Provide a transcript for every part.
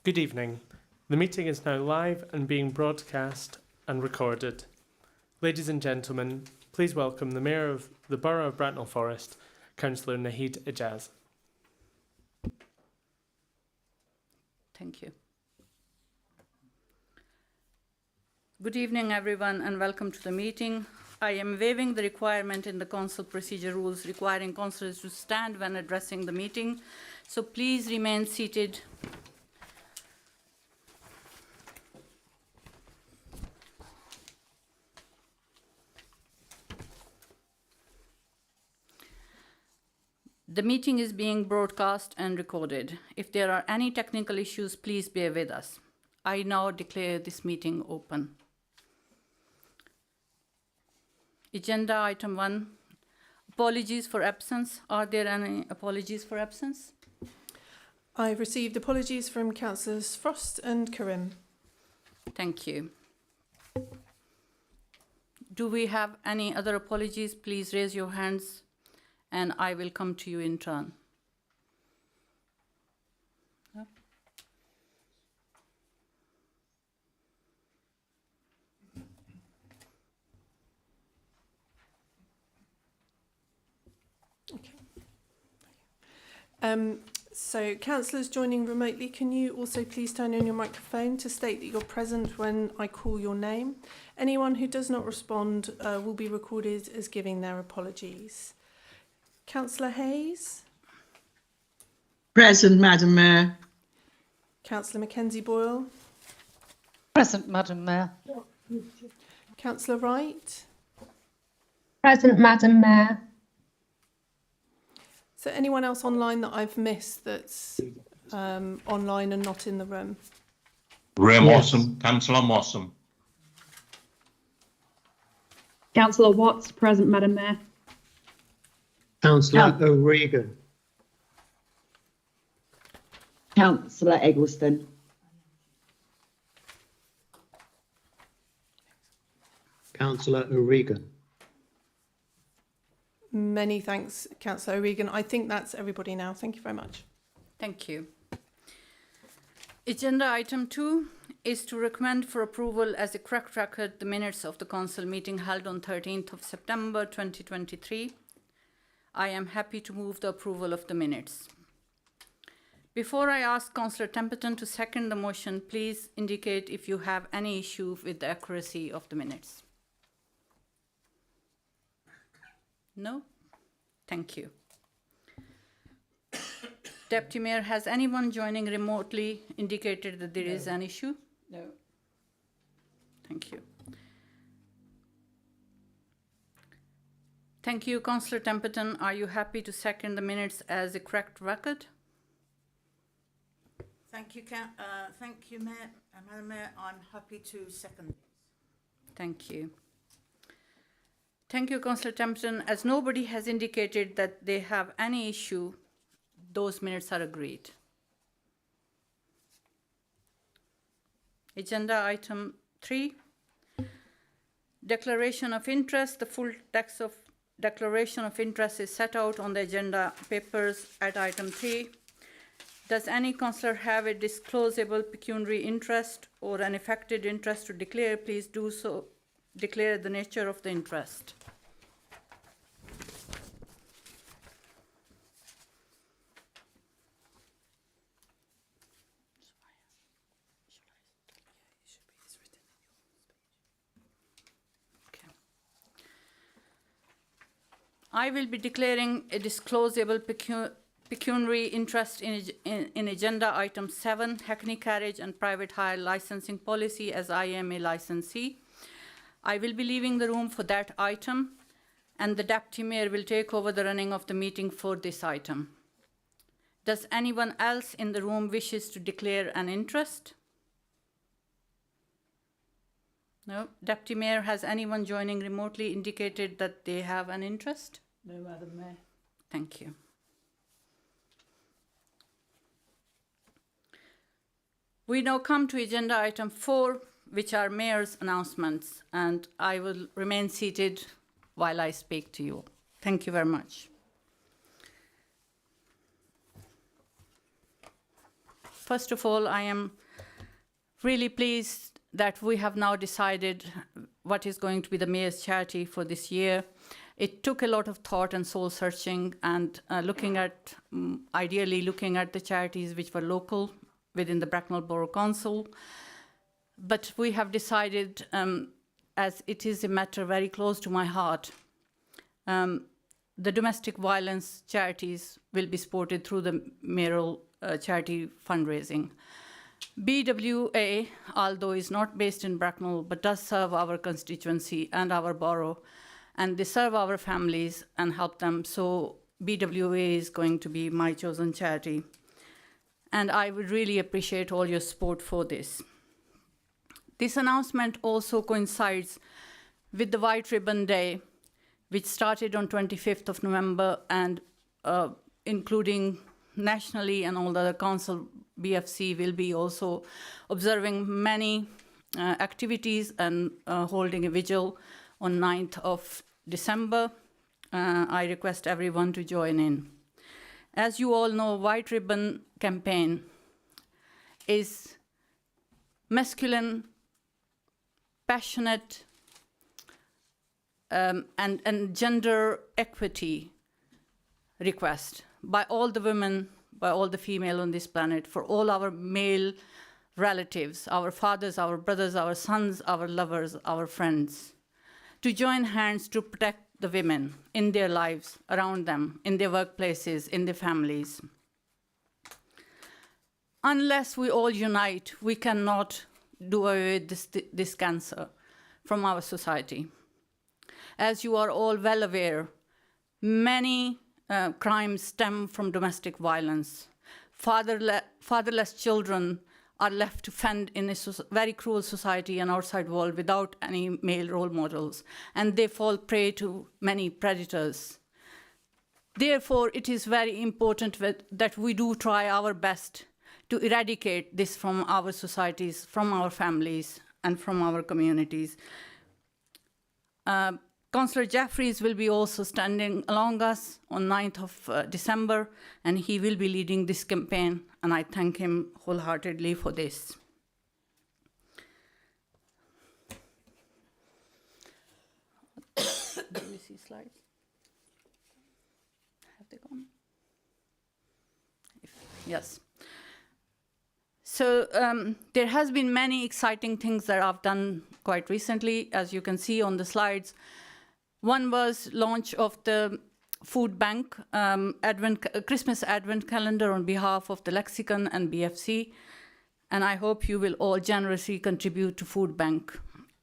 Good evening. The meeting is now live and being broadcast and recorded. Ladies and gentlemen, please welcome the Mayor of the Borough of Bracknell Forest, Councillor Nahid Ijaz. Thank you. Good evening, everyone, and welcome to the meeting. I am waiving the requirement in the council procedure rules requiring councillors to stand when addressing the meeting, so please remain seated. The meeting is being broadcast and recorded. If there are any technical issues, please bear with us. I now declare this meeting open. Agenda item 1, apologies for absence. Are there any apologies for absence? I've received apologies from Councillors Frost and Karim. Thank you. Do we have any other apologies? Please raise your hands and I will come to you in turn. No? So councillors joining remotely, can you also please turn on your microphone to state that you're present when I call your name? Anyone who does not respond will be recorded as giving their apologies. Councillor Hayes? Present, Madam Mayor. Councillor Mackenzie Boyle? Present, Madam Mayor. Councillor Wright? Present, Madam Mayor. So anyone else online that I've missed that's online and not in the room? Ray Yes. Mossam, Councillor Mossam. Councillor Watts, present, Madam Mayor. Councillor O'Regan. Councillor Eggleston. Councillor O'Regan. Many thanks, Councillor O'Regan. I think that's everybody now. Thank you very much. Thank you. Agenda item 2 is to recommend for approval as a correct record the minutes of the council meeting held on 13th of September 2023. I am happy to move the approval of the minutes. Before I ask Councillor Templeton to second the motion, please indicate if you have any issue with the accuracy of the minutes. No? Thank you. Deputy Mayor, has anyone joining remotely indicated that there is an issue? No. Thank you. Thank you, Councillor Templeton. Are you happy to second the minutes as a correct record? Thank you, Mayor. Madam Mayor, I'm happy to second. Thank you. Thank you, Councillor Templeton. As nobody has indicated that they have any issue, those minutes are agreed. Agenda item 3, declaration of interest. The full text of declaration of interest is set out on the agenda papers at item 3. Does any councillor have a disclosable pecuniary interest or an affected interest to declare? Please do so. Declare the nature of the interest. Okay. I will be declaring a disclosable pecuniary interest in agenda item 7, Hackney Carriage and Private Hire Licensing Policy, as I am a licensee. I will be leaving the room for that item, and the Deputy Mayor will take over the running of the meeting for this item. Does anyone else in the room wishes to declare an interest? No. Deputy Mayor, has anyone joining remotely indicated that they have an interest? No, Madam Mayor. Thank you. We now come to agenda item 4, which are Mayor's announcements, and I will remain seated while I speak to you. Thank you very much. First of all, I am really pleased that we have now decided what is going to be the mayor's charity for this year. It took a lot of thought and soul searching and ideally looking at the charities which were local within the Bracknell Borough Council. But we have decided, as it is a matter very close to my heart, the domestic violence charities will be supported through the mayoral charity fundraising. BWA, although is not based in Bracknell, but does serve our constituency and our borough, and they serve our families and help them. So BWA is going to be my chosen charity. And I would really appreciate all your support for this. This announcement also coincides with the White Ribbon Day, which started on 25th of November and including nationally and all the other council, BFC will be also observing many activities and holding a vigil on 9th of December. I request everyone to join in. As you all know, White Ribbon campaign is masculine, passionate, and gender equity request by all the women, by all the female on this planet, for all our male relatives, our fathers, our brothers, our sons, our lovers, our friends, to join hands to protect the women in their lives, around them, in their workplaces, in their families. Unless we all unite, we cannot do away with this cancer from our society. As you are all well aware, many crimes stem from domestic violence. Fatherless children are left to fend in a very cruel society and outside world without any male role models, and they fall prey to many predators. Therefore, it is very important that we do try our best to eradicate this from our societies, from our families, and from our communities. Councillor Jeffries will be also standing along us on 9th of December, and he will be leading this campaign, and I thank him wholeheartedly for this. Do you see slides? Have they gone? Yes. So there has been many exciting things that I've done quite recently, as you can see on the slides. One was launch of the food bank Christmas Advent calendar on behalf of the Lexicon and BFC, and I hope you will all generously contribute to food bank.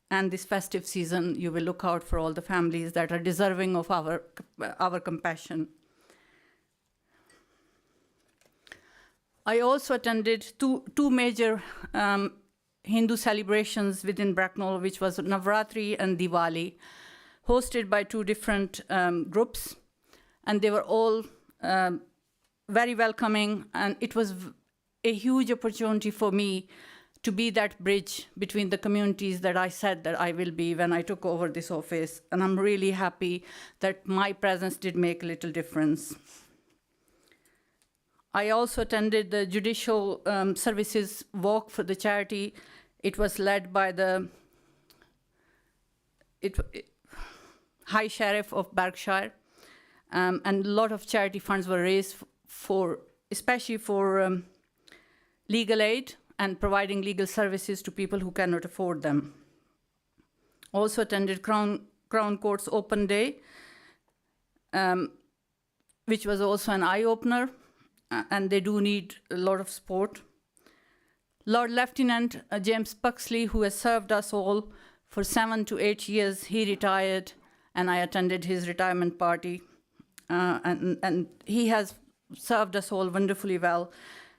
And this festive season, you will look out for all the families that are deserving of our compassion. I also attended two major Hindu celebrations within Bracknell, which was Navratri and Diwali, hosted by two different groups, and they were all very welcoming, and it was a huge opportunity for me to be that bridge between the communities that I said that I will be when I took over this office, and I'm really happy that my presence did make a little difference. I also attended the Judicial Services Walk for the charity. It was led by the High Sheriff of Berkshire, and a lot of charity funds were raised especially for legal aid and providing legal services to people who cannot afford them. Also attended Crown Court's Open Day, which was also an eye-opener, and they do need a lot of support. Lord Lieutenant James Puxley, who has served us all for 7 to 8 years, he retired, and I attended his retirement party. And he has served us all wonderfully well,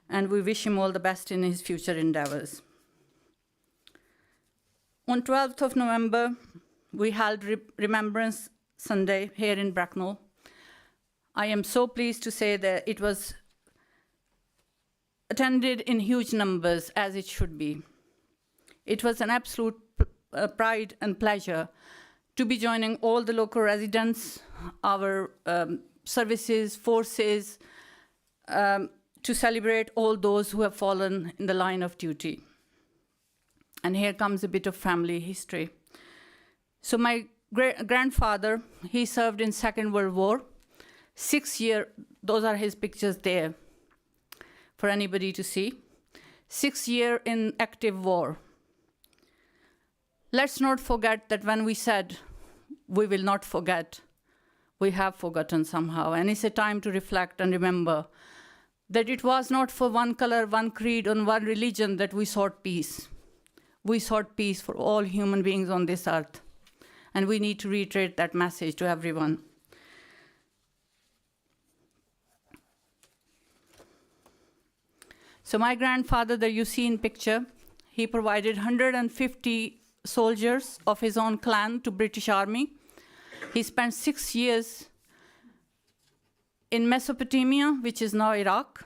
and we wish him all the best in his future endeavors. On 12th of November, we held Remembrance Sunday here in Bracknell. I am so pleased to say that it was attended in huge numbers, as it should be. It was an absolute pride and pleasure to be joining all the local residents, our services, forces, to celebrate all those who have fallen in the line of duty. And here comes a bit of family history. So my grandfather, he served in Second World War. 6 years, those are his pictures there for anybody to see. 6 years in active war. Let's not forget that when we said we will not forget, we have forgotten somehow. And it's a time to reflect and remember that it was not for one color, one creed, and one religion that we sought peace. We sought peace for all human beings on this earth. And we need to reiterate that message to everyone. So my grandfather that you see in picture, he provided 150 soldiers of his own clan to British Army. He spent 6 years in Mesopotamia, which is now Iraq.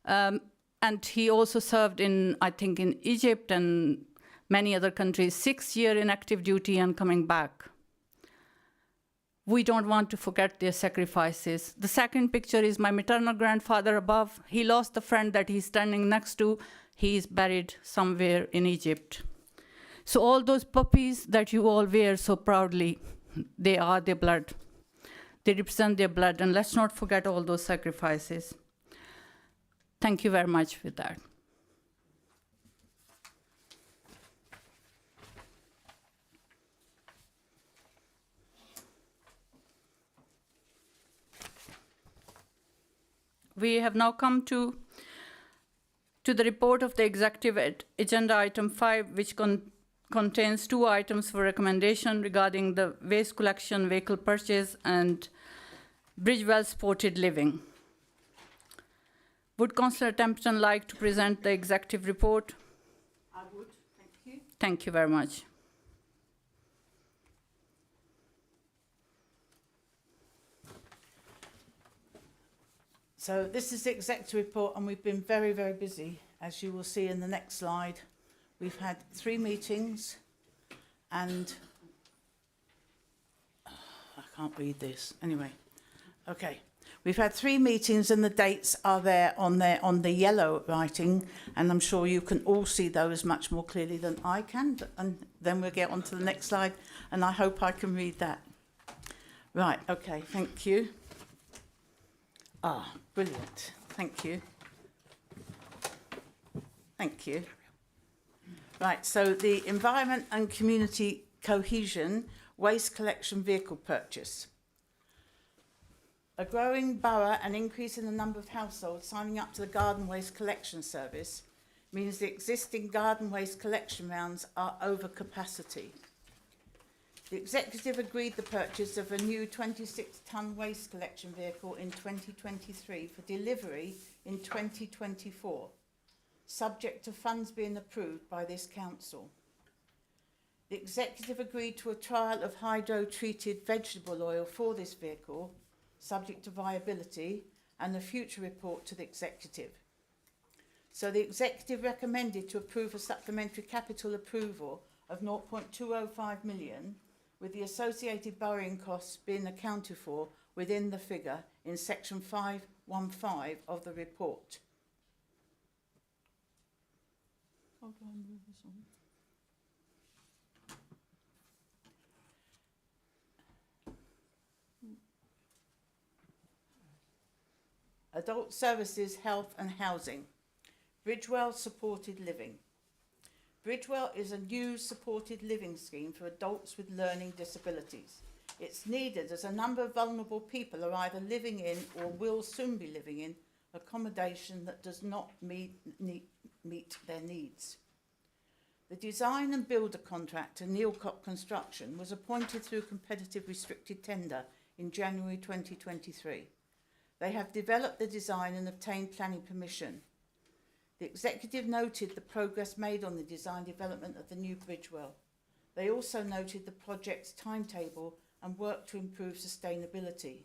And he also served in, I think, in Egypt and many other countries, 6 years in active duty and coming back. We don't want to forget their sacrifices. The second picture is my maternal grandfather above. He lost the friend that he's standing next to. He is buried somewhere in Egypt. So all those puppies that you all wear so proudly, they are their blood. They represent their blood, and let's not forget all those sacrifices. Thank you very much for that. We have now come to the report of the executive at agenda item 5, which contains 2 items for recommendation regarding the waste collection, vehicle purchase, and Bridgewell supported living. Would Councillor Templeton like to present the executive report? I would, thank you. Thank you very much. So this is the executive report, and we've been very, very busy, as you will see in the next slide. We've had 3 meetings, and I can't read this. Anyway, okay. We've had 3 meetings, and the dates are there on the yellow writing, and I'm sure you can all see those much more clearly than I can. And then we'll get on to the next slide, and I hope I can read that. Right, okay, thank you. Ah, brilliant. Thank you. Thank you. Right, so the environment and community cohesion waste collection vehicle purchase. A growing borough and increase in the number of households signing up to the garden waste collection service means the existing garden waste collection rounds are over capacity. The executive agreed the purchase of a new 26-tonne waste collection vehicle in 2023 for delivery in 2024, subject to funds being approved by this council. The executive agreed to a trial of hydro-treated vegetable oil for this vehicle, subject to viability, and a future report to the executive. So the executive recommended to approve a supplementary capital approval of 0.205 million, with the associated borrowing costs being accounted for within the figure in section 515 of the report. How do I move this on? Adult Services, Health and Housing. Bridgewell Supported Living. Bridgewell is a new supported living scheme for adults with learning disabilities. It's needed as a number of vulnerable people are either living in or will soon be living in accommodation that does not meet their needs. The design and builder contractor, Neilcock Construction, was appointed through competitive restricted tender in January 2023. They have developed the design and obtained planning permission. The executive noted the progress made on the design development of the new Bridgewell. They also noted the project's timetable and work to improve sustainability.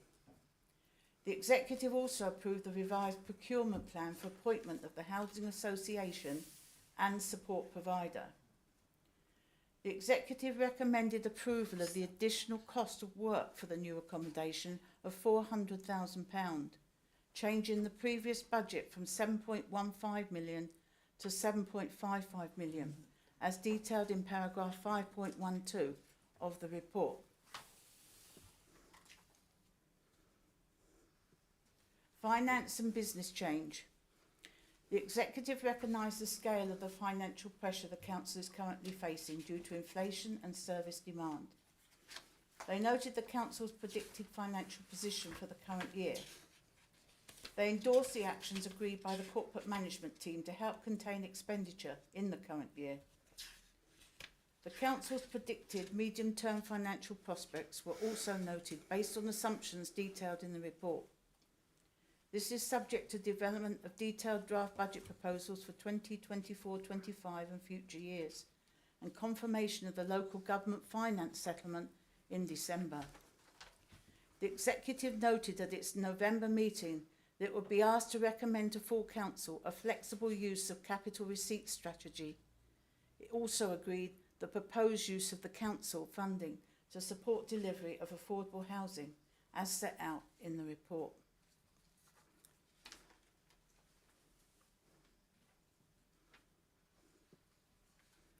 The executive also approved the revised procurement plan for appointment of the Housing Association and support provider. The executive recommended approval of the additional cost of work for the new accommodation of £400,000. changing the previous budget from 7.15 million to 7.55 million, as detailed in paragraph 5.12 of the report. Finance and business change. The Executive recognised the scale of the financial pressure the Council is currently facing due to inflation and service demand. They noted the Council's predicted financial position for the current year. They endorsed the actions agreed by the corporate management team to help contain expenditure in the current year. The Council's predicted medium-term financial prospects were also noted based on assumptions detailed in the report. This is subject to development of detailed draft budget proposals for 2024-25 and future years, and confirmation of the local government finance settlement in December. The Executive noted at its November meeting that it would be asked to recommend to full Council a flexible use of capital receipts strategy. It also agreed the proposed use of the Council funding to support delivery of affordable housing, as set out in the report.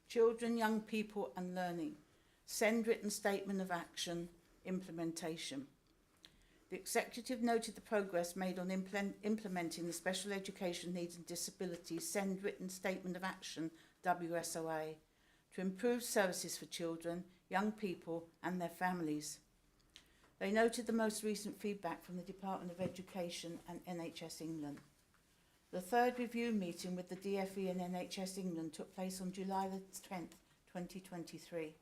Children, young people and learning. Send written statement of action, implementation. The Executive noted the progress made on implementing the Special Education Needs and Disabilities Send Written Statement of Action, WSOA, to improve services for children, young people and their families. They noted the most recent feedback from the Department of Education and NHS England. The third review meeting with the DfE and NHS England took place on July the 10th, 2023.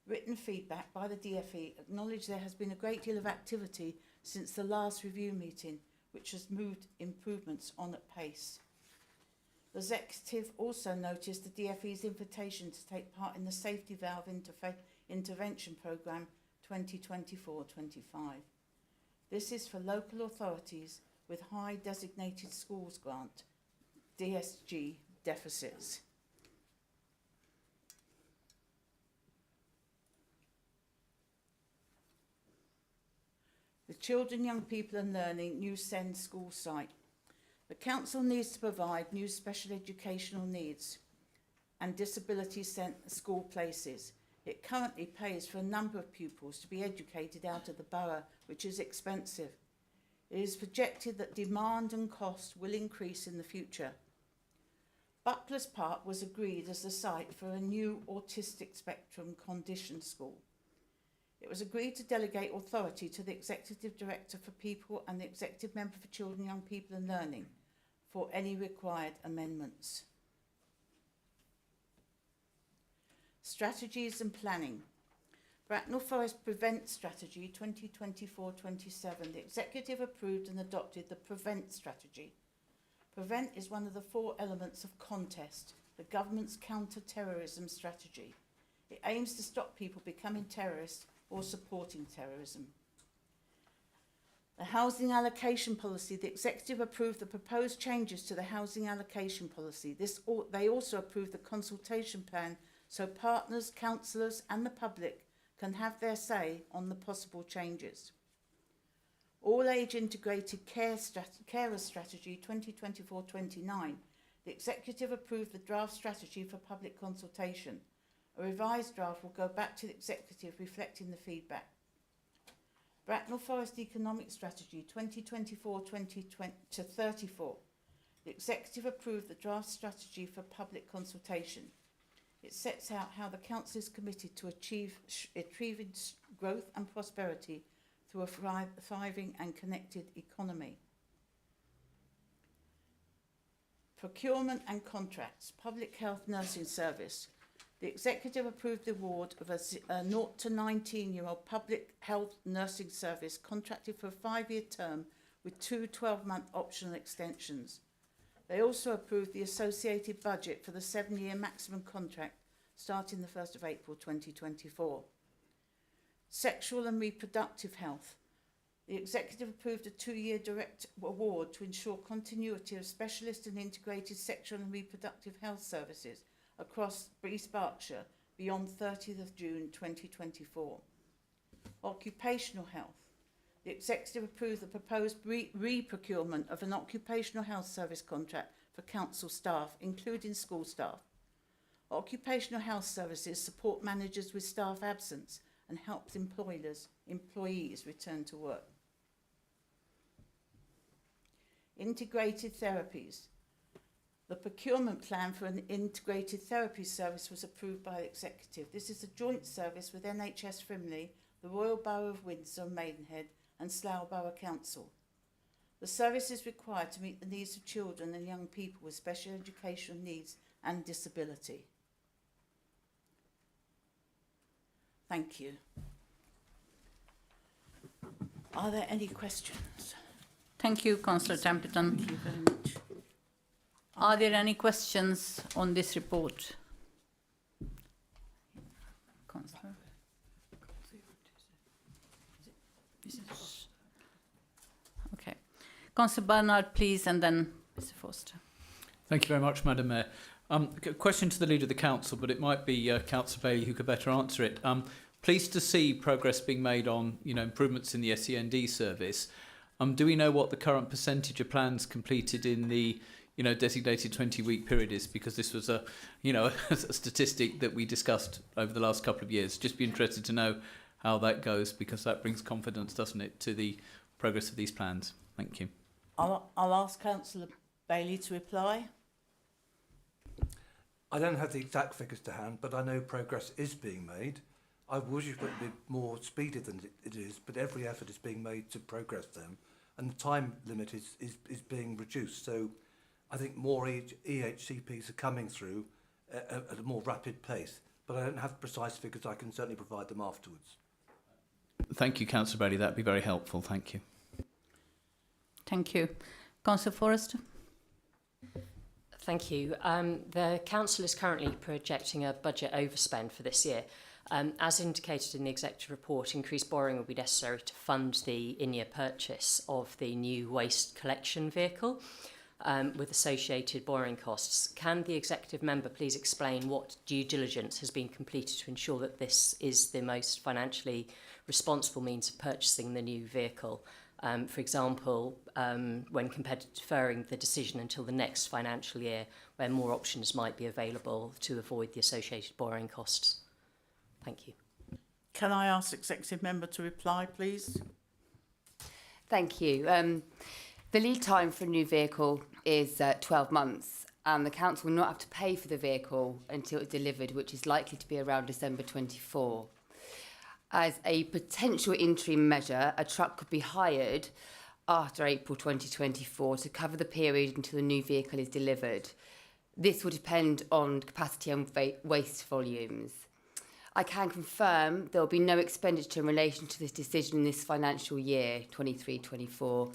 Written feedback by the DfE acknowledged there has been a great deal of activity since the last review meeting, which has moved improvements on at pace. The Executive also noticed the DfE's invitation to take part in the Safety Valve Intervention Programme 2024-25. This is for local authorities with high designated schools grant, DSG, deficits. The Children, Young People and Learning New Send school site. The Council needs to provide new special educational needs and disability school places. It currently pays for a number of pupils to be educated out of the borough, which is expensive. It is projected that demand and cost will increase in the future. Bucklers Park was agreed as the site for a new autistic spectrum condition school. It was agreed to delegate authority to the Executive Director for People and the Executive Member for Children, Young People and Learning for any required amendments. Strategies and planning. Bracknell Forest Prevent Strategy 2024-27. The Executive approved and adopted the Prevent Strategy. Prevent is one of the 4 elements of Contest, the government's counter-terrorism strategy. It aims to stop people becoming terrorists or supporting terrorism. The Housing Allocation Policy. The Executive approved the proposed changes to the Housing Allocation Policy. They also approved the consultation plan so partners, councillors and the public can have their say on the possible changes. All Age Integrated Carer Strategy 2024-29. The Executive approved the draft strategy for public consultation. A revised draft will go back to the Executive reflecting the feedback. Bracknell Forest Economic Strategy 2024-34. The Executive approved the draft strategy for public consultation. It sets out how the Council is committed to achieving growth and prosperity through a thriving and connected economy. Procurement and contracts. Public Health Nursing Service. The Executive approved the award of a 0 to 19-year-old public health nursing service contracted for a 5-year term with 2 12-month optional extensions. They also approved the associated budget for the 7-year maximum contract starting the 1st of April 2024. Sexual and reproductive health. The Executive approved a 2-year direct award to ensure continuity of specialist and integrated sexual and reproductive health services across East Berkshire beyond 30th of June 2024. Occupational health. the Executive approved the proposed re-procurement of an occupational health service contract for council staff, including school staff. Occupational health services support managers with staff absence and helps employees return to work. Integrated therapies. The procurement plan for an integrated therapy service was approved by the Executive. This is a joint service with NHS Frimley, the Royal Borough of Windsor and Maidenhead and Slough Borough Council. The service is required to meet the needs of children and young people with special educational needs and disability. Thank you. Are there any questions? Thank you, Councillor Templeton. Thank you very much. Are there any questions on this report? Councillor? Okay. Councillor Bernard, please, and then Mr. Foster. Thank you very much, Madam Mayor. Question to the Leader of the Council, but it might be Councillor Bailey who could better answer it. Pleased to see progress being made on, improvements in the SEND service. Do we know what the current percentage of plans completed in the, designated 20-week period is? Because this was a statistic that we discussed over the last couple of years. Just be interested to know how that goes, because that brings confidence, doesn't it, to the progress of these plans. Thank you. I'll ask Councillor Bailey to reply. I don't have the exact figures to hand, but I know progress is being made. I wish it would be more speedy than it is, but every effort is being made to progress them, and the time limit is being reduced. So I think more EHCPs are coming through at a more rapid pace, but I don't have precise figures. I can certainly provide them afterwards. Thank you, Councillor Bailey. That'd be very helpful. Thank you. Thank you. Councillor Forrester? Thank you. The Council is currently projecting a budget overspend for this year. As indicated in the Executive report, increased borrowing will be necessary to fund the in-year purchase of the new waste collection vehicle with associated borrowing costs. Can the Executive member please explain what due diligence has been completed to ensure that this is the most financially responsible means of purchasing the new vehicle? For example, when compared to deferring the decision until the next financial year, where more options might be available to avoid the associated borrowing costs. Thank you. Can I ask the Executive member to reply, please? Thank you. The lead time for a new vehicle is 12 months, and the Council will not have to pay for the vehicle until it's delivered, which is likely to be around December 24. As a potential interim measure, a truck could be hired after April 2024 to cover the period until the new vehicle is delivered. This will depend on capacity and waste volumes. I can confirm there will be no expenditure in relation to this decision in this financial year, 23-24.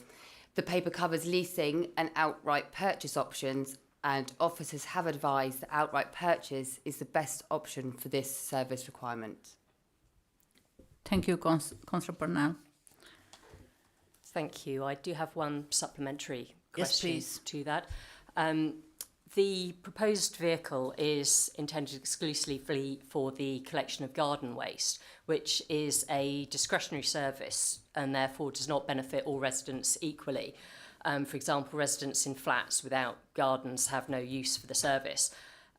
The paper covers leasing and outright purchase options, and officers have advised that outright purchase is the best option for this service requirement. Thank you, Councillor Purnell. Thank you. I do have one supplementary question to that. The proposed vehicle is intended exclusively for the collection of garden waste, which is a discretionary service and therefore does not benefit all residents equally. For example, residents in flats without gardens have no use for the service.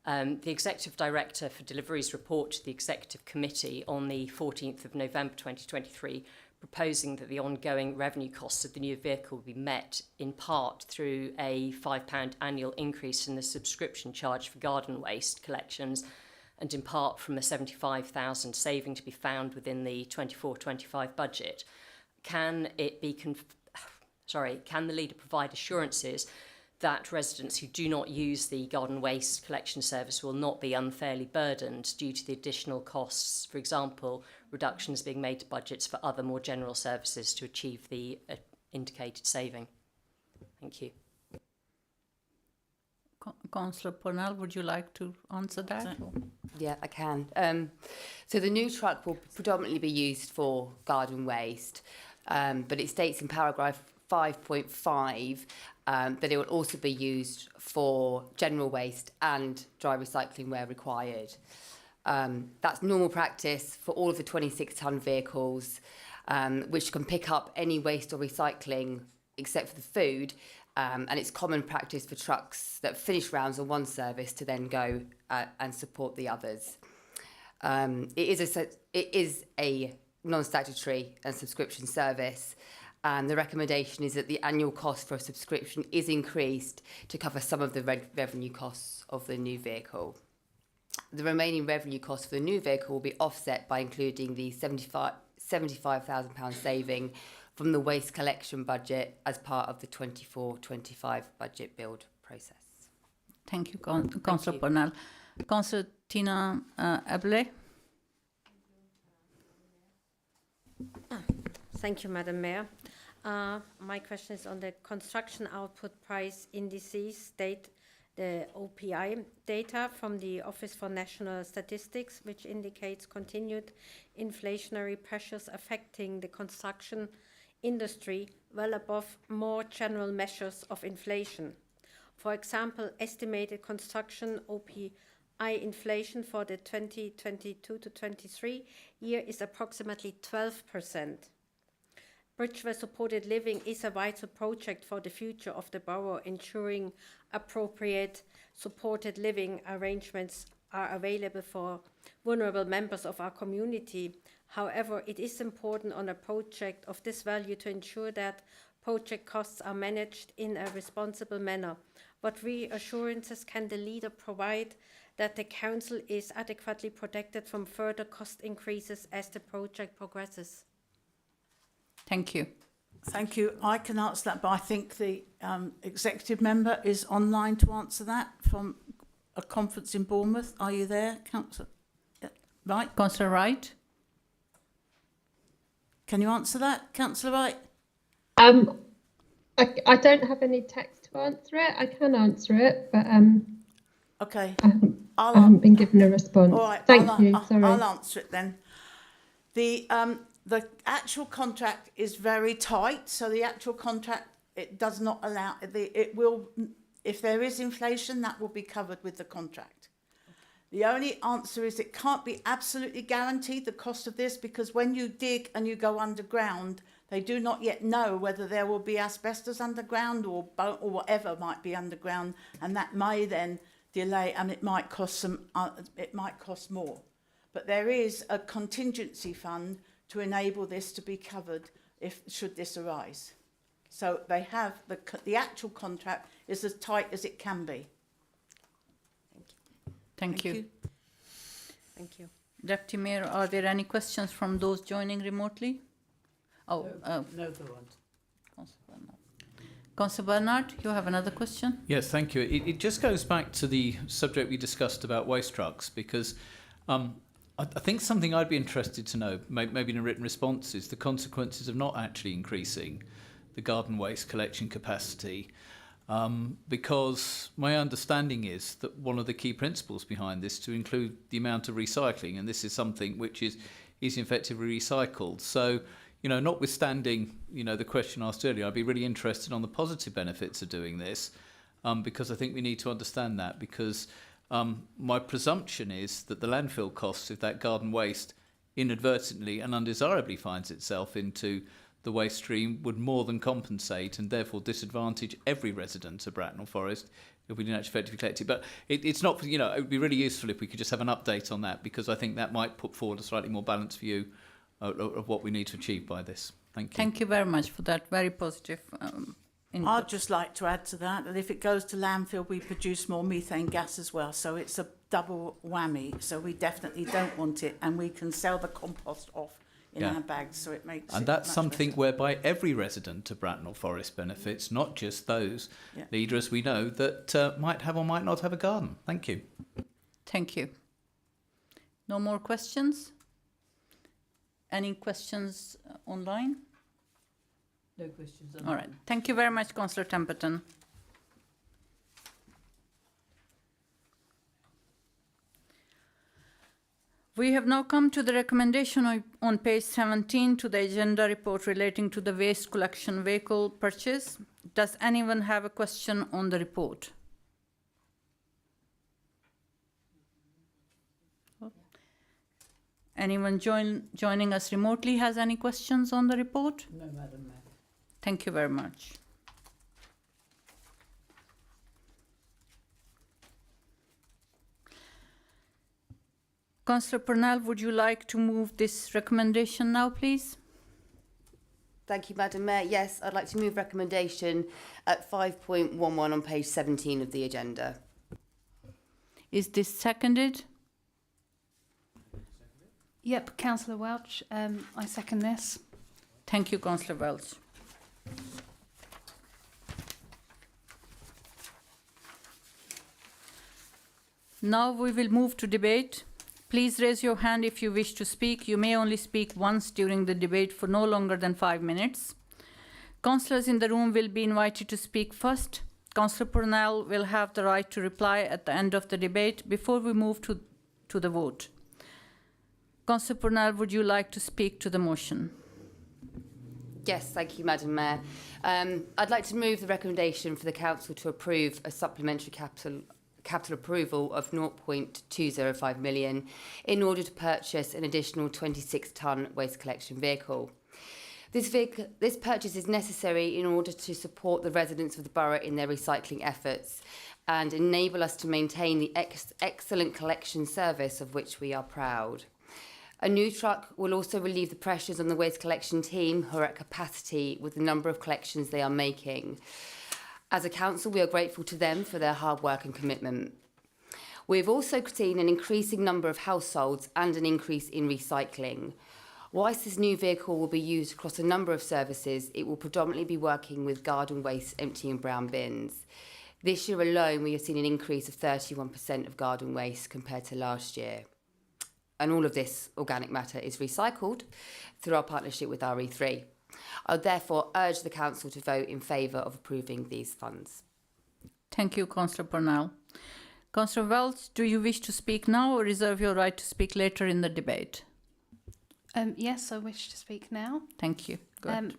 The Executive Director for Deliveries report to the Executive Committee on the 14th of November 2023 proposing that the ongoing revenue costs of the new vehicle will be met in part through a £5 annual increase in the subscription charge for garden waste collections and in part from a £75,000 saving to be found within the 24-25 budget. Can the Leader provide assurances that residents who do not use the garden waste collection service will not be unfairly burdened due to the additional costs, for example, reductions being made to budgets for other more general services to achieve the indicated saving? Thank you. Councillor Purnell, would you like to answer that? Yeah, I can. So the new truck will predominantly be used for garden waste, but it states in paragraph 5.5 that it will also be used for general waste and dry recycling where required. That's normal practice for all of the 26-tonne vehicles. which can pick up any waste or recycling except for the food. And it's common practice for trucks that finish rounds on one service to then go and support the others. It is a non-statutory and subscription service, and the recommendation is that the annual cost for a subscription is increased to cover some of the revenue costs of the new vehicle. The remaining revenue cost for the new vehicle will be offset by including the £75,000 saving from the waste collection budget as part of the 24-25 budget build process. Thank you, Councillor Purnell. Councillor Tina Abley. Thank you, Madam Mayor. My question is on the construction output price indices the OPI data from the Office for National Statistics, which indicates continued inflationary pressures affecting the construction industry well above more general measures of inflation. For example, estimated construction OPI inflation for the 2022 to 23 year is approximately 12%. Bridgeway Supported Living is a vital project for the future of the borough, ensuring appropriate supported living arrangements are available for vulnerable members of our community. However, it is important on a project of this value to ensure that project costs are managed in a responsible manner. What reassurances can the leader provide that the council is adequately protected from further cost increases as the project progresses? Thank you. Thank you. I can answer that, but I think the executive member is online to answer that from a conference in Bournemouth. Are you there, Councillor? Yeah. Right. Councillor Wright. Can you answer that, Councillor Wright? I don't have any text to answer it. I can answer it, but okay. I haven't been given a response. All right. Thank you. Sorry. I'll answer it then. The actual contract is very tight, so the actual contract, it does not allow, it will, if there is inflation, that will be covered with the contract. The only answer is it can't be absolutely guaranteed, the cost of this, because when you dig and you go underground, they do not yet know whether there will be asbestos underground or whatever might be underground, and that may then delay, and it might cost more. But there is a contingency fund to enable this to be covered should this arise. So they have the actual contract is as tight as it can be. Thank you. Thank you. Deputy Mayor, are there any questions from those joining remotely? No, there aren't. Councillor Bernard, you have another question? Yes, thank you. It just goes back to the subject we discussed about waste trucks, because I think something I'd be interested to know, maybe in a written response, is the consequences of not actually increasing the garden waste collection capacity. Because my understanding is that one of the key principles behind this to include the amount of recycling, and this is something which is effectively recycled. So, you know, notwithstanding, you know, the question asked earlier, I'd be really interested on the positive benefits of doing this, because I think we need to understand that, because my presumption is that the landfill costs of that garden waste inadvertently and undesirably finds itself into the waste stream would more than compensate and therefore disadvantage every resident of Bracknell Forest if we didn't actually effectively collect it. But it's not, you know, it would be really useful if we could just have an update on that, because I think that might put forward a slightly more balanced view of what we need to achieve by this. Thank you. Thank you very much for that very positive input. I'd just like to add to that if it goes to landfill, we produce more methane gas as well. So it's a double whammy. So we definitely don't want it, and we can sell the compost off in our bags. So it makes and it that's much something better. whereby every resident of Bracknell Forest benefits, not just those leaders we know that might have or might not have a garden. Thank you. Thank you. No more questions? Any questions online? No questions. All right. Thank you very much, Councillor Temperton. We have now come to the recommendation on page 17 to the agenda report relating to the waste collection vehicle purchase. Does anyone have a question on the report? Anyone joining us remotely has any questions on the report? No, Madam Mayor. Thank you very much. Councillor Purnell, would you like to move this recommendation now, please? Thank you, Madam Mayor. Yes, I'd like to move recommendation at 5.11 on page 17 of the agenda. Is this seconded? Yep, Councillor Welch, I second this. Thank you, Councillor Welch. Now we will move to debate. Please raise your hand if you wish to speak. You may only speak once during the debate for no longer than 5 minutes. Councillors in the room will be invited to speak first. Councillor Purnell will have the right to reply at the end of the debate before we move to the vote. Councillor Purnell, would you like to speak to the motion? Yes, thank you, Madam Mayor. I'd like to move the recommendation for the Council to approve a supplementary capital approval of 0.205 million in order to purchase an additional 26-tonne waste collection vehicle. This purchase is necessary in order to support the residents of the borough in their recycling efforts and enable us to maintain the excellent collection service of which we are proud. A new truck will also relieve the pressures on the waste collection team, who are at capacity with the number of collections they are making. As a council, we are grateful to them for their hard work and commitment. We've also seen an increasing number of households and an increase in recycling. Whilst this new vehicle will be used across a number of services, it will predominantly be working with garden waste empty and brown bins. This year alone, we have seen an increase of 31% of garden waste compared to last year. And all of this organic matter is recycled through our partnership with RE3. I would therefore urge the Council to vote in favour of approving these funds. Thank you, Councillor Purnell. Councillor Welch, do you wish to speak now or reserve your right to speak later in the debate? Yes, I wish to speak now. Thank you. Go ahead.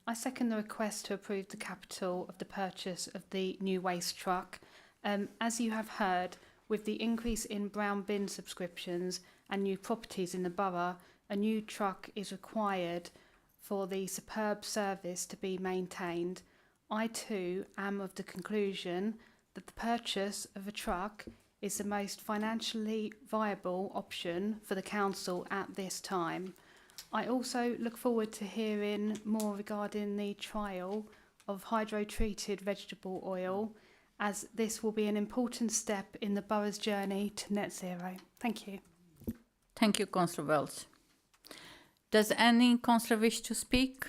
I second the request to approve the capital of the purchase of the new waste truck. As you have heard, with the increase in brown bin subscriptions and new properties in the borough, a new truck is required for the superb service to be maintained. I too am of the conclusion that the purchase of a truck is the most financially viable option for the council at this time. I also look forward to hearing more regarding the trial of hydro-treated vegetable oil, as this will be an important step in the borough's journey to net zero. Thank you. Thank you, Councillor Welch. Does any councillor wish to speak?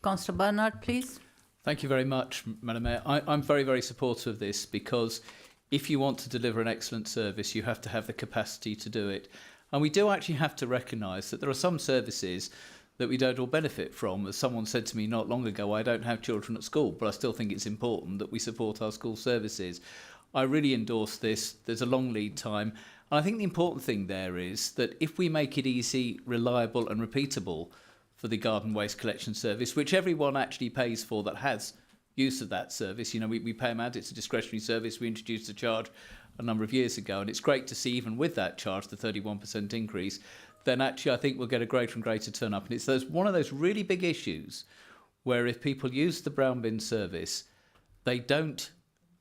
Councillor Bernard, please. Thank you very much, Madam Mayor. I'm very, very supportive of this, because if you want to deliver an excellent service, you have to have the capacity to do it. And we do actually have to recognise that there are some services that we don't all benefit from. As someone said to me not long ago, I don't have children at school, but I still think it's important that we support our school services. I really endorse this. There's a long lead time. And I think the important thing there is that if we make it easy, reliable and repeatable for the garden waste collection service, which everyone actually pays for that has use of that service. You know, we pay them out. It's a discretionary service. We introduced the charge a number of years ago, and it's great to see even with that charge, the 31% increase, then actually I think we'll get a greater and greater turn up. And it's one of those really big issues where if people use the brown bin service, they don't,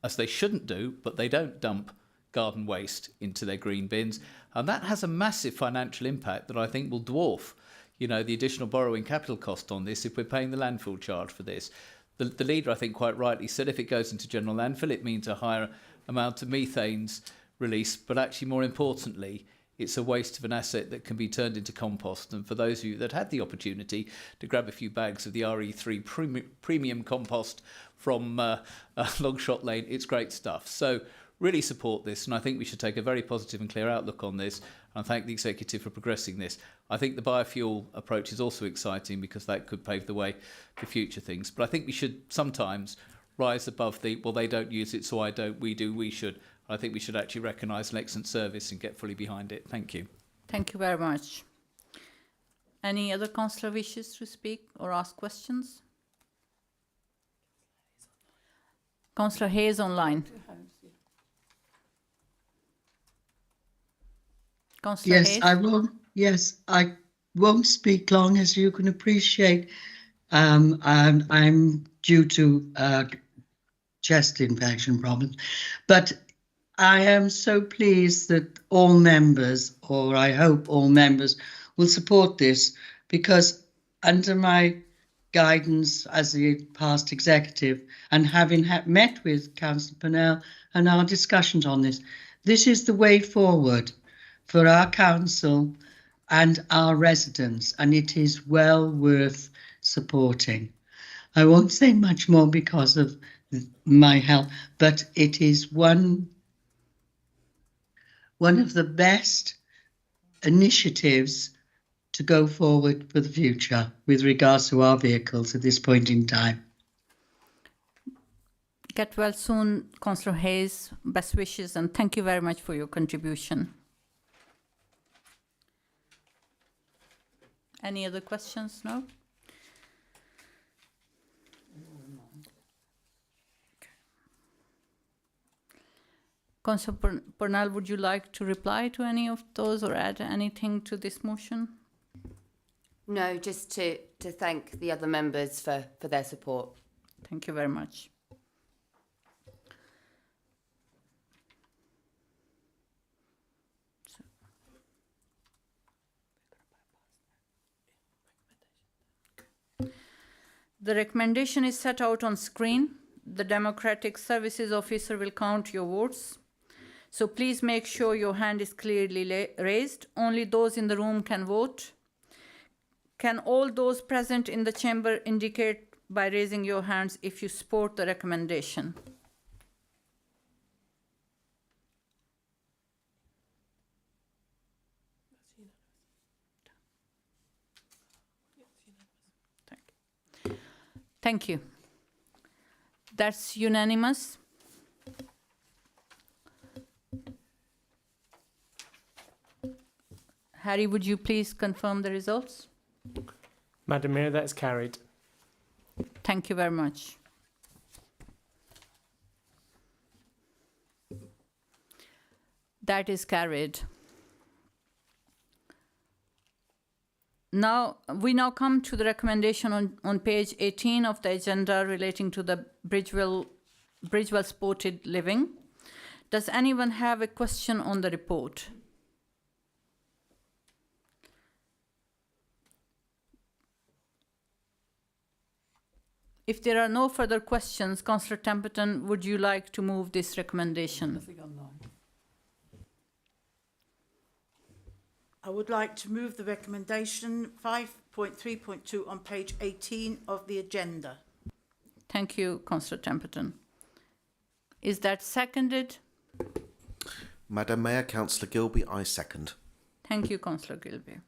as they shouldn't do, but they don't dump garden waste into their green bins. And that has a massive financial impact that I think will dwarf, you know, the additional borrowing capital cost on this if we're paying the landfill charge for this. The leader, I think, quite rightly said if it goes into general landfill, it means a higher amount of methane's released. But actually, more importantly, it's a waste of an asset that can be turned into compost. And for those of you that had the opportunity to grab a few bags of the RE3 premium compost from Longshot Lane, it's great stuff. So really support this, and I think we should take a very positive and clear outlook on this, and thank the Executive for progressing this. I think the biofuel approach is also exciting because that could pave the way for future things. But I think we should sometimes rise above the, well, they don't use it, so I don't, we do, we should. I think we should actually recognise an excellent service and get fully behind it. Thank you. Thank you very much. Any other councillor wishes to speak or ask questions? Councillor Hayes online. Councillor Yes, Hayes? I will. Yes, I won't speak long, as you can appreciate. I'm due to chest infection problems, but I am so pleased that all members, or I hope all members, will support this, because under my guidance as the past executive and having met with Councillor Purnell and our discussions on this, this is the way forward for our council and our residents, and it is well worth supporting. I won't say much more because of my health, but it is one of the best initiatives to go forward for the future with regards to our vehicles at this point in time. Get well soon, Councillor Hayes. Best wishes, and thank you very much for your contribution. Any other questions? No? Councillor Purnell, would you like to reply to any of those or add anything to this motion? No, just to thank the other members for their support. Thank you very much. The recommendation is set out on screen. The Democratic Services Officer will count your votes. So please make sure your hand is clearly raised. Only those in the room can vote. Can all those present in the chamber indicate by raising your hands if you support the recommendation? Thank you. That's unanimous. Harry, would you please confirm the results? Madam Mayor, that's carried. Thank you very much. That is carried. Now, we now come to the recommendation on page 18 of the agenda relating to the Bridgewell Supported Living. Does anyone have a question on the report? If there are no further questions, Councillor Templeton, would you like to move this recommendation? Nothing online. I would like to move the recommendation 5.3.2 on page 18 of the agenda. Thank you, Councillor Templeton. Is that seconded? Madam Mayor, Councillor Gilby, I second. Thank you, Councillor Gilby.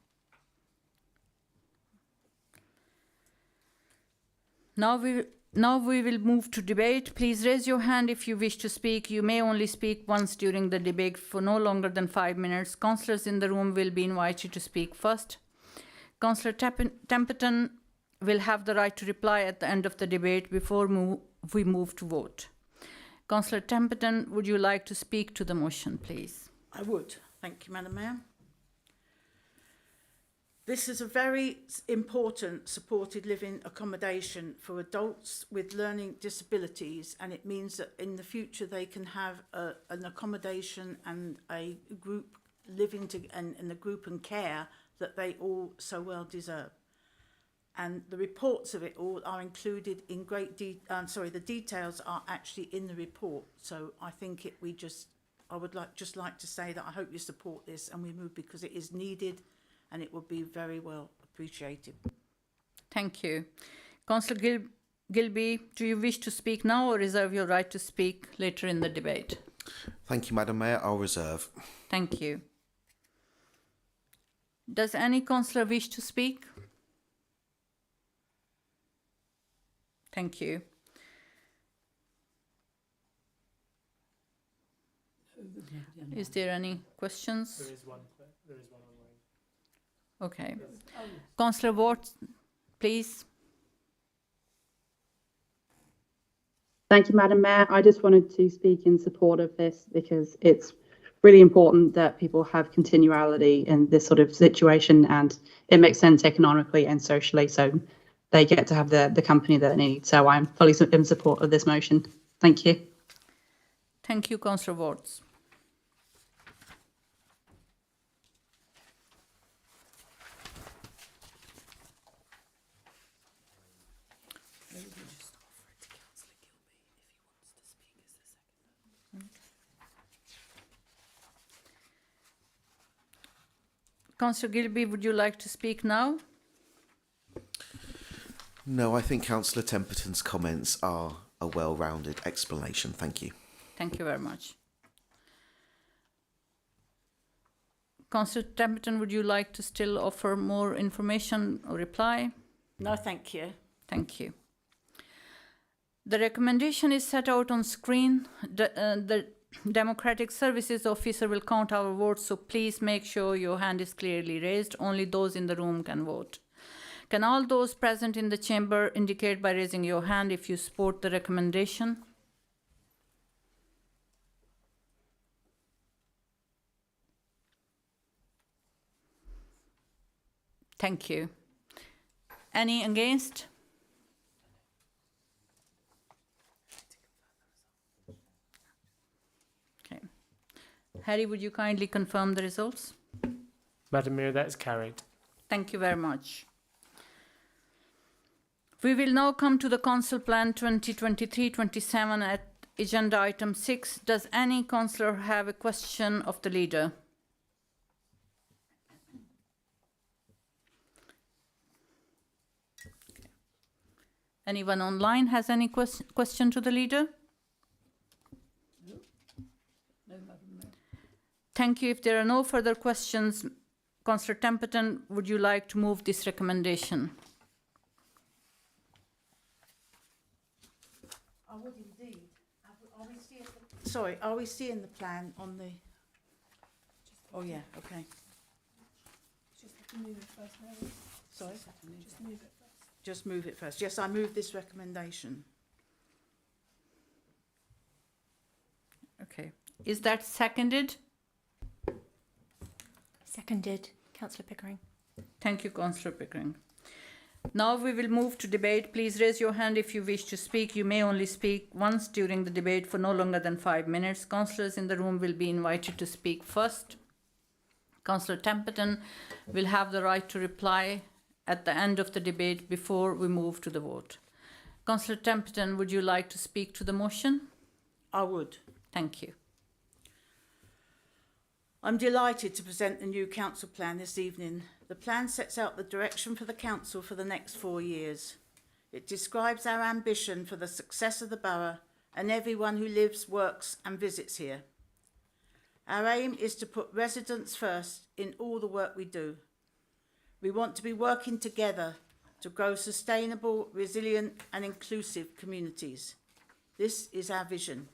Now we will move to debate. Please raise your hand if you wish to speak. You may only speak once during the debate for no longer than 5 minutes. Councillors in the room will be invited to speak first. Councillor Templeton will have the right to reply at the end of the debate before we move to vote. Councillor Templeton, would you like to speak to the motion, please? I would. Thank you, Madam Mayor. This is a very important supported living accommodation for adults with learning disabilities, and it means that in the future they can have an accommodation and a group living in a group and care that they all so well deserve. And the reports of it all are included in great the details are actually in the report. So I think I would like to say that I hope you support this and we move, because it is needed and it would be very well appreciated. Thank you. Councillor Gilby, do you wish to speak now or reserve your right to speak later in the debate? Thank you, Madam Mayor. I'll reserve. Thank you. Does any councillor wish to speak? Thank you. Is there any questions? There is one online. Okay. Councillor Ward, please. Thank you, Madam Mayor. I just wanted to speak in support of this because it's really important that people have continuality in this sort of situation, and it makes sense economically and socially, so they get to have the company that they need. So I'm fully in support of this motion. Thank you. Thank you, Councillor Wards. Councillor Gilby, would you like to speak now? No, I think Councillor Temperton's comments are a well-rounded explanation. Thank you. Thank you very much. Councillor Temperton, would you like to still offer more information or reply? No, thank you. Thank you. The recommendation is set out on screen. The Democratic Services Officer will count our votes, so please make sure your hand is clearly raised. Only those in the room can vote. Can all those present in the chamber indicate by raising your hand if you support the recommendation? Thank you. Any against? Okay. Harry, would you kindly confirm the results? Madam Mayor, that's carried. Thank you very much. We will now come to the Council Plan 2023-27 at agenda item 6. Does any councillor have a question of the leader? Anyone online has any question to the leader? No, Madam Mayor. Thank you. If there are no further questions, Councillor Temperton, would you like to move this recommendation? I would indeed. Are we seeing the plan on the? Oh yeah. Okay. Just have to move it first, Mary. Sorry. Just move it first. Just move it first. Yes, I move this recommendation. Okay. Is that seconded? Seconded, Councillor Pickering. Thank you, Councillor Pickering. Now we will move to debate. Please raise your hand if you wish to speak. You may only speak once during the debate for no longer than 5 minutes. Councillors in the room will be invited to speak first. Councillor Temperton will have the right to reply at the end of the debate before we move to the vote. Councillor Temperton, would you like to speak to the motion? I would. Thank you. I'm delighted to present the new council plan this evening. The plan sets out the direction for the council for the next 4 years. It describes our ambition for the success of the borough and everyone who lives, works and visits here. Our aim is to put residents first in all the work we do. We want to be working together to grow sustainable, resilient and inclusive communities. This is our vision.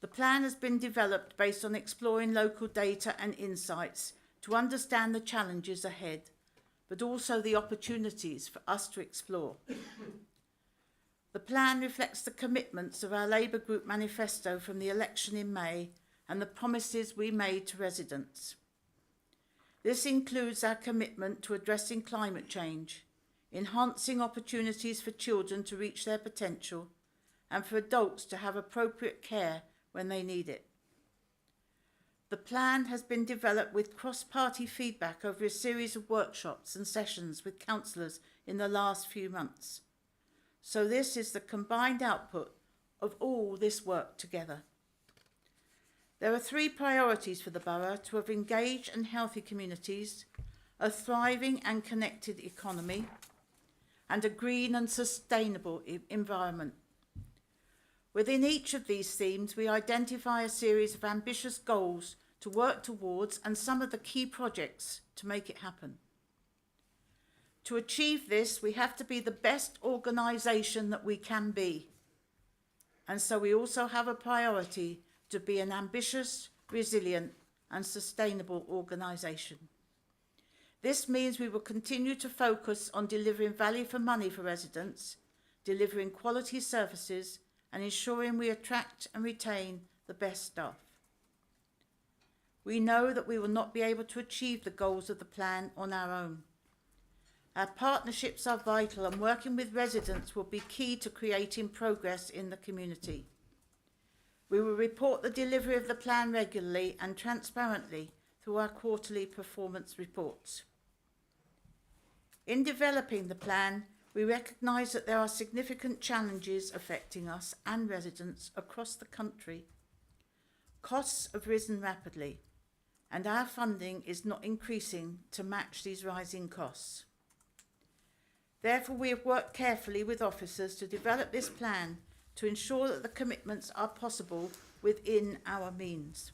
The plan has been developed based on exploring local data and insights to understand the challenges ahead, but also the opportunities for us to explore. The plan reflects the commitments of our Labour Group manifesto from the election in May and the promises we made to residents. This includes our commitment to addressing climate change, enhancing opportunities for children to reach their potential, and for adults to have appropriate care when they need it. The plan has been developed with cross-party feedback over a series of workshops and sessions with councillors in the last few months. So this is the combined output of all this work together. There are 3 priorities for the borough: to have engaged and healthy communities, a thriving and connected economy, and a green and sustainable environment. Within each of these themes, we identify a series of ambitious goals to work towards and some of the key projects to make it happen. To achieve this, we have to be the best organisation that we can be. And so we also have a priority to be an ambitious, resilient and sustainable organisation. This means we will continue to focus on delivering value for money for residents, delivering quality services and ensuring we attract and retain the best staff. we know that we will not be able to achieve the goals of the plan on our own. Our partnerships are vital, and working with residents will be key to creating progress in the community. We will report the delivery of the plan regularly and transparently through our quarterly performance reports. In developing the plan, we recognise that there are significant challenges affecting us and residents across the country. Costs have risen rapidly, and our funding is not increasing to match these rising costs. Therefore, we have worked carefully with officers to develop this plan to ensure that the commitments are possible within our means.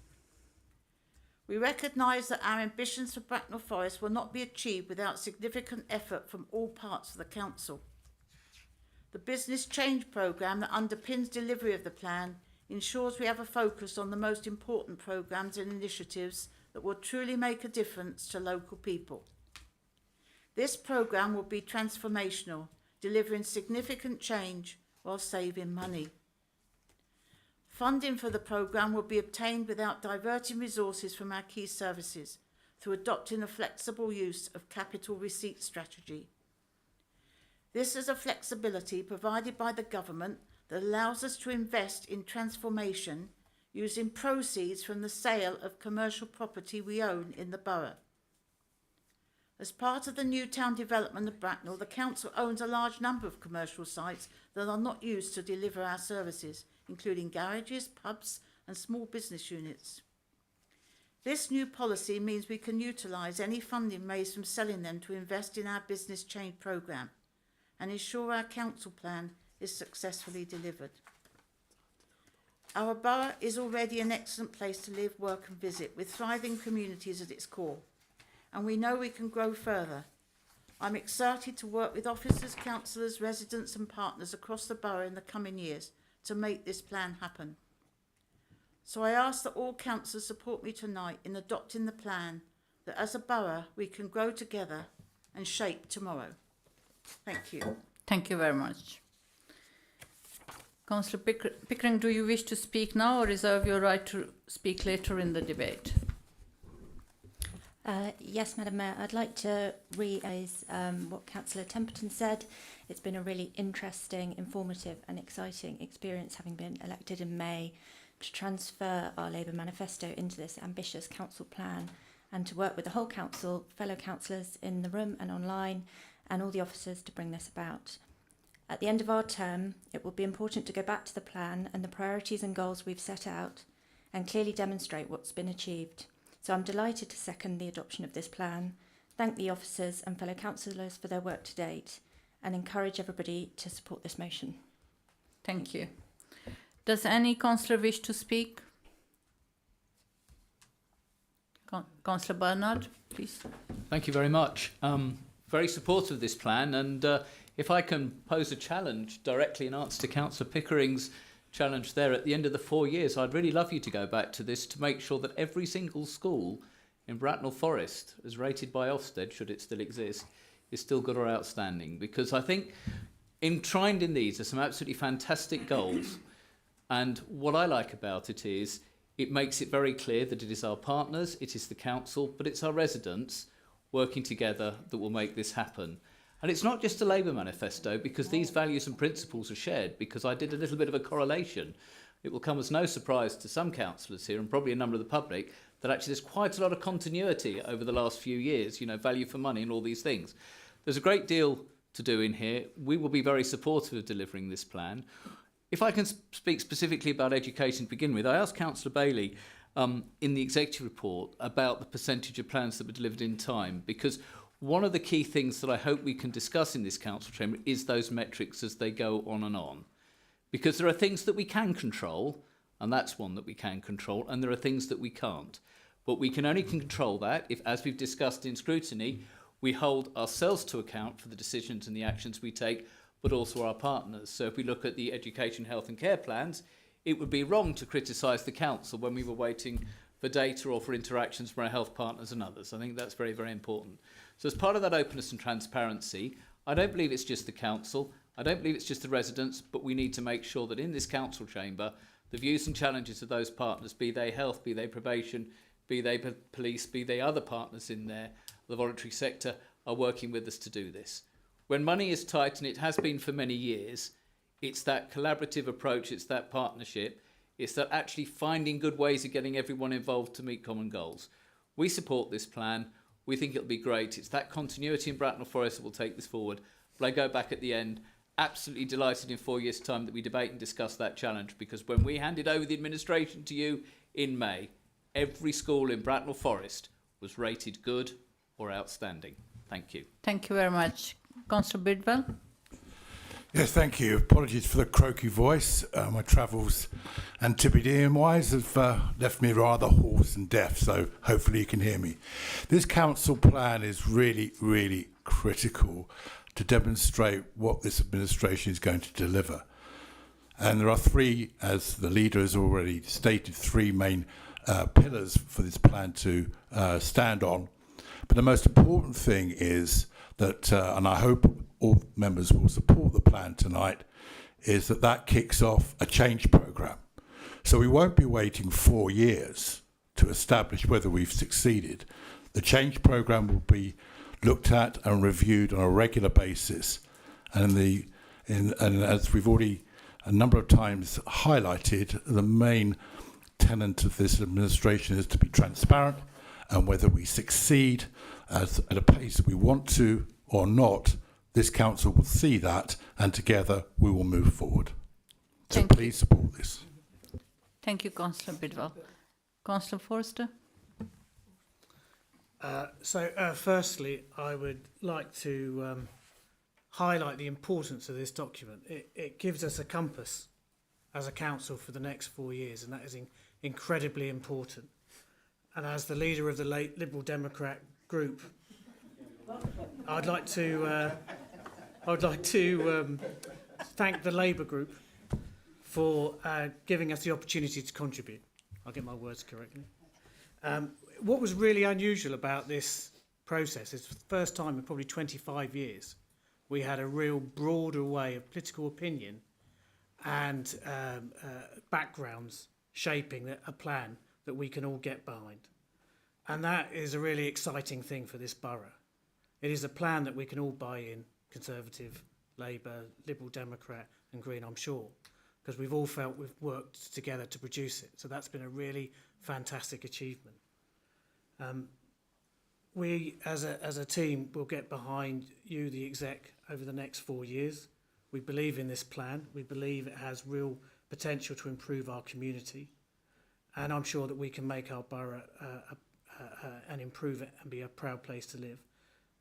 We recognise that our ambitions for Bracknell Forest will not be achieved without significant effort from all parts of the Council. The business change programme that underpins delivery of the plan ensures we have a focus on the most important programmes and initiatives that will truly make a difference to local people. This programme will be transformational, delivering significant change while saving money. Funding for the programme will be obtained without diverting resources from our key services through adopting a flexible use of capital receipt strategy. This is a flexibility provided by the government that allows us to invest in transformation using proceeds from the sale of commercial property we own in the borough. As part of the new town development of Bracknell, the council owns a large number of commercial sites that are not used to deliver our services, including garages, pubs and small business units. This new policy means we can utilise any funding raised from selling them to invest in our business change programme and ensure our council plan is successfully delivered. Our borough is already an excellent place to live, work and visit, with thriving communities at its core, and we know we can grow further. I'm excited to work with officers, councillors, residents and partners across the borough in the coming years to make this plan happen. So I ask that all councillors support me tonight in adopting the plan, that as a borough we can grow together and shape tomorrow. Thank you. Thank you very much. Councillor Pickering, do you wish to speak now or reserve your right to speak later in the debate? Yes, Madam Mayor, I'd like to re-raise what Councillor Temperton said. It's been a really interesting, informative and exciting experience having been elected in May to transfer our Labour manifesto into this ambitious council plan and to work with the whole council, fellow councillors in the room and online and all the officers to bring this about. At the end of our term, it will be important to go back to the plan and the priorities and goals we've set out and clearly demonstrate what's been achieved. So I'm delighted to second the adoption of this plan, thank the officers and fellow councillors for their work to date and encourage everybody to support this motion. Thank you. Does any councillor wish to speak? Councillor Bernard, please. Thank you very much. Very supportive of this plan, and if I can pose a challenge directly in answer to Councillor Pickering's challenge there, at the end of the 4 years, I'd really love you to go back to this to make sure that every single school in Bracknell Forest, as rated by Ofsted, should it still exist, is still good or outstanding. Because I think enshrined in these are some absolutely fantastic goals. And what I like about it is it makes it very clear that it is our partners, it is the council, but it's our residents working together that will make this happen. And it's not just a Labour manifesto, because these values and principles are shared, because I did a little bit of a correlation. It will come as no surprise to some councillors here and probably a number of the public that actually there's quite a lot of continuity over the last few years, you know, value for money and all these things. There's a great deal to do in here. We will be very supportive of delivering this plan. If I can speak specifically about education to begin with, I asked Councillor Bailey in the executive report about the percentage of plans that were delivered in time, because one of the key things that I hope we can discuss in this council chamber is those metrics as they go on and on. Because there are things that we can control, and that's one that we can control, and there are things that we can't. But we can only control that if, as we've discussed in scrutiny, we hold ourselves to account for the decisions and the actions we take, but also our partners. So if we look at the education, health and care plans, it would be wrong to criticise the council when we were waiting for data or for interactions from our health partners and others. I think that's very, very important. So as part of that openness and transparency, I don't believe it's just the council, I don't believe it's just the residents, but we need to make sure that in this council chamber, the views and challenges of those partners, be they health, be they probation, be they police, be they other partners in there, the voluntary sector, are working with us to do this. When money is tight, and it has been for many years, it's that collaborative approach, it's that partnership, it's that actually finding good ways of getting everyone involved to meet common goals. We support this plan. We think it'll be great. It's that continuity in Bracknell Forest that will take this forward. But I go back at the end, absolutely delighted in 4 years' time that we debate and discuss that challenge, because when we handed over the administration to you in May, every school in Bracknell Forest was rated good or outstanding. Thank you. Thank you very much. Councillor Bidwell. Yes, thank you. Apologies for the croaky voice. My travels Antipodean-wise have left me rather hoarse and deaf, so hopefully you can hear me. This council plan is really, really critical to demonstrate what this administration is going to deliver. And there are three, as the leader has already stated, three main pillars for this plan to stand on. But the most important thing is that, and I hope all members will support the plan tonight, is that that kicks off a change programme. So we won't be waiting 4 years to establish whether we've succeeded. The change programme will be looked at and reviewed on a regular basis. And as we've already a number of times highlighted, the main tenet of this administration is to be transparent, and whether we succeed at a pace we want to or not, this council will see that, and together we will move forward. So please support this. Thank you, Councillor Bidwell. Councillor Forster. Firstly, I would like to highlight the importance of this document. It gives us a compass as a council for the next 4 years, and that is incredibly important. And as the leader of the late Liberal Democrat group, I'd like to thank the Labour group for giving us the opportunity to contribute. I'll get my words correctly. What was really unusual about this process is for the first time in probably 25 years, we had a real broad array of political opinion and backgrounds shaping a plan that we can all get behind. And that is a really exciting thing for this borough. It is a plan that we can all buy in, Conservative, Labour, Liberal Democrat and Green, I'm sure, because we've all felt we've worked together to produce it. So that's been a really fantastic achievement. We, as a team, will get behind you, the exec, over the next 4 years. We believe in this plan. We believe it has real potential to improve our community. And I'm sure that we can make our borough and improve it and be a proud place to live.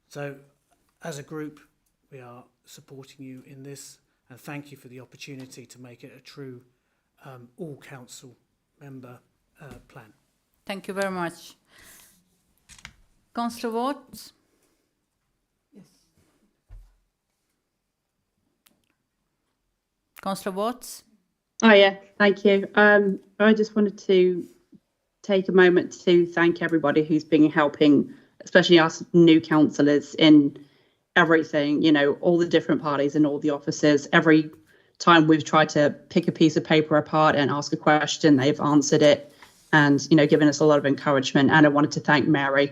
So, as a group, we are supporting you in this, and thank you for the opportunity to make it a true all-council member plan. Thank you very much. Councillor Watts? Yes. Councillor Watts? Oh yeah, thank you. I just wanted to take a moment to thank everybody who's been helping, especially us new councillors, in everything, you know, all the different parties and all the offices. Every time we've tried to pick a piece of paper apart and ask a question, they've answered it and, you know, given us a lot of encouragement. And I wanted to thank Mary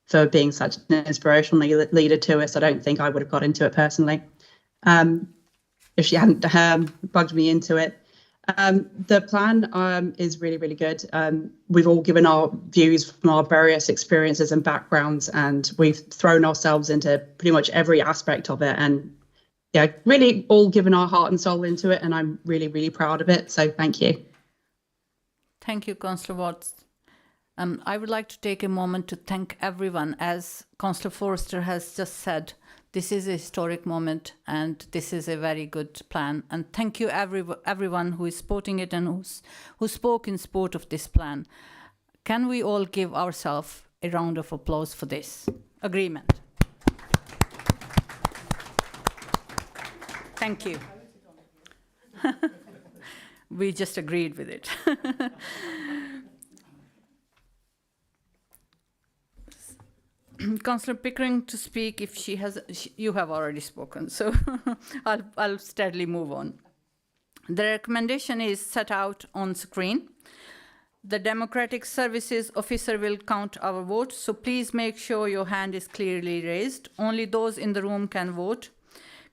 for being such an inspirational leader to us. I don't think I would have got into it personally if she hadn't bugged me into it. The plan is really, really good. We've all given our views from our various experiences and backgrounds, and we've thrown ourselves into pretty much every aspect of it. And yeah, really all given our heart and soul into it. And I'm really, really proud of it. So thank you. Thank you, Councillor Watts. I would like to take a moment to thank everyone. As Councillor Forster has just said, this is a historic moment and this is a very good plan. And thank you everyone who is supporting it and who spoke in support of this plan. Can we all give ourselves a round of applause for this agreement? Thank you. We just agreed with it. Councillor Pickering to speak if she has. You have already spoken, so I'll steadily move on. The recommendation is set out on screen. The Democratic Services officer will count our votes, so please make sure your hand is clearly raised. Only those in the room can vote.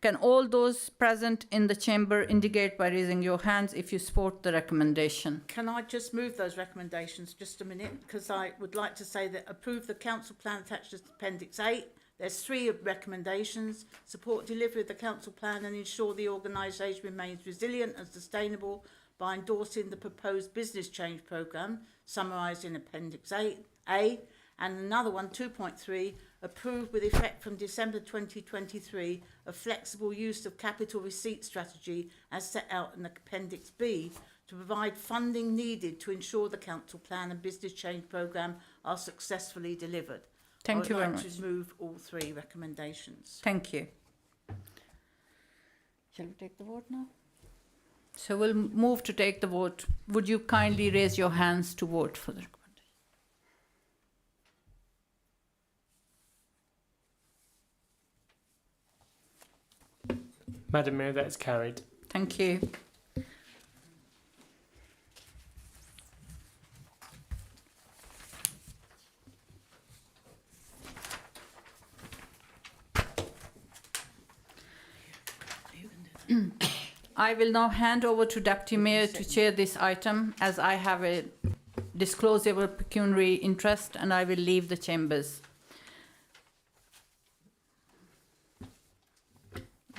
Can all those present in the chamber indicate by raising your hands if you support the recommendation? Can I just move those recommendations just a minute? Because I would like to say that approve the council plan attached to Appendix 8. There's 3 recommendations. Support delivery of the council plan and ensure the organisation remains resilient and sustainable by endorsing the proposed business change programme summarised in Appendix 8A. And another one, 2.3, approved with effect from December 2023 a flexible use of capital receipt strategy as set out in Appendix B to provide funding needed to ensure the council plan and business change programme are successfully delivered. Thank you very I would much. like to move all 3 recommendations. Thank you. Shall we take the vote now? So we'll move to take the vote. Would you kindly raise your hands to vote for the recommendation? Madam Mayor, that's carried. Thank you. I will now hand over to Deputy Mayor to chair this item as I have a disclosable pecuniary interest and I will leave the chambers.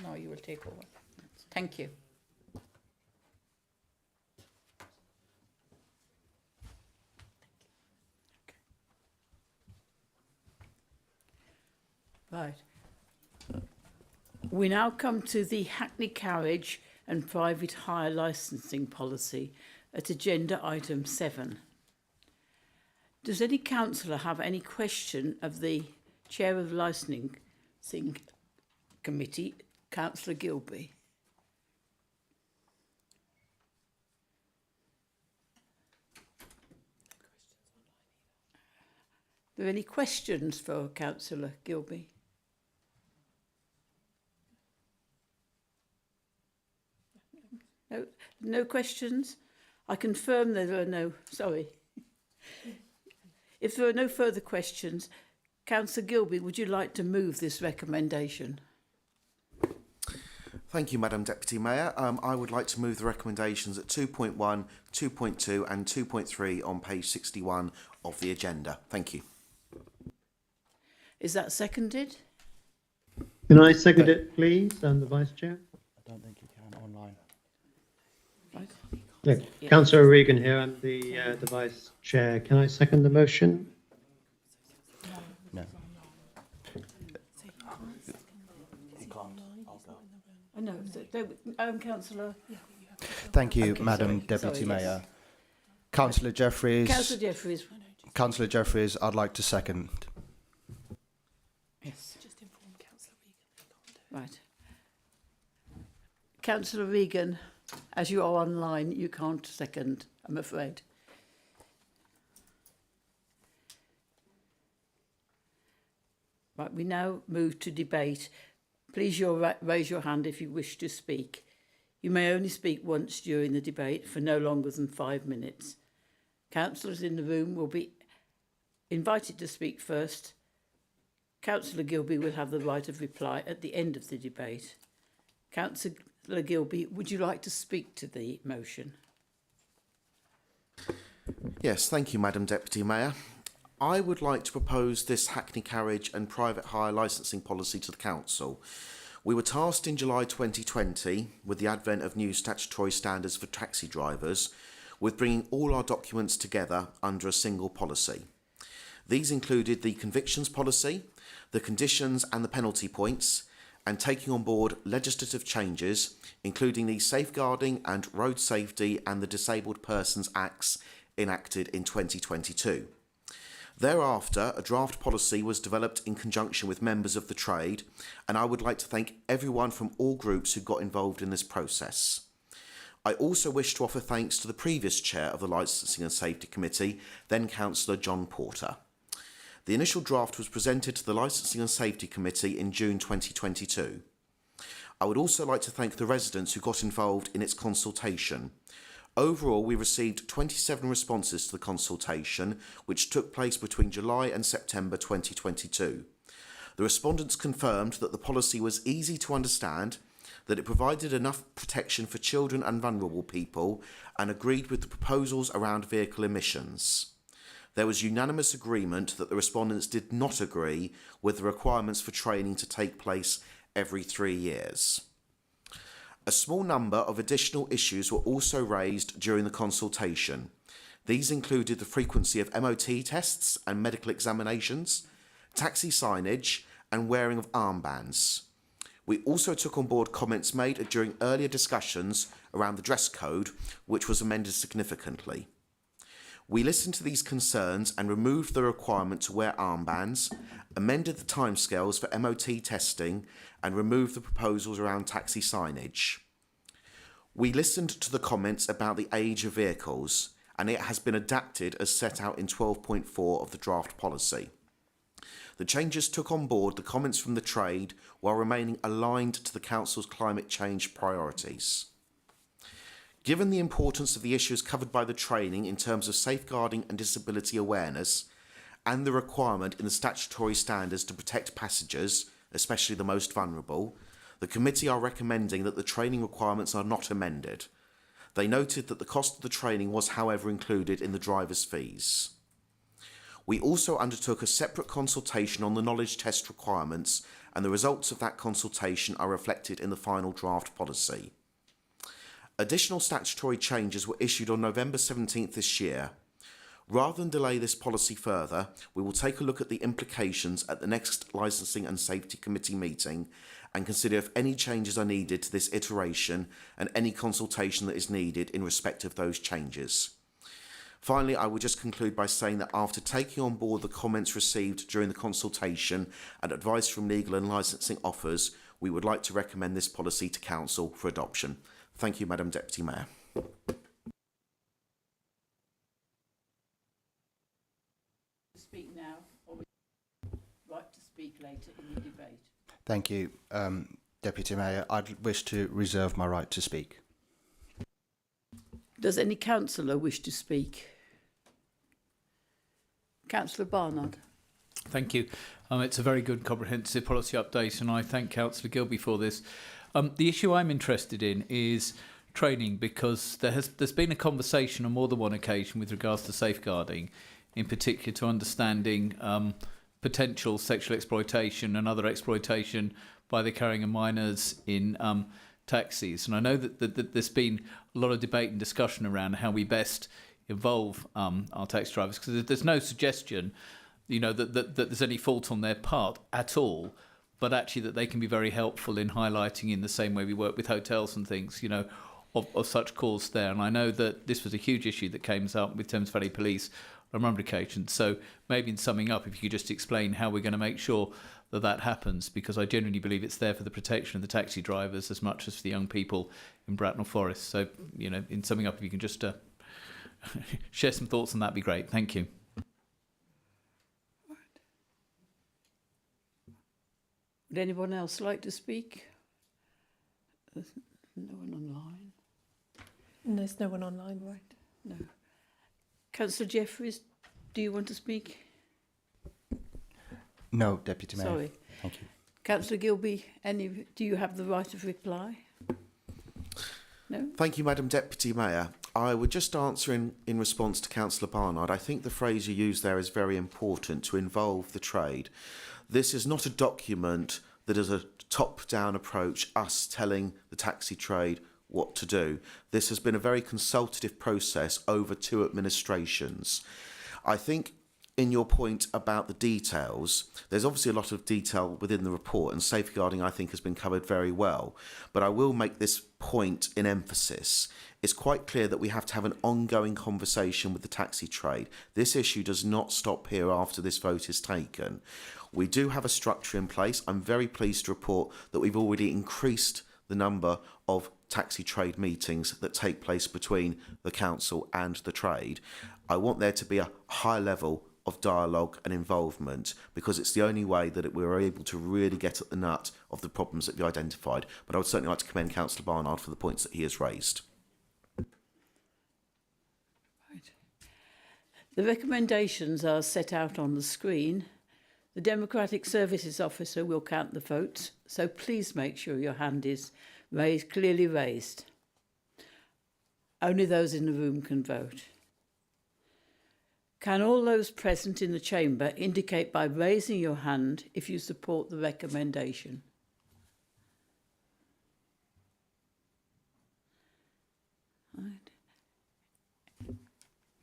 No, you will take over. Thank you. Right. We now come to the Hackney Carriage and Private Hire Licensing Policy at Agenda Item 7. Does any councillor have any question of the Chair of the Licensing Committee, Councillor Gilby? Are there any questions for Councillor Gilby? No, no questions? I confirm there are no, sorry. If there are no further questions, Councillor Gilby, would you like to move this recommendation? Thank you, Madam Deputy Mayor. I would like to move the recommendations at 2.1, 2.2 and 2.3 on page 61 of the agenda. Thank you. Is that seconded? Can I second it, please, the Vice Chair? I don't think you can online. Right. Yeah. Councillor Regan here. I'm the Vice Chair. Can I second the motion? No. You can't. I'll go. I know. Councillor. Thank you, Okay, Madam sorry. Deputy Sorry, yes. Mayor. Councillor Jeffries. Councillor Jeffries. Councillor Jeffries, I'd like to second. Yes. Just inform Councillor Regan. Right. Councillor Regan, as you are online, you can't second, I'm afraid. Right, we now move to debate. Please raise your hand if you wish to speak. You may only speak once during the debate for no longer than 5 minutes. Councillors in the room will be invited to speak first. Councillor Gilby will have the right of reply at the end of the debate. Councillor Gilby, would you like to speak to the motion? Yes, thank you, Madam Deputy Mayor. I would like to propose this Hackney Carriage and Private Hire Licensing Policy to the Council. We were tasked in July 2020, with the advent of new statutory standards for taxi drivers, with bringing all our documents together under a single policy. These included the convictions policy, the conditions and the penalty points, and taking on board legislative changes, including the Safeguarding and Road Safety and the Disabled Persons Acts enacted in 2022. Thereafter, a draft policy was developed in conjunction with members of the trade, and I would like to thank everyone from all groups who got involved in this process. I also wish to offer thanks to the previous chair of the Licensing and Safety Committee, then Councillor John Porter. The initial draft was presented to the Licensing and Safety Committee in June 2022. I would also like to thank the residents who got involved in its consultation. Overall, we received 27 responses to the consultation, which took place between July and September 2022. The respondents confirmed that the policy was easy to understand, that it provided enough protection for children and vulnerable people, and agreed with the proposals around vehicle emissions. There was unanimous agreement that the respondents did not agree with the requirements for training to take place every 3 years. A small number of additional issues were also raised during the consultation. These included the frequency of MOT tests and medical examinations, taxi signage, and wearing of armbands. We also took on board comments made during earlier discussions around the dress code, which was amended significantly. We listened to these concerns and removed the requirement to wear armbands, amended the timescales for MOT testing, and removed the proposals around taxi signage. We listened to the comments about the age of vehicles, and it has been adapted as set out in 12.4 of the draft policy. The changes took on board the comments from the trade while remaining aligned to the Council's climate change priorities. Given the importance of the issues covered by the training in terms of safeguarding and disability awareness, and the requirement in the statutory standards to protect passengers, especially the most vulnerable, the committee are recommending that the training requirements are not amended. They noted that the cost of the training was, however, included in the driver's fees. We also undertook a separate consultation on the knowledge test requirements, and the results of that consultation are reflected in the final draft policy. Additional statutory changes were issued on November 17th this year. Rather than delay this policy further, we will take a look at the implications at the next Licensing and Safety Committee meeting and consider if any changes are needed to this iteration and any consultation that is needed in respect of those changes. Finally, I will just conclude by saying that after taking on board the comments received during the consultation and advice from legal and licensing offers, we would like to recommend this policy to Council for adoption. Thank you, Madam Deputy Mayor. Speak now, or right to speak later in the debate. Thank you, Deputy Mayor. I'd wish to reserve my right to speak. Does any councillor wish to speak? Councillor Barnard. Thank you. It's a very good comprehensive policy update, and I thank Councillor Gilby for this. The issue I'm interested in is training, because there's been a conversation on more than one occasion with regards to safeguarding, in particular to understanding potential sexual exploitation and other exploitation by the carrying of minors in taxis. And I know that there's been a lot of debate and discussion around how we best involve our taxi drivers, because there's no suggestion, that there's any fault on their part at all, but actually that they can be very helpful in highlighting, in the same way we work with hotels and things, of such calls there. And I know that this was a huge issue that came up with Thames Valley Police on a number of occasions. So maybe in summing up, if you could just explain how we're going to make sure that happens, because I genuinely believe it's there for the protection of the taxi drivers as much as for the young people in Bracknell Forest. So, in summing up, if you can just share some thoughts on that, be great. Thank you. Would anyone else like to speak? There's no one online. There's no one online. Right. No. Councillor Jeffries, do you want to speak? No, Deputy Mayor. Sorry. Thank you. Councillor Gilby, do you have the right of reply? No? Thank you, Madam Deputy Mayor. I would just answer in response to Councillor Barnard. I think the phrase you used there is very important, to involve the trade. This is not a document that is a top-down approach, us telling the taxi trade what to do. This has been a very consultative process over 2 administrations. I think in your point about the details, there's obviously a lot of detail within the report, and safeguarding, I think, has been covered very well. But I will make this point in emphasis. It's quite clear that we have to have an ongoing conversation with the taxi trade. This issue does not stop here after this vote is taken. We do have a structure in place. I'm very pleased to report that we've already increased the number of taxi trade meetings that take place between the council and the trade. I want there to be a high level of dialogue and involvement, because it's the only way that we're able to really get at the nut of the problems that we identified. But I would certainly like to commend Councillor Barnard for the points that he has raised. The recommendations are set out on the screen. The Democratic Services Officer will count the votes, so please make sure your hand is raised, clearly raised. Only those in the room can vote. Can all those present in the chamber indicate by raising your hand if you support the recommendation? Right.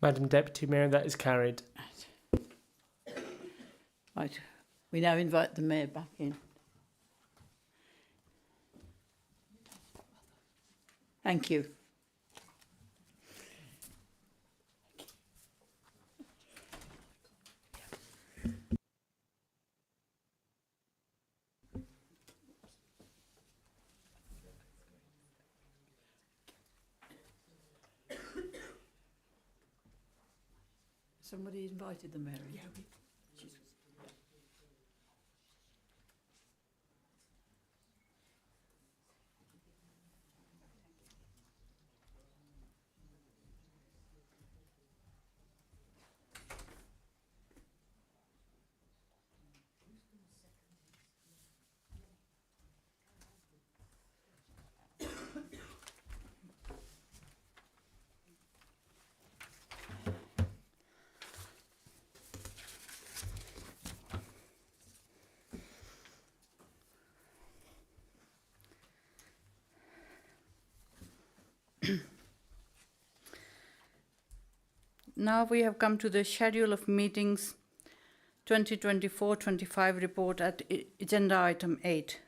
Madam Deputy Mayor, that is carried. Right. We now invite the Mayor back in. Thank you. Somebody invited the Mayor. Yeah. Now we have come to the schedule of meetings 2024-25 report at agenda item 8.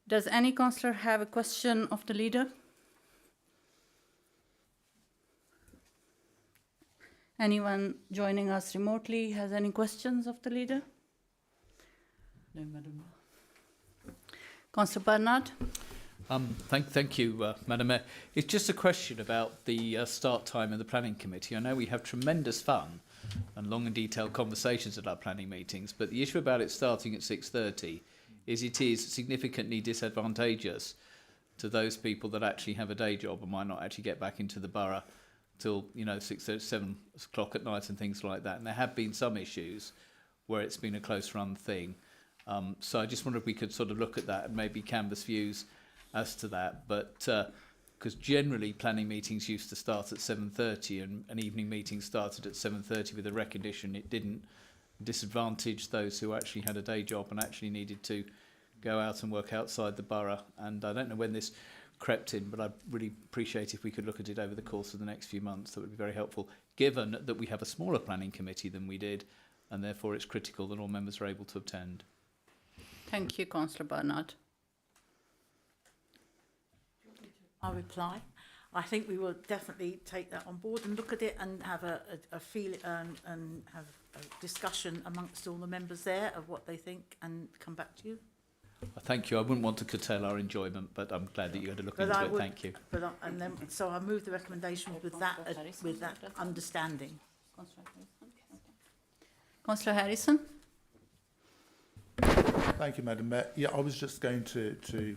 Does any councillor have a question of the leader? Anyone joining us remotely has any questions of the leader? No, Madam. Councillor Bernard? Thank you, Madam Mayor. It's just a question about the start time of the planning committee. I know we have tremendous fun and long and detailed conversations at our planning meetings, but the issue about it starting at 6:30 is it is significantly disadvantageous to those people that actually have a day job and might not actually get back into the borough till 6:30, 7 o'clock at night and things like that. And there have been some issues where it's been a close run thing. So I just wonder if we could sort of look at that and maybe canvass views as to that, but because generally planning meetings used to start at 7:30 and evening meetings started at 7:30 with a recognition it didn't disadvantage those who actually had a day job and actually needed to go out and work outside the borough. And I don't know when this crept in, but I'd really appreciate if we could look at it over the course of the next few months. That would be very helpful, given that we have a smaller planning committee than we did, and therefore it's critical that all members are able to attend. Thank you, Councillor Bernard. I'll reply. I think we will definitely take that on board and look at it and have a feel and have a discussion amongst all the members there of what they think and come back to you. Thank you. I wouldn't want to curtail our enjoyment, but I'm glad that you had a look into it. Thank you. So I move the recommendation with that understanding. Councillor Harrison? Thank you, Madam Mayor. Yeah, I was just going to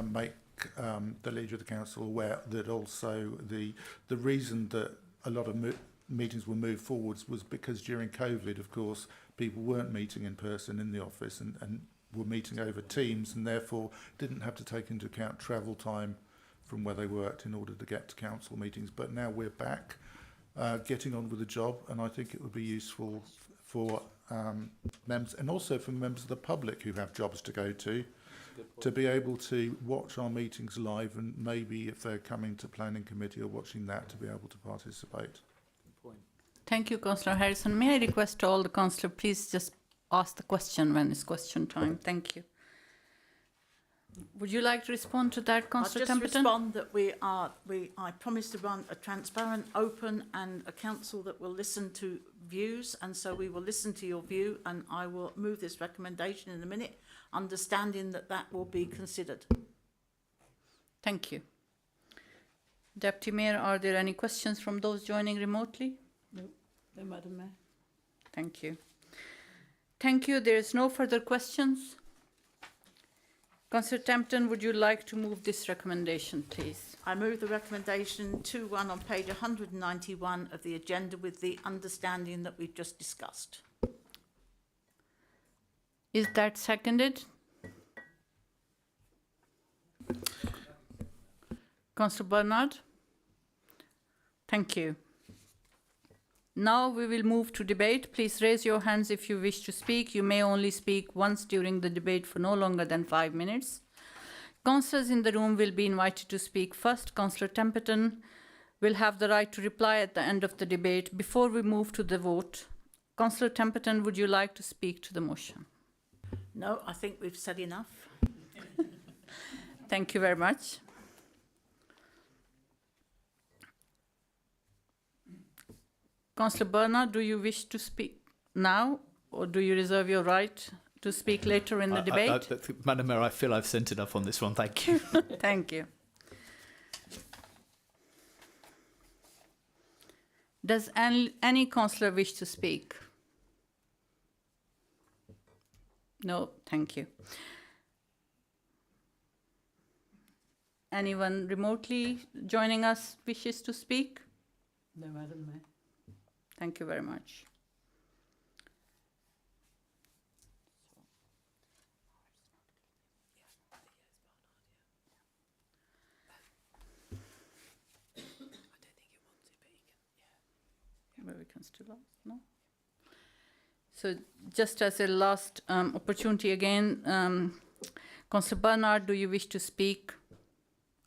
make the Leader of the Council aware that also the reason that a lot of meetings were moved forwards was because during COVID, of course, people weren't meeting in person in the office and were meeting over Teams, and therefore didn't have to take into account travel time from where they worked in order to get to council meetings. But now we're back getting on with the job, and I think it would be useful for members and also for members of the public who have jobs to go to be able to watch our meetings live, and maybe if they're coming to planning committee or watching that, to be able to participate. Thank you, Councillor Harrison. May I request all the councillors please just ask the question when it's question time. Thank you. Would you like to respond to that, Councillor Templeton? I'll just respond that I promise to run a transparent, open and a council that will listen to views, and so we will listen to your view, and I will move this recommendation in a minute, understanding that that will be considered. Thank you. Deputy Mayor, are there any questions from those joining remotely? No, Madam Mayor. Thank you. Thank you. There is no further questions. Councillor Tempton, would you like to move this recommendation, please? I move the recommendation 2.1 on page 191 of the agenda with the understanding that we've just discussed. Is that seconded? Councillor Bernard? Thank you. Now we will move to debate. Please raise your hands if you wish to speak. You may only speak once during the debate for no longer than 5 minutes. Councillors in the room will be invited to speak first. Councillor Templeton will have the right to reply at the end of the debate. Before we move to the vote, Councillor Templeton, would you like to speak to the motion? No, I think we've said enough. Thank you very much. Councillor Bernard, do you wish to speak now, or do you reserve your right to speak later in the debate? Madam Mayor, I feel I've sent enough on this one. Thank you. Thank you. Does any councillor wish to speak? No, thank you. Anyone remotely joining us wishes to speak? No, Madam Mayor. Thank you very much. But we can still ask, no? So just as a last opportunity again, Councillor Bernard, do you wish to speak?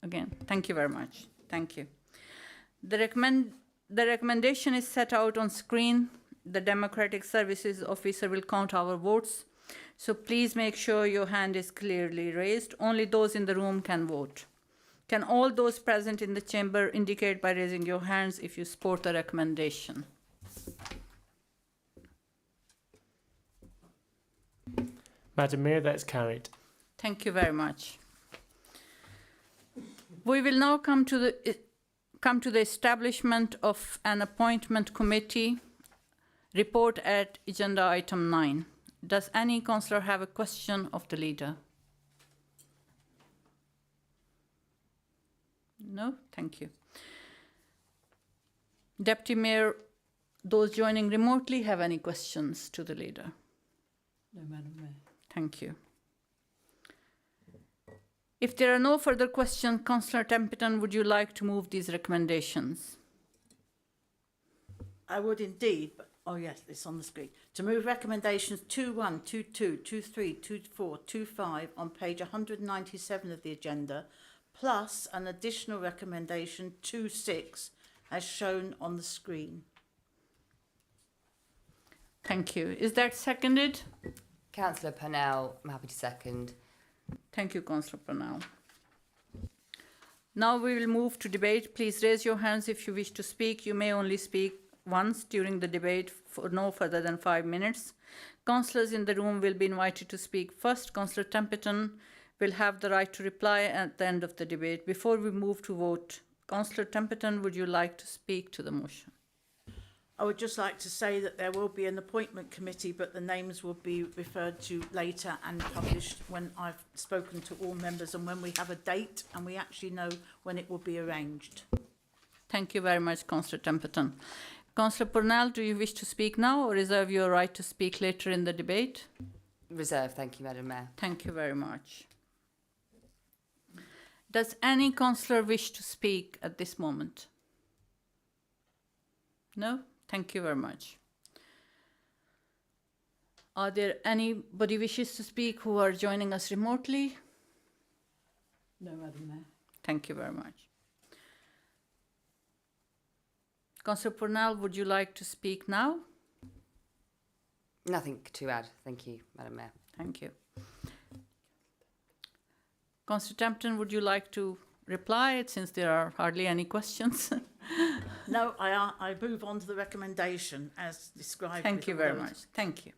Again, thank you very much. Thank you. The recommendation is set out on screen. The Democratic Services Officer will count our votes. So please make sure your hand is clearly raised. Only those in the room can vote. Can all those present in the chamber indicate by raising your hands if you support the recommendation? Madam Mayor, that's carried. Thank you very much. We will now come to the establishment of an appointment committee. Report at agenda item 9. Does any councillor have a question of the leader? No? Thank you. Deputy Mayor, those joining remotely have any questions to the leader? No, Madam Mayor. Thank you. If there are no further questions, Councillor Templeton, would you like to move these recommendations? I would indeed, but oh yes, it's on the screen. To move recommendations 2.1, 2.2, 2.3, 2.4, 2.5 on page 197 of the agenda, plus an additional recommendation 2.6 as shown on the screen. Thank you. Is that seconded? Councillor Purnell, I'm happy to second. Thank you, Councillor Purnell. Now we will move to debate. Please raise your hands if you wish to speak. You may only speak once during the debate for no further than 5 minutes. Councillors in the room will be invited to speak first. Councillor Templeton will have the right to reply at the end of the debate. Before we move to vote, Councillor Templeton, would you like to speak to the motion? I would just like to say that there will be an appointment committee, but the names will be referred to later and published when I've spoken to all members and when we have a date and we actually know when it will be arranged. Thank you very much, Councillor Templeton. Councillor Purnell, do you wish to speak now or reserve your right to speak later in the debate? Reserve, thank you, Madam Mayor. Thank you very much. Does any councillor wish to speak at this moment? No? Thank you very much. Are there anybody wishes to speak who are joining us remotely? No, Madam Mayor. Thank you very much. Councillor Purnell, would you like to speak now? Nothing to add, thank you, Madam Mayor. Thank you. Councillor Templeton, would you like to reply since there are hardly any questions? No, I move on to the recommendation as described. Thank you very much. Thank you.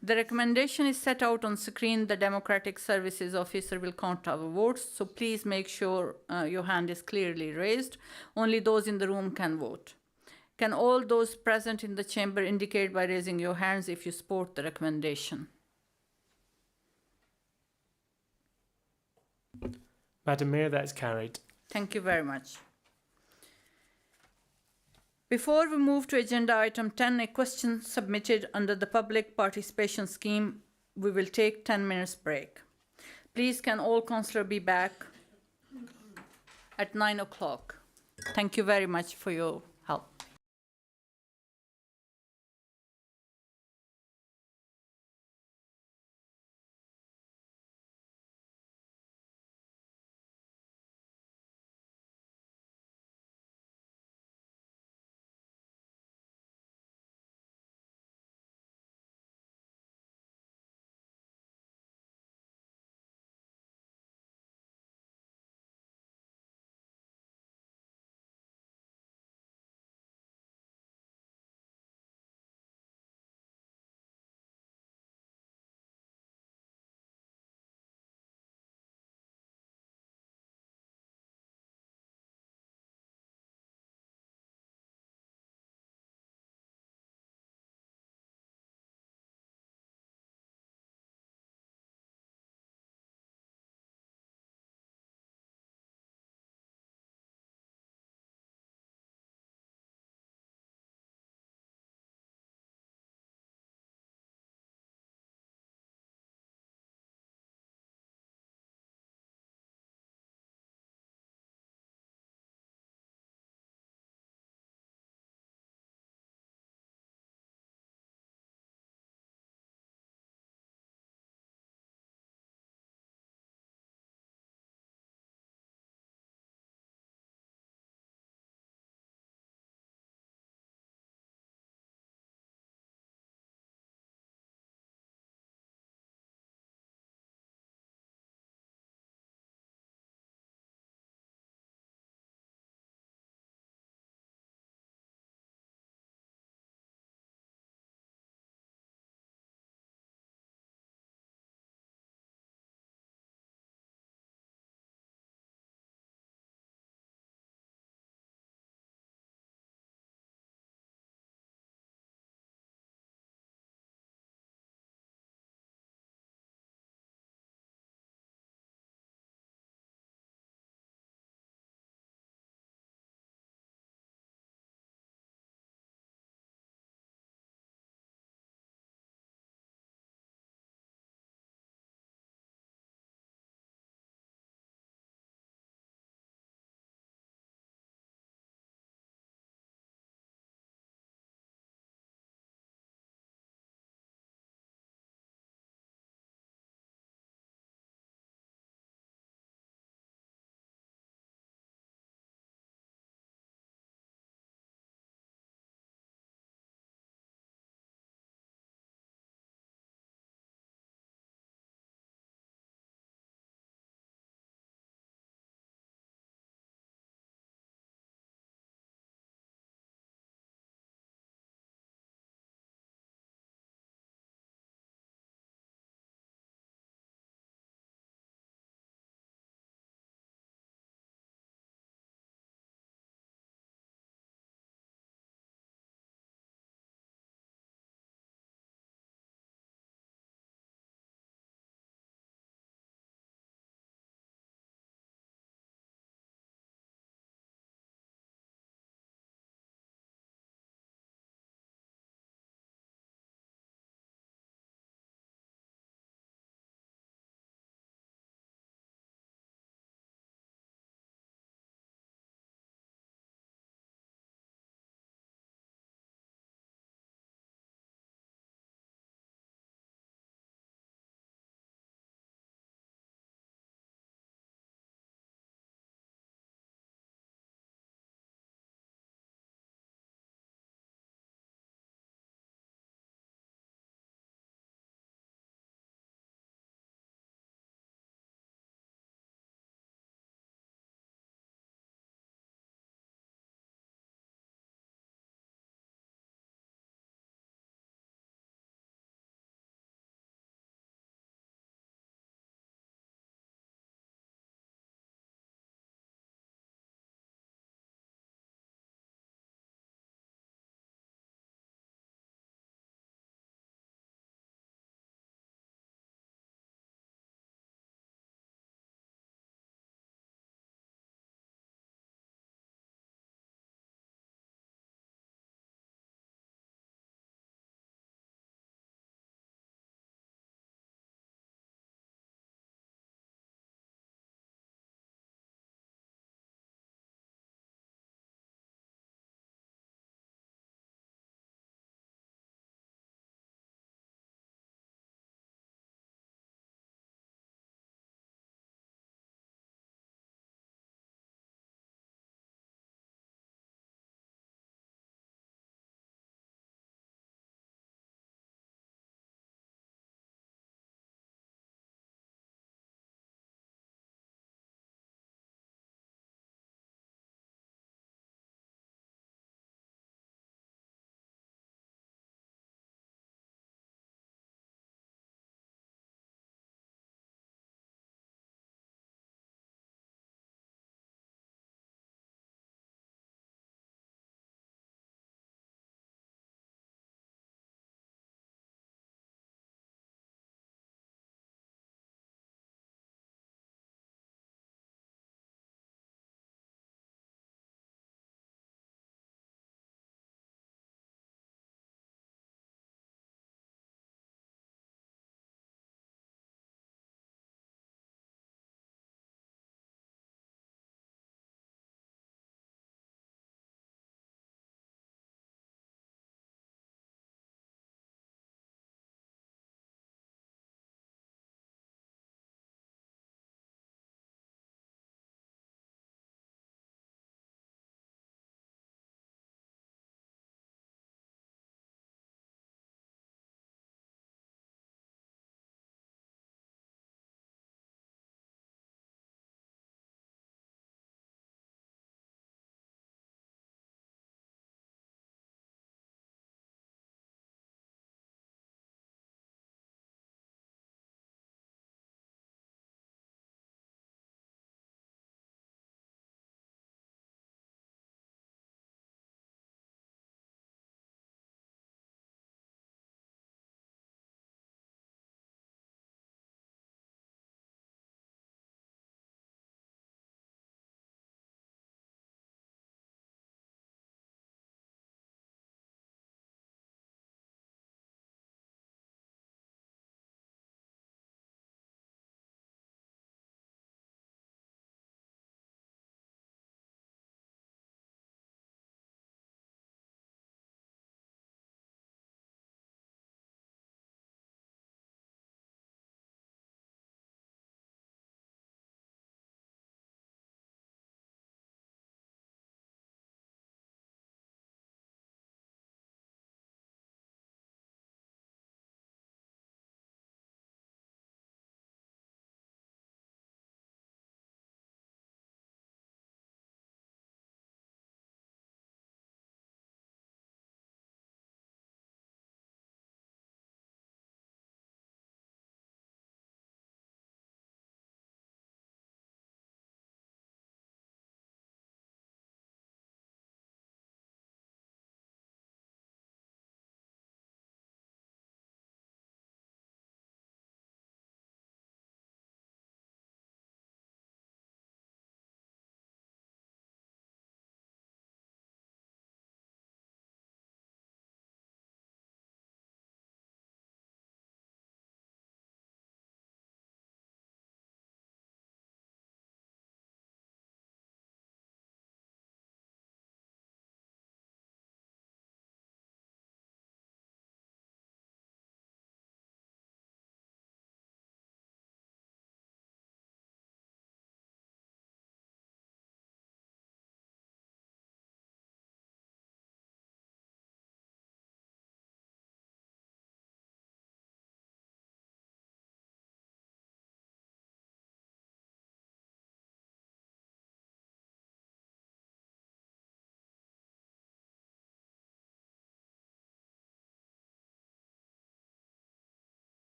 The recommendation is set out on screen. The Democratic Services Officer will count our votes, so please make sure your hand is clearly raised. Only those in the room can vote. Can all those present in the chamber indicate by raising your hands if you support the recommendation? Madam Mayor, that is carried. Thank you very much. Before we move to agenda item 10, a question submitted under the public participation scheme, we will take 10 minutes break. Please can all councillors be back at 9 o'clock. Thank you very much for your help.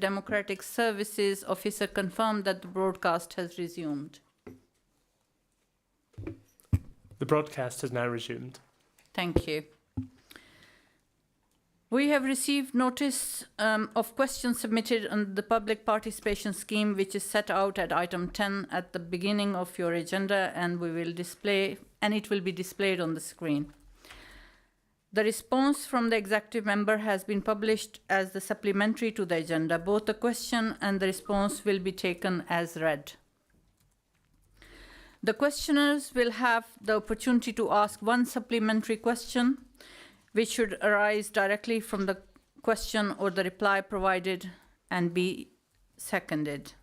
Democratic Services officer confirmed that the broadcast has resumed. The broadcast has now resumed. Thank you. We have received notice of questions submitted on the public participation scheme, which is set out at item 10 at the beginning of your agenda, and it will be displayed on the screen. The response from the executive member has been published as the supplementary to the agenda. Both the question and the response will be taken as read. The questioners will have the opportunity to ask one supplementary question, which should arise directly from the question or the reply provided and be seconded.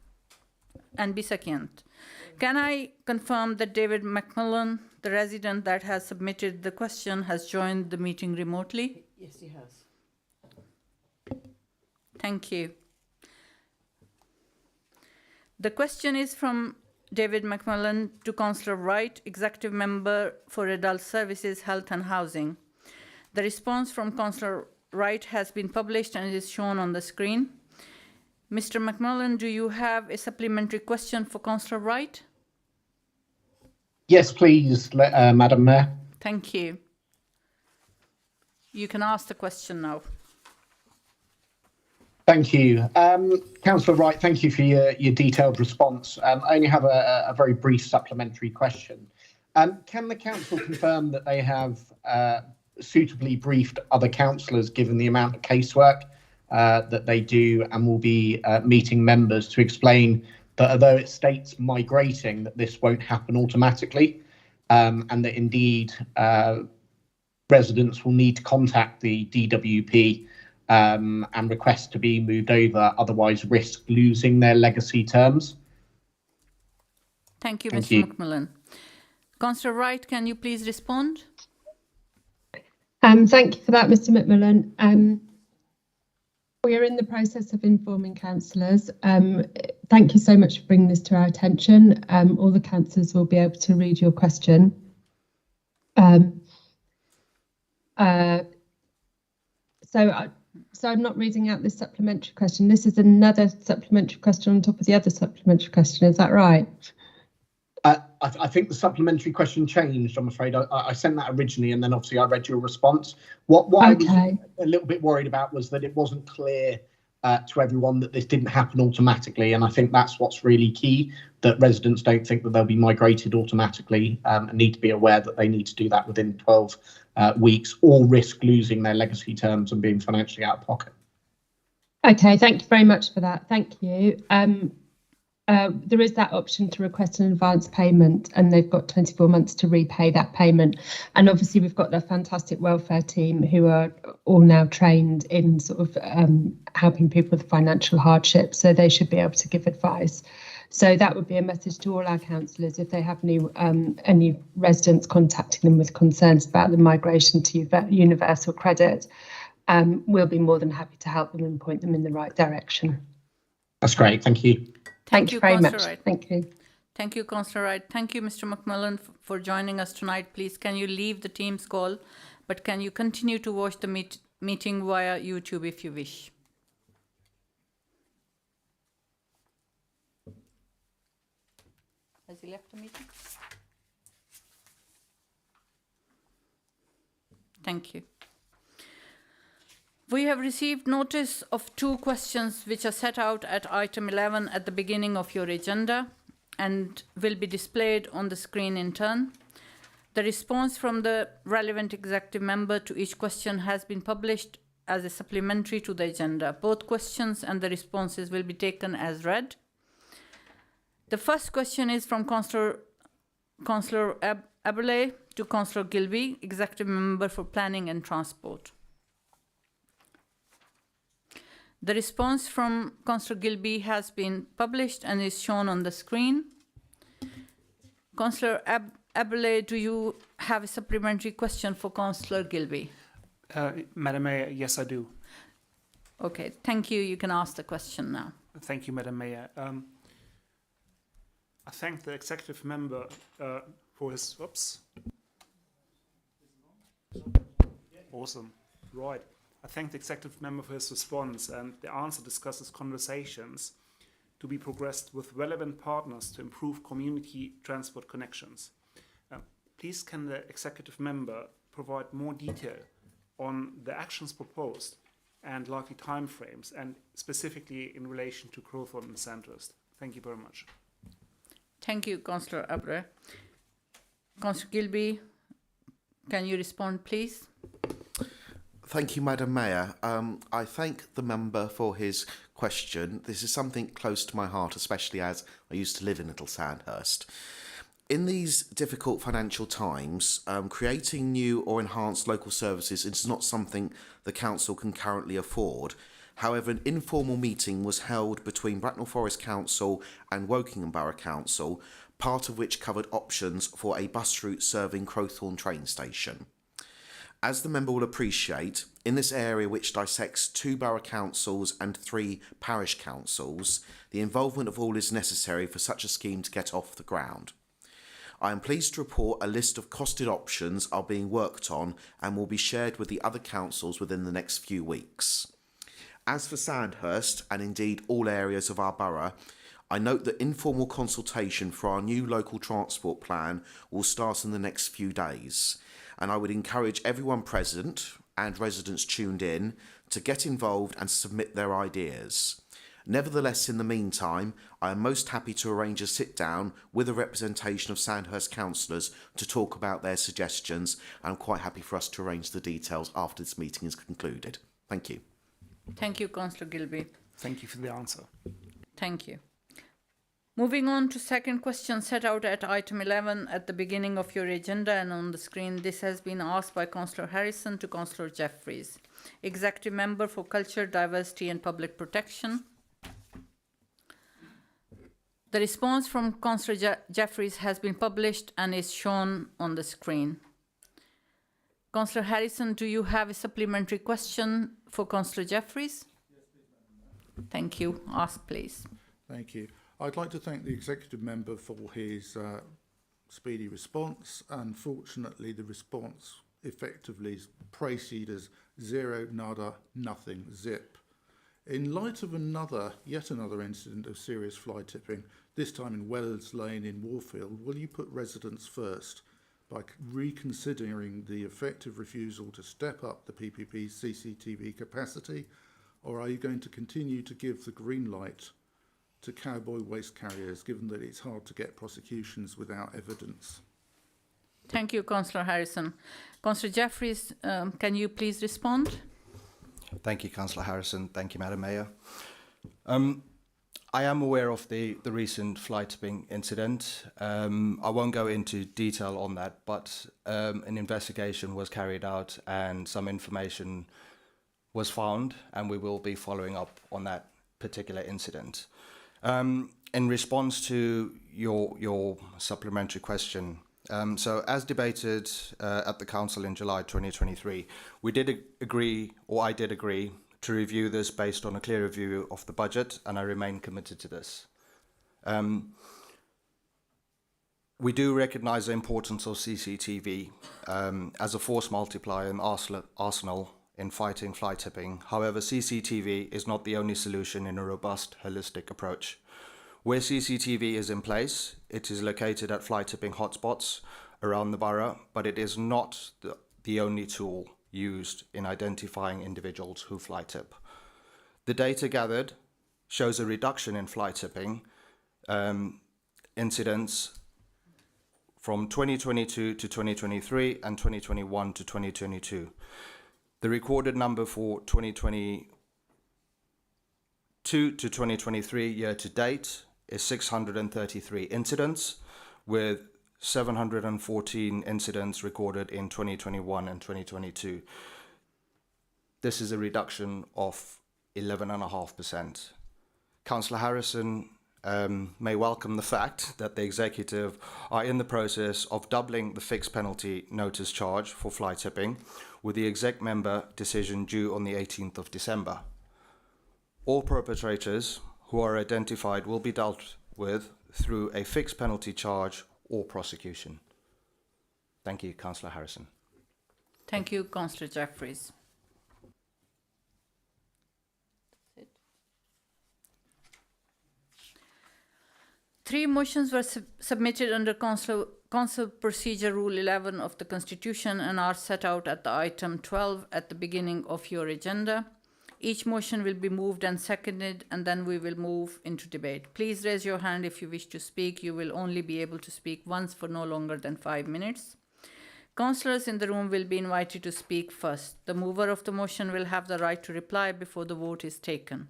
Can I confirm that David McMillan, the resident that has submitted the question, has joined the meeting remotely? Yes, he has. Thank you. The question is from David McMillan to Councillor Wright, Executive Member for Adult Services, Health and Housing. The response from Councillor Wright has been published and is shown on the screen. Mr. McMillan, do you have a supplementary question for Councillor Wright? Yes, please, Madam Mayor. Thank you. You can ask the question now. Thank you. Councillor Wright, thank you for your detailed response. I only have a very brief supplementary question. Can the council confirm that they have suitably briefed other councillors, given the amount of casework that they do, and will be meeting members to explain that although it states migrating, that this won't happen automatically, and that indeed residents will need to contact the DWP and request to be moved over, otherwise risk losing their legacy terms? Thank you, Mr. McMillan. Councillor Wright, can you please respond? Thank you for that, Mr. McMillan. We are in the process of informing councillors. Thank you so much for bringing this to our attention. All the councillors will be able to read your question. So I'm not reading out this supplementary question. This is another supplementary question on top of the other supplementary question. Is that right? I think the supplementary question changed, I'm afraid. I sent that originally, and then obviously I read your response. What I was a little bit worried about was that it wasn't clear to everyone that this didn't happen automatically. And I think that's what's really key, that residents don't think that they'll be migrated automatically and need to be aware that they need to do that within 12 weeks, or risk losing their legacy terms and being financially out of pocket. Okay, thank you very much for that. Thank you. There is that option to request an advance payment, and they've got 24 months to repay that payment. And obviously we've got the fantastic welfare team who are all now trained in sort of helping people with financial hardship, so they should be able to give advice. So that would be a message to all our councillors if they have any residents contacting them with concerns about the migration to universal credit. We'll be more than happy to help them and point them in the right direction. That's great. Thank you. Thank you very much. Wright. Thank you. Thank you, Councillor Wright. Thank you, Mr. McMillan, for joining us tonight. Please, can you leave the Teams call, but can you continue to watch the meeting via YouTube if you wish? Has he left the meeting? Thank you. We have received notice of two questions which are set out at item 11 at the beginning of your agenda and will be displayed on the screen in turn. The response from the relevant executive member to each question has been published as a supplementary to the agenda. Both questions and the responses will be taken as read. The first question is from Councillor Aberley to Councillor Gilby, Executive Member for Planning and Transport. The response from Councillor Gilby has been published and is shown on the screen. Councillor Aberley, do you have a supplementary question for Councillor Gilby? Madam Mayor, yes, I do. Okay, thank you. You can ask the question now. Thank you, Madam Mayor. I thank the executive member for his... Oops. Awesome. Right. I thank the executive member for his response, and the answer discusses conversations to be progressed with relevant partners to improve community transport connections. Please can the executive member provide more detail on the actions proposed and likely timeframes, and specifically in relation to Crowthorne and Sandhurst? Thank you very much. Thank you, Councillor Abre. Councillor Gilby, can you respond, please? Thank you, Madam Mayor. I thank the member for his question. This is something close to my heart, especially as I used to live in Little Sandhurst. In these difficult financial times, creating new or enhanced local services is not something the council can currently afford. However, an informal meeting was held between Bracknell Forest Council and Wokingham Borough Council, part of which covered options for a bus route serving Crowthorne train station. As the member will appreciate, in this area which dissects 2 borough councils and 3 parish councils, the involvement of all is necessary for such a scheme to get off the ground. I am pleased to report a list of costed options are being worked on and will be shared with the other councils within the next few weeks. As for Sandhurst, and indeed all areas of our borough, I note that informal consultation for our new local transport plan will start in the next few days, and I would encourage everyone present and residents tuned in to get involved and submit their ideas. Nevertheless, in the meantime, I am most happy to arrange a sit-down with a representation of Sandhurst councillors to talk about their suggestions, and I'm quite happy for us to arrange the details after this meeting is concluded. Thank you. Thank you, Councillor Gilby. Thank you for the answer. Thank you. Moving on to second question set out at item 11 at the beginning of your agenda and on the screen. This has been asked by Councillor Harrison to Councillor Jeffries, Executive Member for Culture, Diversity and Public Protection. The response from Councillor Jeffries has been published and is shown on the screen. Councillor Harrison, do you have a supplementary question for Councillor Jeffries? Yes, please, Madam. Thank you. Ask, please. Thank you. I'd like to thank the executive member for his speedy response. Unfortunately, the response effectively is précédé as zero, nada, nothing, zip. In light of yet another incident of serious fly tipping, this time in Wells Lane in Warfield, will you put residents first by reconsidering the effective refusal to step up the PPP's CCTV capacity, or are you going to continue to give the green light to cowboy waste carriers, given that it's hard to get prosecutions without evidence? Thank you, Councillor Harrison. Councillor Jeffries, can you please respond? Thank you, Councillor Harrison. Thank you, Madam Mayor. I am aware of the recent fly tipping incident. I won't go into detail on that, but an investigation was carried out and some information was found, and we will be following up on that particular incident. In response to your supplementary question, so as debated at the Council in July 2023, we did agree, or I did agree, to review this based on a clear review of the budget, and I remain committed to this. We do recognise the importance of CCTV as a force multiplier and arsenal in fighting fly tipping. However, CCTV is not the only solution in a robust, holistic approach. Where CCTV is in place, it is located at fly tipping hotspots around the borough, but it is not the only tool used in identifying individuals who fly tip. The data gathered shows a reduction in fly tipping incidents from 2022 to 2023 and 2021 to 2022. The recorded number for 2022 to 2023 year to date is 633 incidents, with 714 incidents recorded in 2021 and 2022. This is a reduction of 11.5%. Councillor Harrison may welcome the fact that the executive are in the process of doubling the fixed penalty notice charge for fly tipping, with the exec member decision due on the 18th of December. All perpetrators who are identified will be dealt with through a fixed penalty charge or prosecution. Thank you, Councillor Harrison. Thank you, Councillor Jeffries. Three motions were submitted under Council Procedure Rule 11 of the Constitution and are set out at the item 12 at the beginning of your agenda. Each motion will be moved and seconded, and then we will move into debate. Please raise your hand if you wish to speak. You will only be able to speak once for no longer than 5 minutes. Councillors in the room will be invited to speak first. The mover of the motion will have the right to reply before the vote is taken.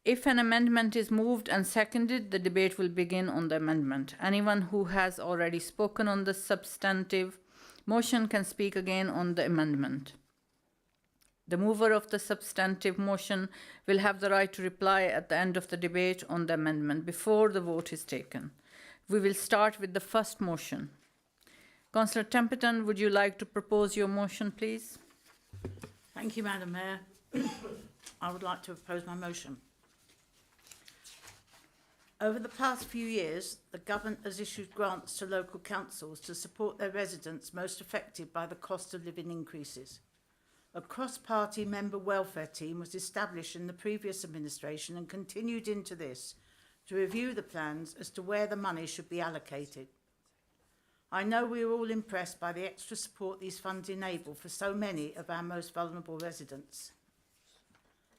If an amendment is moved and seconded, the debate will begin on the amendment. Anyone who has already spoken on the substantive motion can speak again on the amendment. The mover of the substantive motion will have the right to reply at the end of the debate on the amendment before the vote is taken. We will start with the first motion. Councillor Templeton, would you like to propose your motion, please? Thank you, Madam Mayor. I would like to propose my motion. Over the past few years, the government has issued grants to local councils to support their residents most affected by the cost of living increases. A cross-party member welfare team was established in the previous administration and continued into this to review the plans as to where the money should be allocated. I know we are all impressed by the extra support these funds enable for so many of our most vulnerable residents.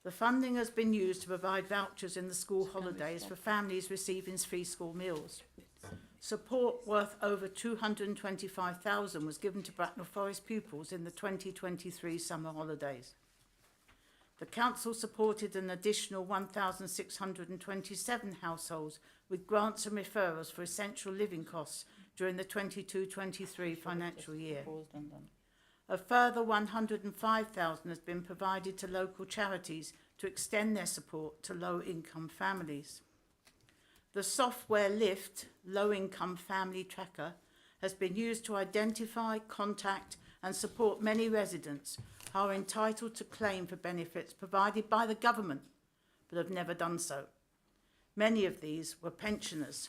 The funding has been used to provide vouchers in the school holidays for families receiving free school meals. Support worth over £225,000 was given to Bracknell Forest pupils in the 2023 summer holidays. The council supported an additional 1,627 households with grants and referrals for essential living costs during the 22-23 financial year. A further 105,000 has been provided to local charities to extend their support to low-income families. The software LIFT, Low Income Family Tracker, has been used to identify, contact and support many residents who are entitled to claim for benefits provided by the government but have never done so. Many of these were pensioners.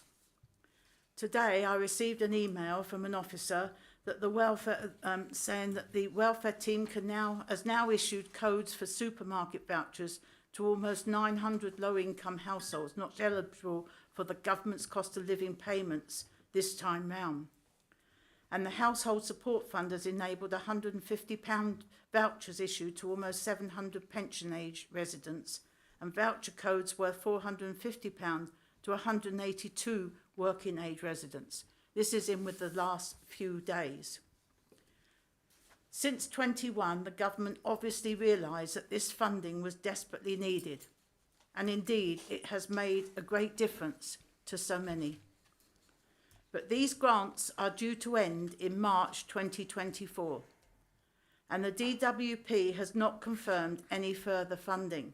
Today I received an email from an officer that the welfare saying that the welfare team has now issued codes for supermarket vouchers to almost 900 low-income households not eligible for the government's cost of living payments this time round. And the Household Support Fund has enabled £150 vouchers issued to almost 700 pension-age residents and voucher codes worth £450 to 182 working-age residents. This is in with the last few days. Since 21, the government obviously realised that this funding was desperately needed, and indeed it has made a great difference to so many. But these grants are due to end in March 2024, and the DWP has not confirmed any further funding.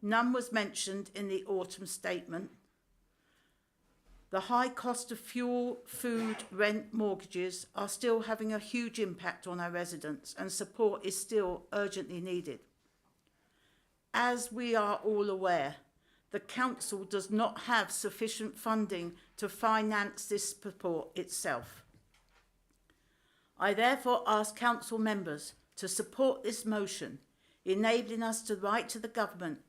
None was mentioned in the autumn statement. The high cost of fuel, food, rent, mortgages are still having a huge impact on our residents, and support is still urgently needed. As we are all aware, the council does not have sufficient funding to finance this support itself. I therefore ask council members to support this motion, enabling us to write to the government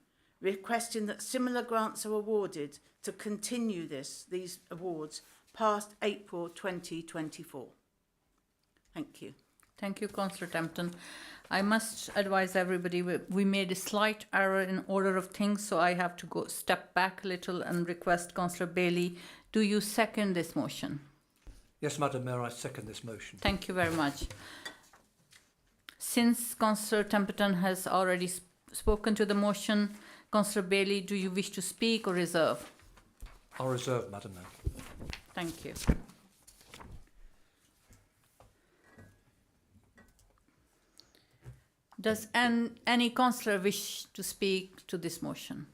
requesting that similar grants are awarded to continue these awards past April 2024. Thank you. Thank you, Councillor Templeton. I must advise everybody we made a slight error in order of things, so I have to step back a little and request Councillor Bailey, do you second this motion? Yes, Madam Mayor, I second this motion. Thank you very much. Since Councillor Templeton has already spoken to the motion, Councillor Bailey, do you wish to speak or reserve? I'll reserve, Madam Mayor. Thank you. Does any councillor wish to speak to this motion?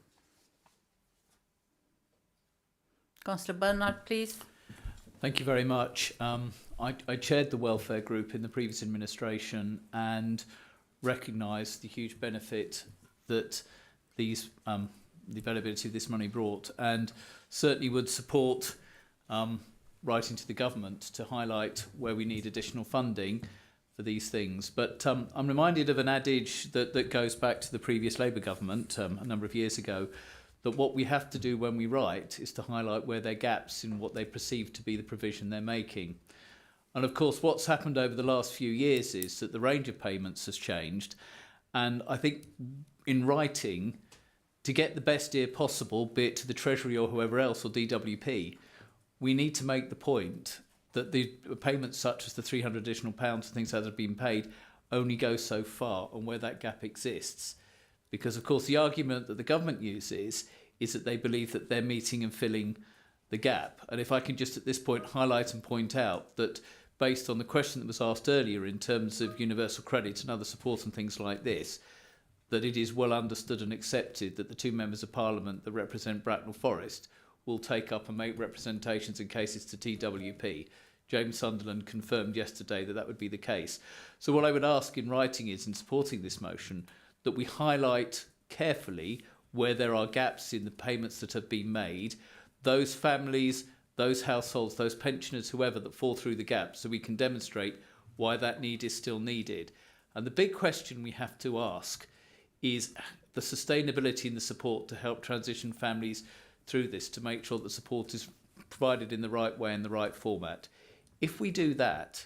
Councillor Bernard, please. Thank you very much. I chaired the welfare group in the previous administration and recognised the huge benefit that the availability of this money brought, and certainly would support writing to the government to highlight where we need additional funding for these things. But I'm reminded of an adage that goes back to the previous Labour government a number of years ago. But what we have to do when we write is to highlight where there are gaps in what they perceive to be the provision they're making. And of course, what's happened over the last few years is that the range of payments has changed. And I think in writing, to get the best deal possible, be it to the Treasury or whoever else or DWP, we need to make the point that the payments such as the £300 additional and things that have been paid only go so far and where that gap exists. Because, of course, the argument that the government uses is that they believe that they're meeting and filling the gap. And if I can just at this point highlight and point out that based on the question that was asked earlier in terms of universal credit and other support and things like this, that it is well understood and accepted that the two members of Parliament that represent Bracknell Forest will take up and make representations in cases to TWP. James Sunderland confirmed yesterday that that would be the case. So what I would ask in writing is, in supporting this motion, that we highlight carefully where there are gaps in the payments that have been made, those families, those households, those pensioners, whoever, that fall through the gaps, so we can demonstrate why that need is still needed. And the big question we have to ask is the sustainability and the support to help transition families through this, to make sure that support is provided in the right way, in the right format. If we do that,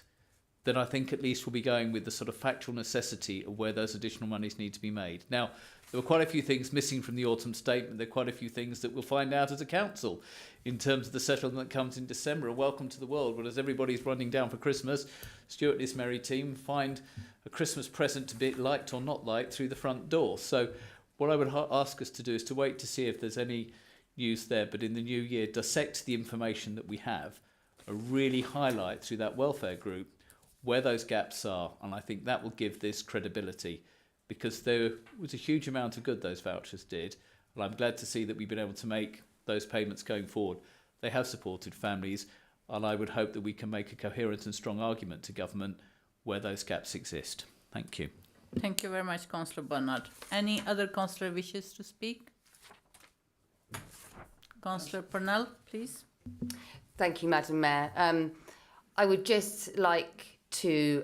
then I think at least we'll be going with the sort of factual necessity of where those additional monies need to be made. Now, there were quite a few things missing from the autumn statement. There are quite a few things that we'll find out as a council in terms of the settlement that comes in December. A welcome to the world, but as everybody's running down for Christmas, Stuart and his merry team find a Christmas present to be liked or not liked through the front door. So what I would ask us to do is to wait to see if there's any news there, but in the new year, dissect the information that we have and really highlight through that welfare group where those gaps are, and I think that will give this credibility, because there was a huge amount of good those vouchers did, and I'm glad to see that we've been able to make those payments going forward. They have supported families, and I would hope that we can make a coherent and strong argument to government where those gaps exist. Thank you. Thank you very much, Councillor Bernard. Any other councillor wishes to speak? Councillor Purnell, please. Thank you, Madam Mayor. I would just like to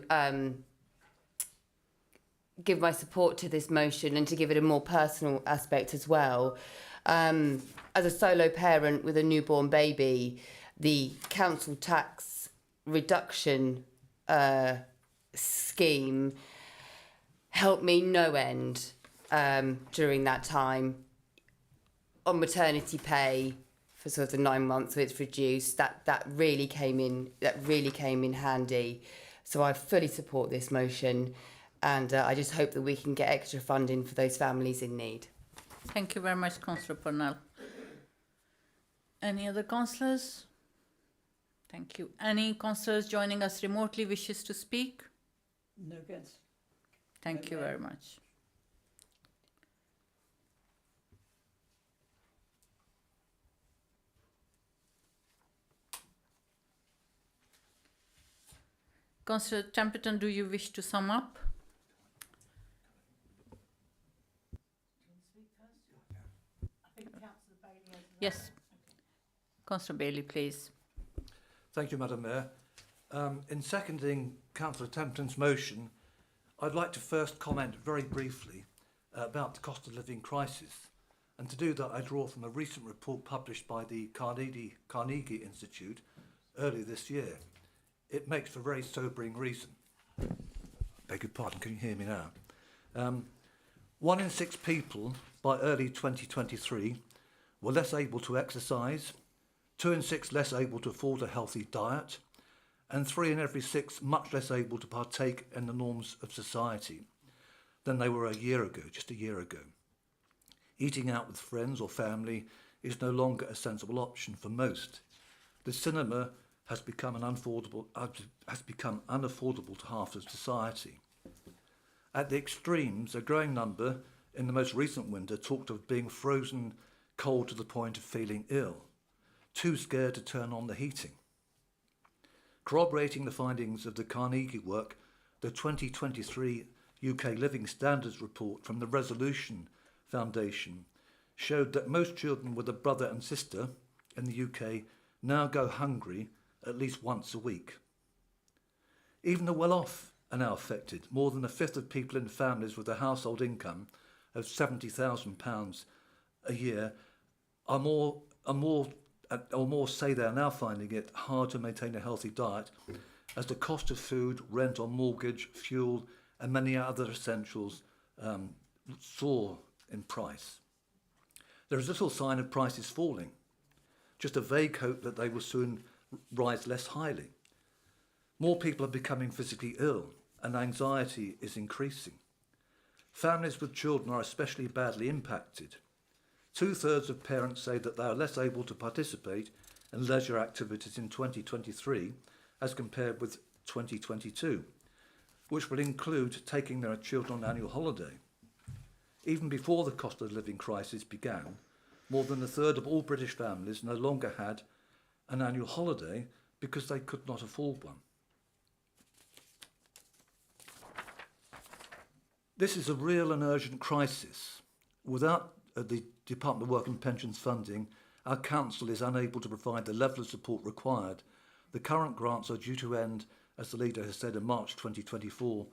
give my support to this motion and to give it a more personal aspect as well. As a solo parent with a newborn baby, the council tax reduction scheme helped me no end during that time. On maternity pay for sort of the 9 months, so it's reduced. That really came in handy. So I fully support this motion, and I just hope that we can get extra funding for those families in need. Thank you very much, Councillor Purnell. Any other councillors? Thank you. Any councillors joining us remotely wishes to speak? No against. Thank you very much. Councillor Templeton, do you wish to sum up? Yes. Councillor Bailey, please. Thank you, Madam Mayor. In seconding Councillor Templeton's motion, I'd like to first comment very briefly about the cost of living crisis. And to do that, I draw from a recent report published by the Carnegie Institute earlier this year. It makes for a very sobering reason. Beg your pardon, can you hear me now? 1 in 6 people by early 2023 were less able to exercise, 2 in 6 less able to afford a healthy diet, and 3 in every 6 much less able to partake in the norms of society than they were a year ago, just a year ago. Eating out with friends or family is no longer a sensible option for most. The cinema has become unaffordable to half of society. At the extremes, a growing number in the most recent winter talked of being frozen cold to the point of feeling ill, too scared to turn on the heating. Corroborating the findings of the Carnegie work, the 2023 UK Living Standards report from the Resolution Foundation showed that most children with a brother and sister in the UK now go hungry at least once a week. Even the well-off are now affected. More than a fifth of people in families with a household income of £70,000 a year or more say they are now finding it hard to maintain a healthy diet as the cost of food, rent or mortgage, fuel and many other essentials soar in price. There is little sign of prices falling, just a vague hope that they will soon rise less highly. More people are becoming physically ill and anxiety is increasing. Families with children are especially badly impacted. 2/3 of parents say that they are less able to participate in leisure activities in 2023 as compared with 2022, which will include taking their children on annual holiday. Even before the cost of living crisis began, more than 1/3 of all British families no longer had an annual holiday because they could not afford one. This is a real and urgent crisis. Without the Department of Work and Pensions funding, our council is unable to provide the level of support required. The current grants are due to end, as the leader has said, in March 2024.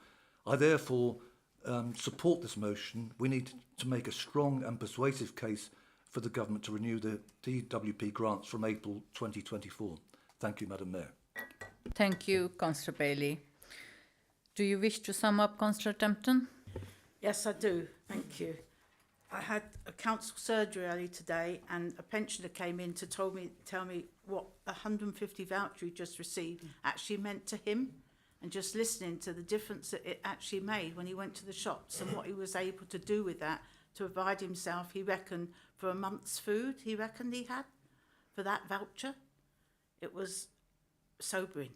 I therefore support this motion. We need to make a strong and persuasive case for the government to renew the DWP grants from April 2024. Thank you, Madam Mayor. Thank you, Councillor Bailey. Do you wish to sum up, Councillor Tempton? Yes, I do. Thank you. I had a council surgery early today and a pensioner came in to tell me what the 150 voucher he just received actually meant to him, and just listening to the difference that it actually made when he went to the shops and what he was able to do with that to provide himself, he reckoned, for a month's food, he reckoned he had for that voucher. It was sobering.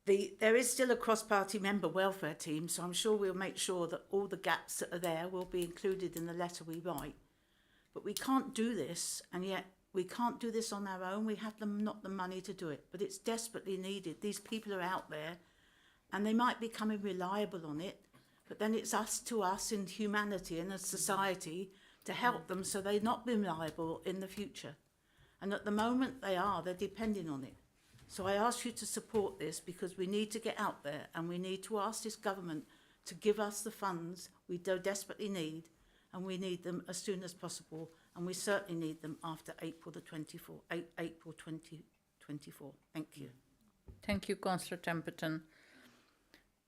There is still a cross-party member welfare team, so I'm sure we'll make sure that all the gaps that are there will be included in the letter we write. But we can't do this, and yet we can't do this on our own. We have not the money to do it, but it's desperately needed. These people are out there, and they might become reliable on it, but then it's us in humanity and as society to help them so they're not reliable in the future. And at the moment they're depending on it. So I ask you to support this because we need to get out there and we need to ask this government to give us the funds we do desperately need, and we need them as soon as possible, and we certainly need them after April 2024. Thank you. Thank you, Councillor Templeton.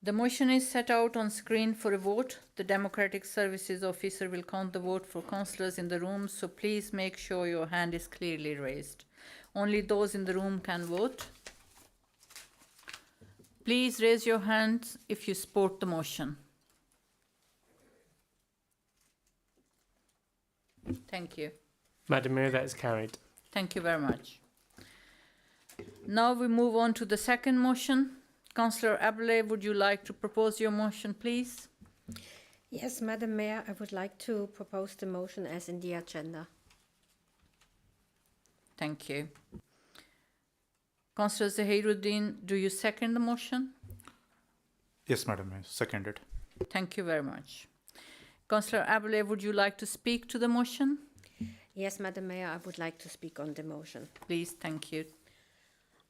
The motion is set out on screen for a vote. The Democratic Services Officer will count the vote for councillors in the room, so please make sure your hand is clearly raised. Only those in the room can vote. Please raise your hands if you support the motion. Thank you. Madam Mayor, that is carried. Thank you very much. Now we move on to the second motion. Councillor Ablay, would you like to propose your motion, please? Yes, Madam Mayor, I would like to propose the motion as in the agenda. Thank you. Councillor Zahiruddin, do you second the motion? Yes, Madam Mayor, seconded. Thank you very much. Councillor Ablay, would you like to speak to the motion? Yes, Madam Mayor, I would like to speak on the motion. Please, thank you.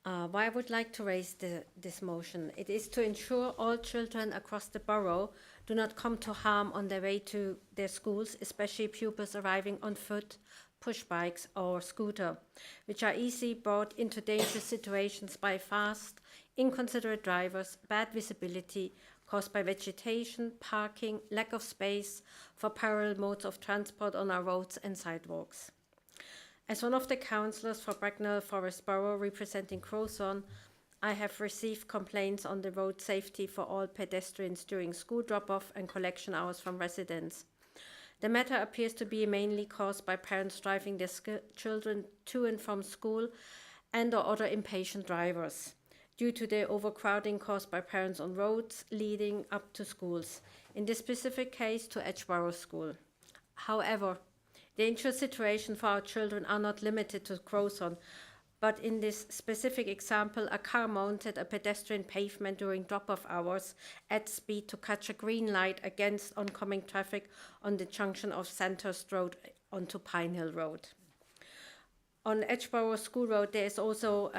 Why I would like to raise this motion, it is to ensure all children across the borough do not come to harm on their way to their schools, especially pupils arriving on foot, push bikes or scooter, which are easily brought into dangerous situations by fast, inconsiderate drivers, bad visibility caused by vegetation, parking, lack of space for parallel modes of transport on our roads and sidewalks. As one of the councillors for Bracknell Forest Borough representing Crowthorne, I have received complaints on the road safety for all pedestrians during school drop-off and collection hours from residents. The matter appears to be mainly caused by parents driving their children to and from school and or other impatient drivers, due to the overcrowding caused by parents on roads leading up to schools, in this specific case to Edgeborough School. However, dangerous situations for our children are not limited to Crowthorne, but in this specific example, a car mounted a pedestrian pavement during drop-off hours at speed to catch a green light against oncoming traffic on the junction of Sandhurst Road onto Pine Hill Road. On Edgeborough School Road, there is also,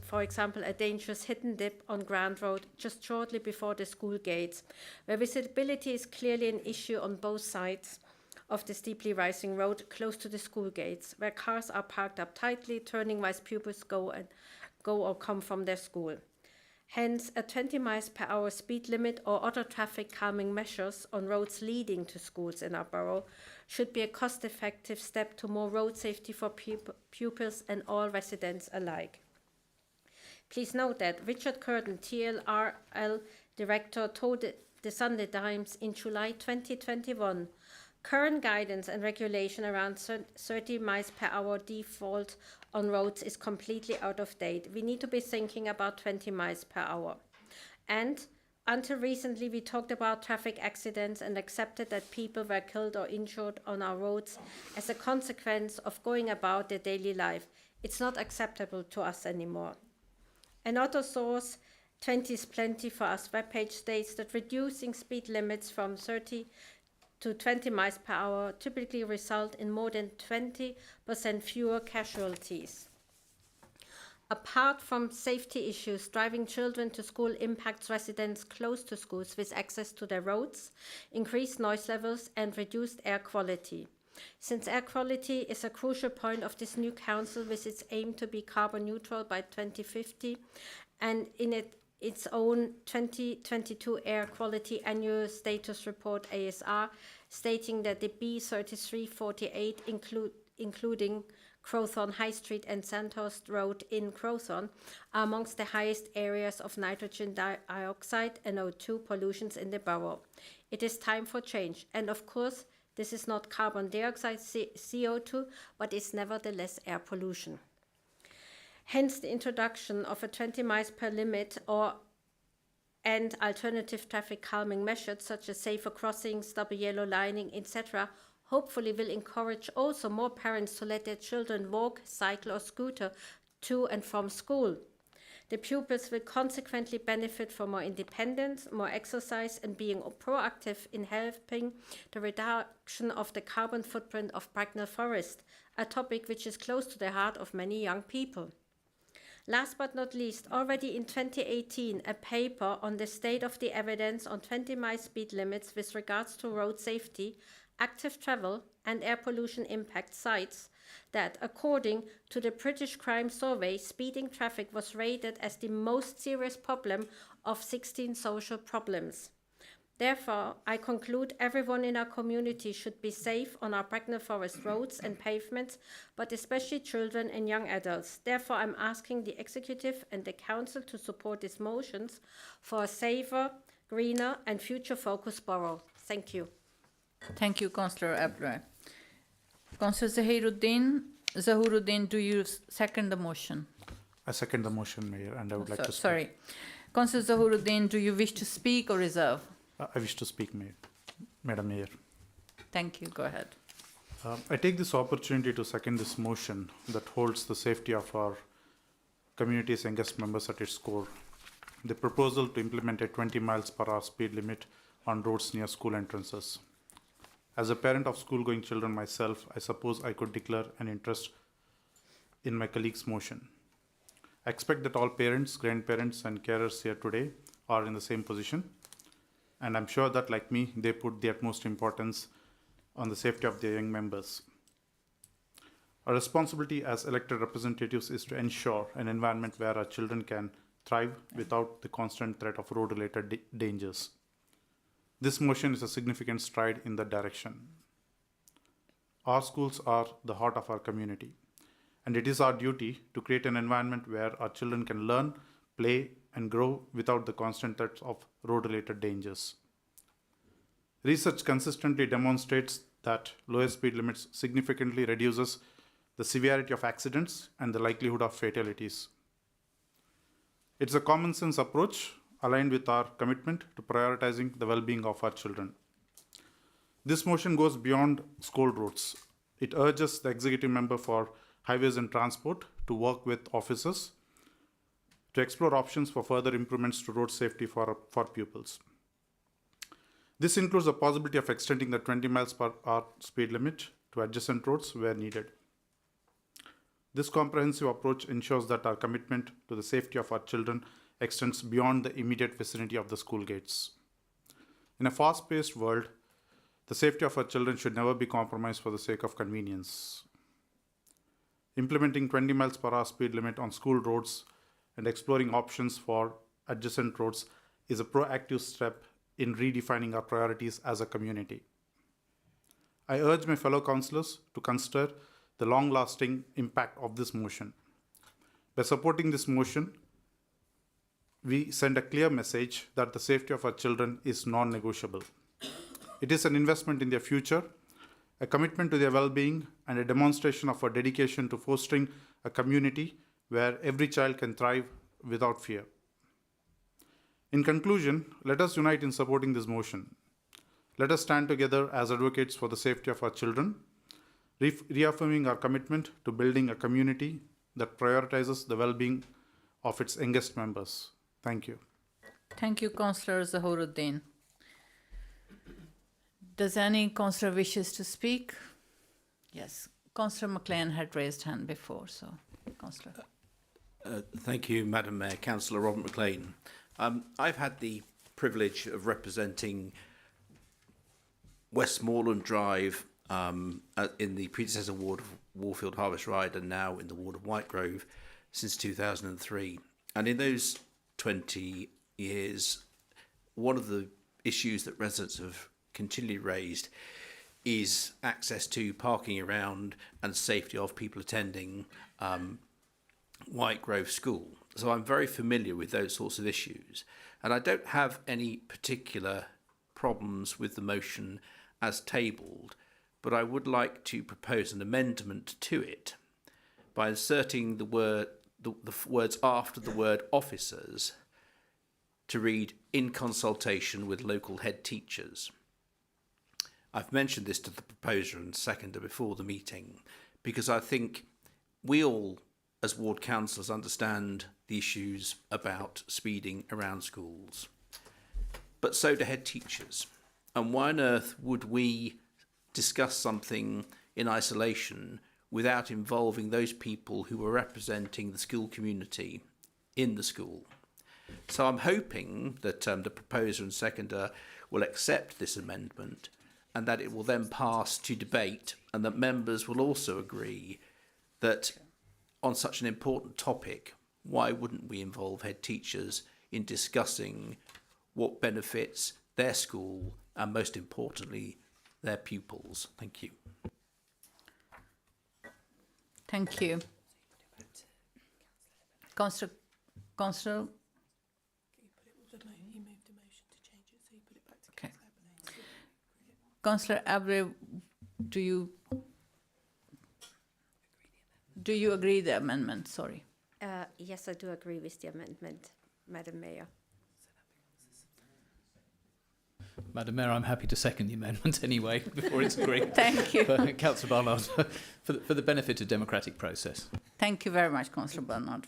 for example, a dangerous hidden dip on Grand Road just shortly before the school gates, where visibility is clearly an issue on both sides of the steeply rising road close to the school gates, where cars are parked up tightly, turning whilst pupils go or come from their school. Hence, a 20 miles per hour speed limit or other traffic calming measures on roads leading to schools in our borough should be a cost-effective step to more road safety for pupils and all residents alike. Please note that Richard Curtin, TLRL Director, told the Sunday Times in July 2021, current guidance and regulation around 30 miles per hour default on roads is completely out of date. We need to be thinking about 20 miles per hour. And until recently, we talked about traffic accidents and accepted that people were killed or injured on our roads as a consequence of going about their daily life. It's not acceptable to us anymore. Another source, 20 is Plenty for Us webpage, states that reducing speed limits from 30 to 20 miles per hour typically result in more than 20% fewer casualties. Apart from safety issues, driving children to school impacts residents close to schools with access to their roads, increased noise levels, and reduced air quality. Since air quality is a crucial point of this new council with its aim to be carbon neutral by 2050, and in its own 2022 Air Quality Annual Status Report, ASR, stating that the B3348, including Crowthorne High Street and Sandhurst Road in Crowthorne, are amongst the highest areas of nitrogen dioxide and O2 pollutions in the borough. It is time for change, and of course, this is not carbon dioxide, CO2, but is nevertheless air pollution. Hence, the introduction of a 20 miles per limit and alternative traffic calming measures such as safer crossings, double yellow lining, etc., hopefully will encourage also more parents to let their children walk, cycle or scooter to and from school. The pupils will consequently benefit from more independence, more exercise and being proactive in helping the reduction of the carbon footprint of Bracknell Forest, a topic which is close to the heart of many young people. Last but not least, already in 2018, a paper on the state of the evidence on 20-mile speed limits with regards to road safety, active travel, and air pollution impact cites that, according to the British Crime Survey, speeding traffic was rated as the most serious problem of 16 social problems. Therefore, I conclude everyone in our community should be safe on our Bracknell Forest roads and pavements, but especially children and young adults. Therefore, I'm asking the Executive and the Council to support these motions for a safer, greener and future-focused borough. Thank you. Thank you, Councillor Abdullah. Councillor Zahuruddin, do you second the motion? I second the motion, Mayor, and I would like to speak. Sorry. Councillor Zahuruddin, do you wish to speak or reserve? I wish to speak, Madam Mayor. Thank you. Go ahead. I take this opportunity to second this motion that holds the safety of our community's youngest members at its core. The proposal to implement a 20 miles per hour speed limit on roads near school entrances. As a parent of school-going children myself, I suppose I could declare an interest in my colleague's motion. I expect that all parents, grandparents, and carers here today are in the same position. And I'm sure that, like me, they put the utmost importance on the safety of their young members. Our responsibility as elected representatives is to ensure an environment where our children can thrive without the constant threat of road-related dangers. This motion is a significant stride in that direction. Our schools are the heart of our community, and it is our duty to create an environment where our children can learn, play, and grow without the constant threats of road-related dangers. Research consistently demonstrates that lower speed limits significantly reduces the severity of accidents and the likelihood of fatalities. It's a common sense approach aligned with our commitment to prioritizing the well-being of our children. This motion goes beyond school routes. It urges the executive member for highways and transport to work with officers to explore options for further improvements to road safety for pupils. This includes the possibility of extending the 20 miles per hour speed limit to adjacent roads where needed. This comprehensive approach ensures that our commitment to the safety of our children extends beyond the immediate vicinity of the school gates. In a fast-paced world, The safety of our children should never be compromised for the sake of convenience. Implementing 20 miles per hour speed limit on school roads and exploring options for adjacent roads is a proactive step in redefining our priorities as a community. I urge my fellow councillors to consider the long-lasting impact of this motion. By supporting this motion, we send a clear message that the safety of our children is non-negotiable. It is an investment in their future, a commitment to their well-being, and a demonstration of our dedication to fostering a community where every child can thrive without fear. In conclusion, let us unite in supporting this motion. Let us stand together as advocates for the safety of our children, reaffirming our commitment to building a community that prioritizes the well-being of its youngest members. Thank you. Thank you, Councillor Zahoruddin. Does any councillor wishes to speak? Yes, Councillor McLean had raised hand before, so Councillor. Thank you, Madam Mayor. Councillor Robert McLean. I've had the privilege of representing Westmoreland Drive in the predecessor ward of Warfield Harvest Ride and now in the ward of Whitegrove since 2003. And in those 20 years, one of the issues that residents have continually raised is access to parking around and safety of people attending Whitegrove School. So I'm very familiar with those sorts of issues. And I don't have any particular problems with the motion as tabled, but I would like to propose an amendment to it by inserting the words after the word officers to read in consultation with local head teachers. I've mentioned this to the proposer and seconder before the meeting because I think we all as ward councillors understand the issues about speeding around schools, but so do head teachers. And why on earth would we discuss something in isolation without involving those people who are representing the school community in the school? So I'm hoping that the proposer and seconder will accept this amendment and that it will then pass to debate, and that members will also agree that on such an important topic, why wouldn't we involve head teachers in discussing what benefits their school and, most importantly, their pupils? Thank you. Thank you. Councillor. Okay. Councillor Abre, do you agree the amendment? Sorry. Yes, I do agree with the amendment, Madam Mayor. Madam Mayor, I'm happy to second the amendment anyway, before it's agreed. Thank you. Councillor Barnard, for the benefit of democratic process. Thank you very much, Councillor Barnard.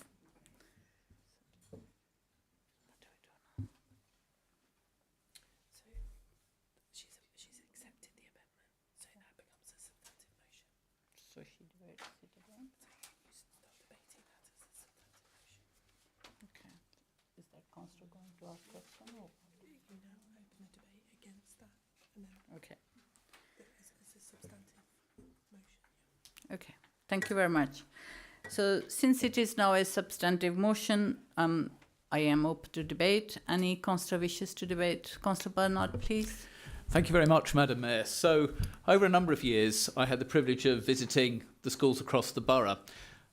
She's accepted the amendment, so now it becomes a substantive motion. So she debates it again? So you start debating that as a substantive motion. Okay. Is that councillor going to ask question or? You now open a debate against that, and then Okay. it's a substantive motion. Okay. Thank you very much. So since it is now a substantive motion, I am open to debate. Any councillor wishes to debate? Councillor Barnard, please. Thank you very much, Madam Mayor. So, over a number of years, I had the privilege of visiting the schools across the borough.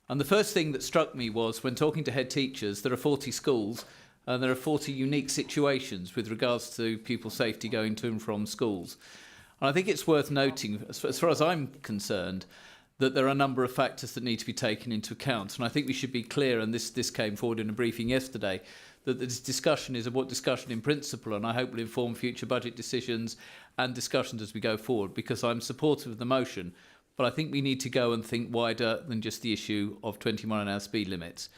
And the first thing that struck me was, when talking to head teachers, there are 40 schools, and there are 40 unique situations with regards to pupil safety going to and from schools. And I think it's worth noting, as far as I'm concerned, that there are a number of factors that need to be taken into account. And I think we should be clear, and this came forward in a briefing yesterday, that this discussion is about discussion in principle, and I hope will inform future budget decisions and discussions as we go forward, because I'm supportive of the motion, but I think we need to go and think wider than just the issue of 20-mile-an-hour speed limits.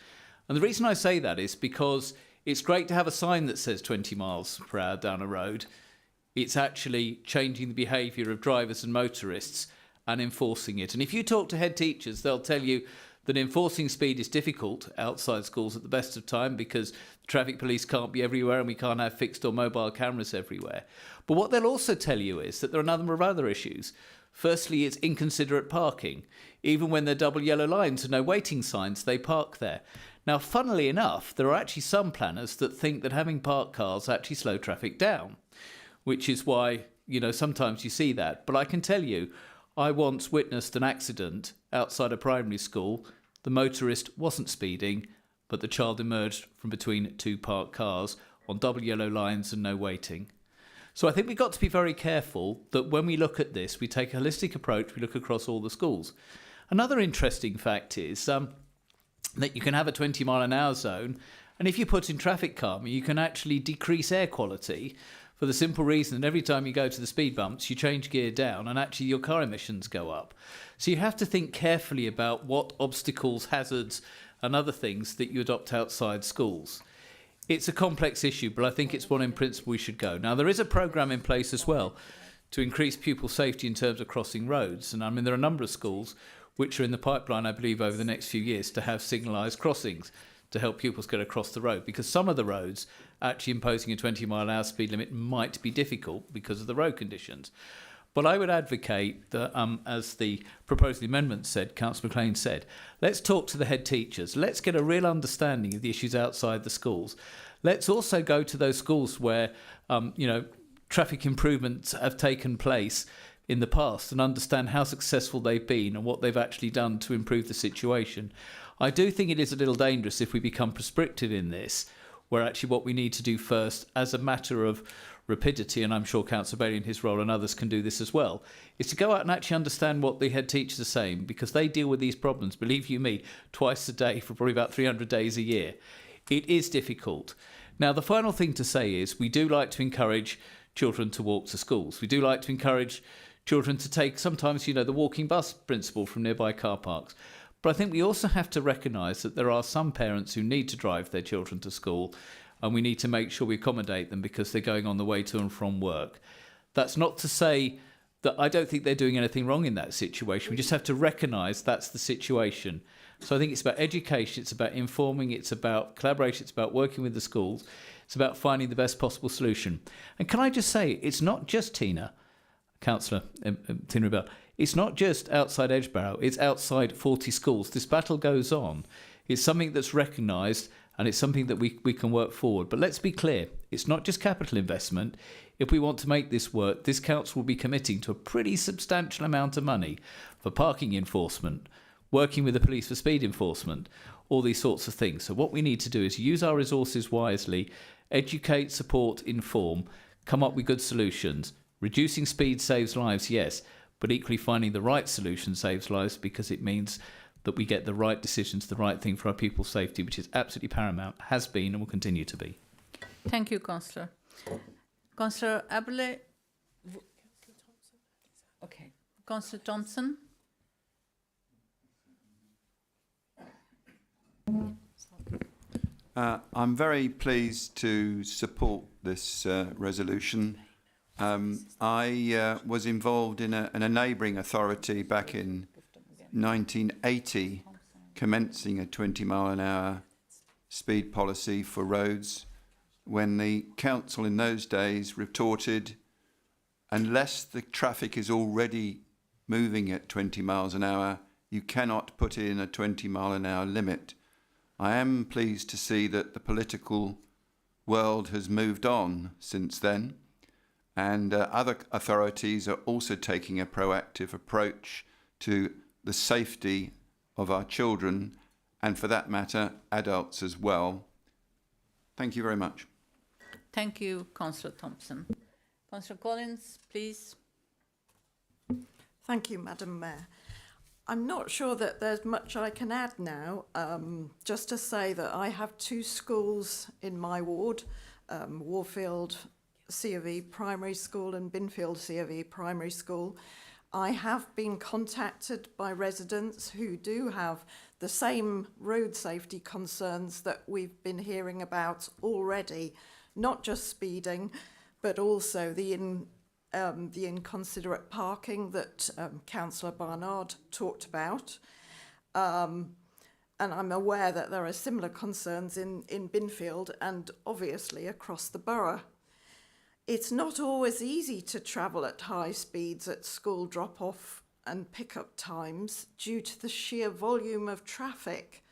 And the reason I say that is because it's great to have a sign that says 20 miles per hour down a road. It's actually changing the behaviour of drivers and motorists and enforcing it. And if you talk to head teachers, they'll tell you that enforcing speed is difficult outside schools at the best of time because the traffic police can't be everywhere and we can't have fixed or mobile cameras everywhere. But what they'll also tell you is that there are a number of other issues. Firstly, it's inconsiderate parking. Even when there are double yellow lines and no waiting signs, they park there. Now, funnily enough, there are actually some planners that think that having parked cars actually slow traffic down, which is why, sometimes you see that. But I can tell you, I once witnessed an accident outside a primary school. The motorist wasn't speeding, but the child emerged from between two parked cars on double yellow lines and no waiting. So I think we've got to be very careful that when we look at this, we take a holistic approach, we look across all the schools. Another interesting fact is that you can have a 20-mile-an-hour zone, and if you put in traffic calming, you can actually decrease air quality for the simple reason that every time you go to the speed bumps, you change gear down and actually your car emissions go up. So you have to think carefully about what obstacles, hazards and other things that you adopt outside schools. It's a complex issue, but I think it's one in principle we should go. Now, there is a programme in place as well to increase pupil safety in terms of crossing roads. And there are a number of schools which are in the pipeline, I believe, over the next few years to have signalised crossings to help pupils get across the road. Because some of the roads, actually imposing a 20-mile-an-hour speed limit might be difficult because of the road conditions. But I would advocate that, as the proposed amendment said, Councillor McLean said, let's talk to the head teachers. Let's get a real understanding of the issues outside the schools. Let's also go to those schools where, traffic improvements have taken place in the past and understand how successful they've been and what they've actually done to improve the situation. I do think it is a little dangerous if we become prescriptive in this, where actually what we need to do first, as a matter of rapidity, and I'm sure Councillor Bailey in his role and others can do this as well, is to go out and actually understand what the head teachers are saying, because they deal with these problems, believe you me, twice a day for probably about 300 days a year. It is difficult. Now, the final thing to say is we do like to encourage children to walk to schools. We do like to encourage children to take sometimes, the walking bus principle from nearby car parks. But I think we also have to recognise that there are some parents who need to drive their children to school, and we need to make sure we accommodate them because they're going on the way to and from work. That's not to say that I don't think they're doing anything wrong in that situation. We just have to recognise that's the situation. So I think it's about education, it's about informing, it's about collaboration, it's about working with the schools, it's about finding the best possible solution. And can I just say, it's not just Councillor Tina Rebel, it's not just outside Edgebarrow, it's outside 40 schools. This battle goes on. It's something that's recognised, and it's something that we can work forward. But let's be clear, it's not just capital investment. If we want to make this work, this council will be committing to a pretty substantial amount of money for parking enforcement, working with the police for speed enforcement, all these sorts of things. So what we need to do is use our resources wisely, educate, support, inform, come up with good solutions. Reducing speed saves lives, yes, but equally finding the right solution saves lives, because it means that we get the right decisions, the right thing for our people's safety, which is absolutely paramount, has been and will continue to be. Thank you, Councillor. Councillor Aberley. Okay. Councillor Thompson. I'm very pleased to support this resolution. I was involved in a neighbouring authority back in 1980, commencing a 20-mile-an-hour speed policy for roads, when the council in those days retorted, unless the traffic is already moving at 20 miles an hour, you cannot put in a 20-mile-an-hour limit. I am pleased to see that the political world has moved on since then, and other authorities are also taking a proactive approach to the safety of our children, and for that matter, adults as well. Thank you very much. Thank you, Councillor Thompson. Councillor Collins, please. Thank you, Madam Mayor. I'm not sure that there's much I can add now, just to say that I have two schools in my ward, Warfield C of E Primary School and Binfield C of E Primary School. I have been contacted by residents who do have the same road safety concerns that we've been hearing about already, not just speeding, but also the inconsiderate parking that Councillor Barnard talked about. and I'm aware that there are similar concerns in Binfield and obviously across the borough. It's not always easy to travel at high speeds at school drop-off and pick-up times due to the sheer volume of traffic.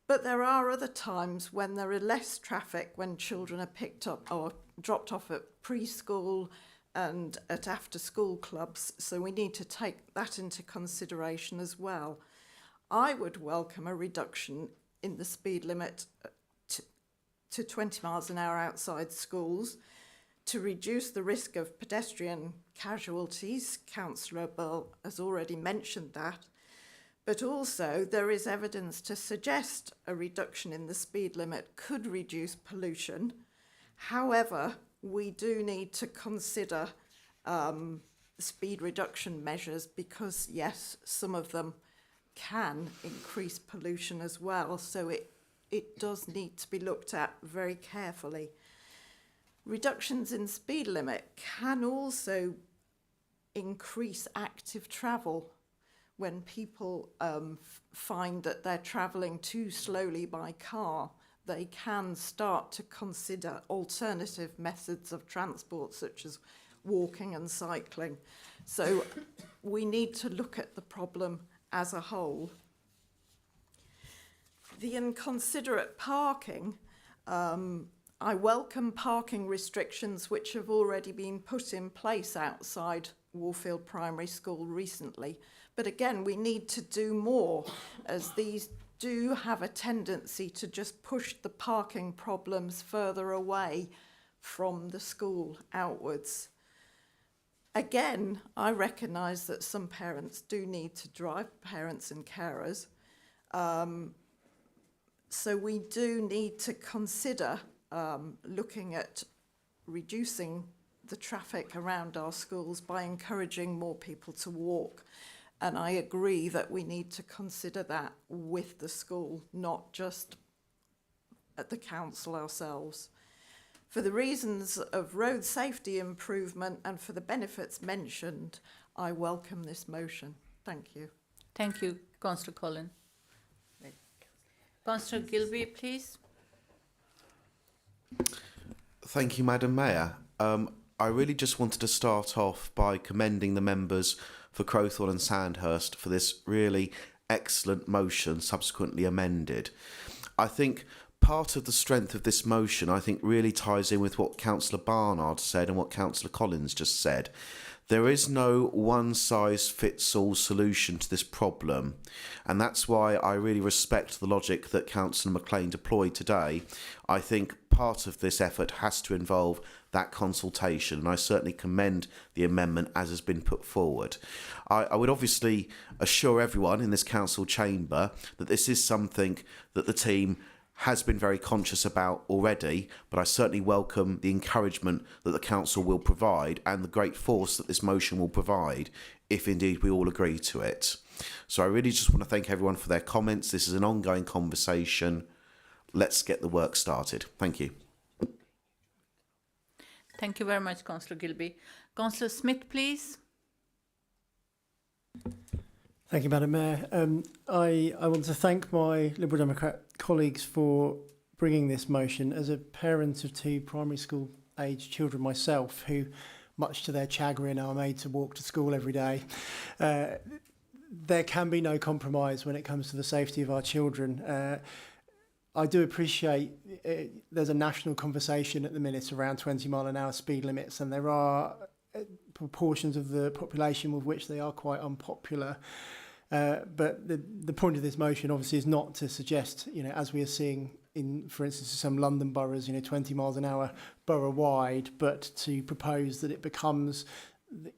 But there are other times when there is less traffic, when children are picked up or dropped off at preschool and at after-school clubs, so we need to take that into consideration as well. I would welcome a reduction in the speed limit to 20 miles an hour outside schools to reduce the risk of pedestrian casualties. Councillor Bell has already mentioned that. But also there is evidence to suggest a reduction in the speed limit could reduce pollution. However, we do need to consider speed reduction measures because, yes, some of them can increase pollution as well. So it does need to be looked at very carefully. Reductions in speed limit can also increase active travel. When people find that they're travelling too slowly by car, they can start to consider alternative methods of transport, such as walking and cycling. So we need to look at the problem as a whole. The inconsiderate parking, I welcome parking restrictions which have already been put in place outside Warfield Primary School recently. But again, we need to do more, as these do have a tendency to just push the parking problems further away from the school outwards. Again, I recognise that some parents do need to drive, parents and carers. So we do need to consider looking at reducing the traffic around our schools by encouraging more people to walk. And I agree that we need to consider that with the school, not just at the council ourselves. For the reasons of road safety improvement and for the benefits mentioned, I welcome this motion. Thank you. Thank you, Councillor Collins. Councillor Gilby, please. Thank you, Madam Mayor. I really just wanted to start off by commending the members for Crowthorne and Sandhurst for this really excellent motion, subsequently amended. I think part of the strength of this motion, I think, really ties in with what Councillor Barnard said and what Councillor Collins just said. There is no one-size-fits-all solution to this problem, and that's why I really respect the logic that Councillor McLean deployed today. I think part of this effort has to involve that consultation, and I certainly commend the amendment as has been put forward. I would obviously assure everyone in this council chamber that this is something that the team has been very conscious about already, but I certainly welcome the encouragement that the council will provide and the great force that this motion will provide if indeed we all agree to it. So I really just want to thank everyone for their comments. This is an ongoing conversation. Let's get the work started. Thank you. Thank you very much, Councillor Gilby. Councillor Smith, please. Thank you, Madam Mayor. I want to thank my Liberal Democrat colleagues for bringing this motion. As a parent of two primary school age children myself, who, much to their chagrin, are made to walk to school every day, there can be no compromise when it comes to the safety of our children. I do appreciate there's a national conversation at the minute around 20-mile-an-hour speed limits, and there are proportions of the population with which they are quite unpopular. But the point of this motion obviously is not to suggest, as we are seeing in, for instance, some London boroughs, 20 miles an hour borough-wide, but to propose that it becomes,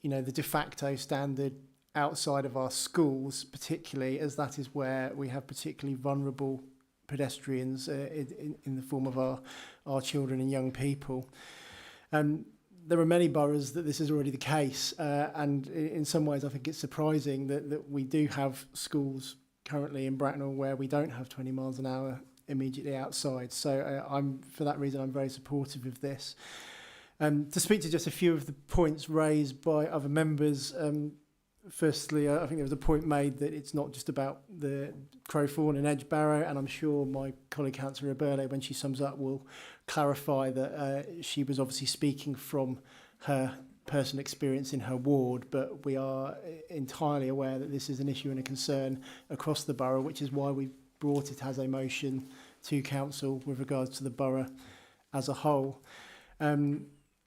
the de facto standard outside of our schools, particularly as that is where we have particularly vulnerable pedestrians in the form of our children and young people. There are many boroughs that this is already the case, and in some ways I think it's surprising that we do have schools currently in Bracknell where we don't have 20 miles an hour immediately outside. So for that reason I'm very supportive of this. To speak to just a few of the points raised by other members, Firstly, I think there was a point made that it's not just about the Crowthorne and Edgebarrow, and I'm sure my colleague Councillor Roberle, when she sums up, will clarify that she was obviously speaking from her personal experience in her ward, but we are entirely aware that this is an issue and a concern across the borough, which is why we brought it as a motion to council with regards to the borough as a whole.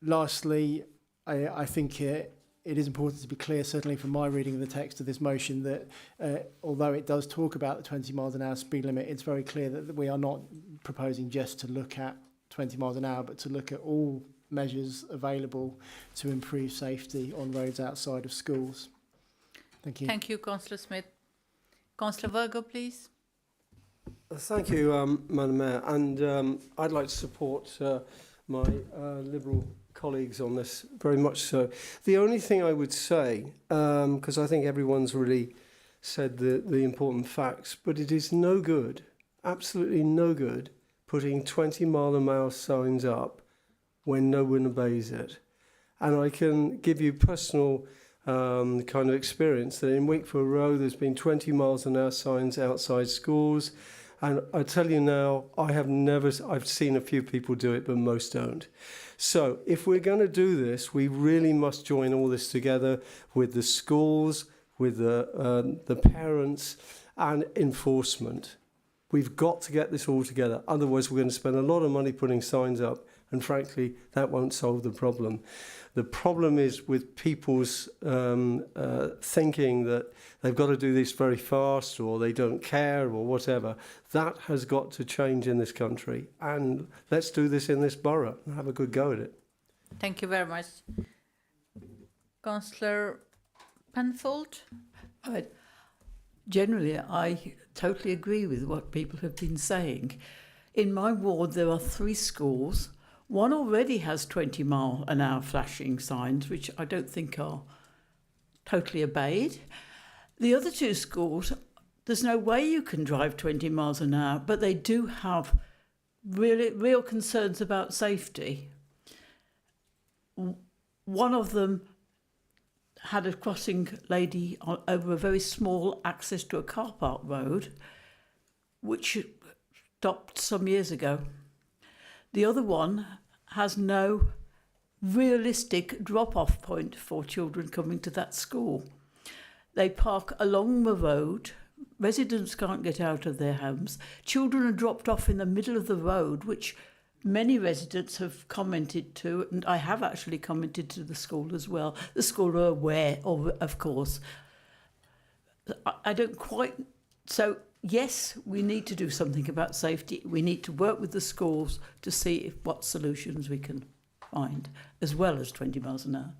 Lastly, I think it is important to be clear, certainly from my reading of the text of this motion, that although it does talk about the 20 miles an hour speed limit, it's very clear that we are not proposing just to look at 20 miles an hour, but to look at all measures available to improve safety on roads outside of schools. Thank you. Thank you, Councillor Smith. Councillor Virgo, please. Thank you, Madam Mayor. And I'd like to support my Liberal colleagues on this, very much so. The only thing I would say, because I think everyone's really said the important facts, but it is no good, absolutely no good, putting 20 mile an hour signs up when no one obeys it. And I can give you personal kind of experience that in Wickford Row there's been 20 miles an hour signs outside schools. And I tell you now, I've seen a few people do it, but most don't. So if we're going to do this, we really must join all this together with the schools, with the parents and enforcement. We've got to get this all together. Otherwise, we're going to spend a lot of money putting signs up. And frankly, that won't solve the problem. The problem is with people's thinking that they've got to do this very fast or they don't care or whatever. That has got to change in this country. And let's do this in this borough and have a good go at it. Thank you very much. Councillor Penfold? Generally, I totally agree with what people have been saying. In my ward, there are 3 schools. One already has 20 mile an hour flashing signs, which I don't think are totally obeyed. The other 2 schools, there's no way you can drive 20 miles an hour, but they do have real concerns about safety. One of them had a crossing lady over a very small access to a car park road, which stopped some years ago. The other one has no realistic drop-off point for children coming to that school. They park along the road. Residents can't get out of their homes. Children are dropped off in the middle of the road, which many residents have commented to, and I have actually commented to the school as well. The school are aware, of course. I don't quite... So, yes, we need to do something about safety. We need to work with the schools to see what solutions we can find, as well as 20 miles an hour.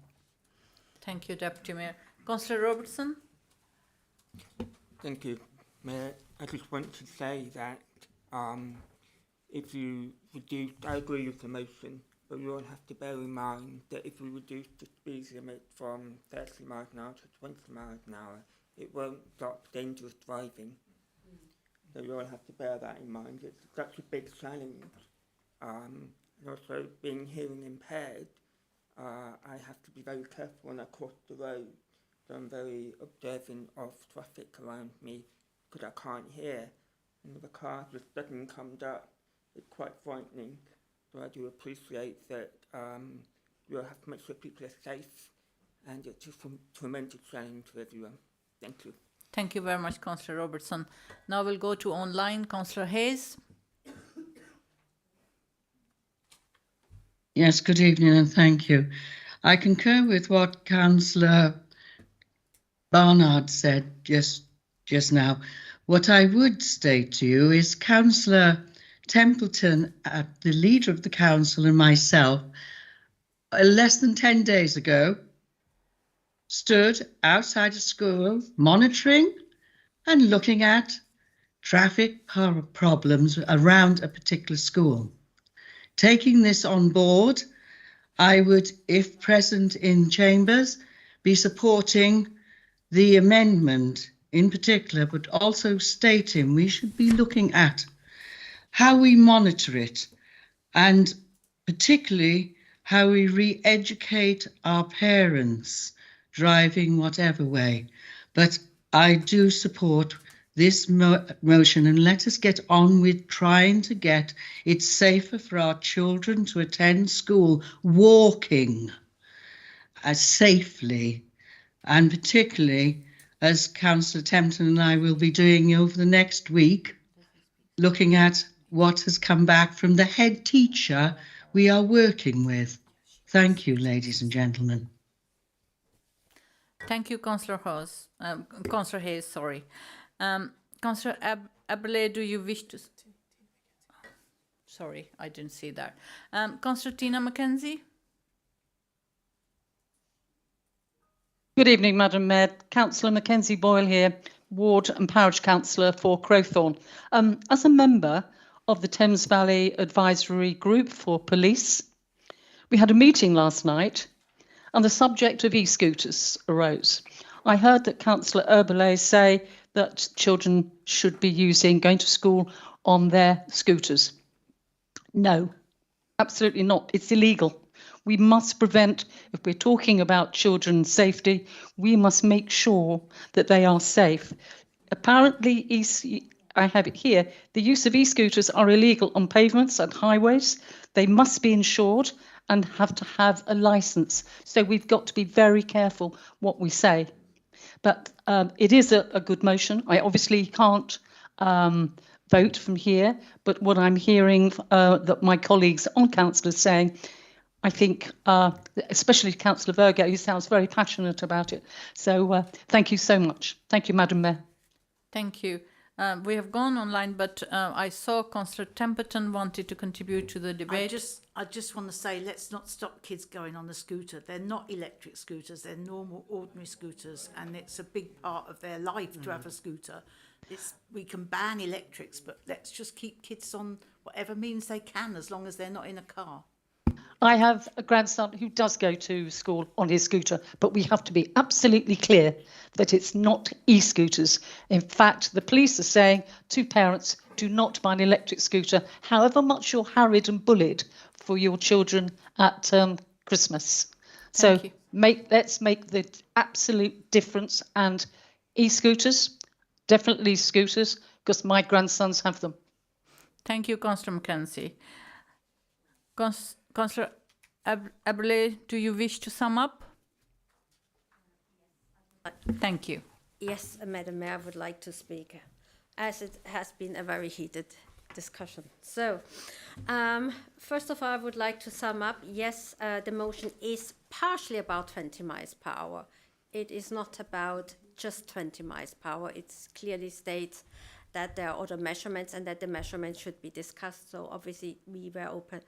Thank you, Deputy Mayor. Councillor Robertson? Thank you, Mayor. I just want to say that if you reduce, I agree with the motion, but we all have to bear in mind that if we reduce the speed limit from 30 miles an hour to 20 miles an hour, it won't stop dangerous driving. So we all have to bear that in mind. It's such a big challenge. And also being hearing impaired, I have to be very careful when I cross the road. So I'm very observant of traffic around me because I can't hear. And if a car just suddenly comes up, it's quite frightening. So I do appreciate that we all have to make sure people are safe, and it's just a tremendous challenge for everyone. Thank you. Thank you very much, Councillor Robertson. Now we'll go to online. Councillor Hayes. Yes, good evening and thank you. I concur with what Councillor Barnard said just now. What I would state to you is Councillor Templeton, the leader of the council, and myself, less than 10 days ago, stood outside a school monitoring and looking at traffic problems around a particular school. Taking this on board, I would, if present in chambers, be supporting the amendment in particular, but also stating we should be looking at how we monitor it, and particularly how we re-educate our parents driving whatever way. But I do support this motion, and let us get on with trying to get it safer for our children to attend school walking safely, and particularly as Councillor Tempton and I will be doing over the next week, looking at what has come back from the head teacher we are working with. Thank you, ladies and gentlemen. Thank you, Councillor Hayes. Sorry. Councillor Aberley, do you wish to? Sorry, I didn't see that. Councillor Tina Mackenzie. Good evening, Madam Mayor. Councillor Mackenzie Boyle here, Ward and Parish Councillor for Crowthorne. As a member of the Thames Valley Advisory Group for Police, we had a meeting last night and the subject of e-scooters arose. I heard that Councillor Aberley say that children should be going to school on their scooters. No, absolutely not. It's illegal. We must prevent, if we're talking about children's safety, we must make sure that they are safe. Apparently, I have it here, the use of e-scooters are illegal on pavements and highways. They must be insured and have to have a licence. So we've got to be very careful what we say. But it is a good motion. I obviously can't vote from here, but what I'm hearing that my colleagues on council are saying, I think, especially Councillor Virgo, who sounds very passionate about it. So thank you so much. Thank you, Madam Mayor. Thank you. We have gone online, but I saw Councillor Templeton wanted to contribute to the debate. I just want to say, let's not stop kids going on the scooter. They're not electric scooters, they're normal, ordinary scooters, and it's a big part of their life to have a scooter. We can ban electrics, but let's just keep kids on whatever means they can, as long as they're not in a car. I have a grandson who does go to school on his scooter, but we have to be absolutely clear that it's not e-scooters. In fact, the police are saying to parents, do not buy an electric scooter, however much you're harried and bullied for your children at Christmas. So let's make the absolute difference, and e-scooters, definitely scooters, because my grandsons have them. Thank you, Councillor Mackenzie. Councillor Aberley, do you wish to sum up? Thank you. Yes, Madam Mayor, I would like to speak, as it has been a very heated discussion. So, first of all, I would like to sum up. Yes, the motion is partially about 20 miles per hour. It is not about just 20 miles per hour. It clearly states that there are other measurements and that the measurements should be discussed. So obviously we were open.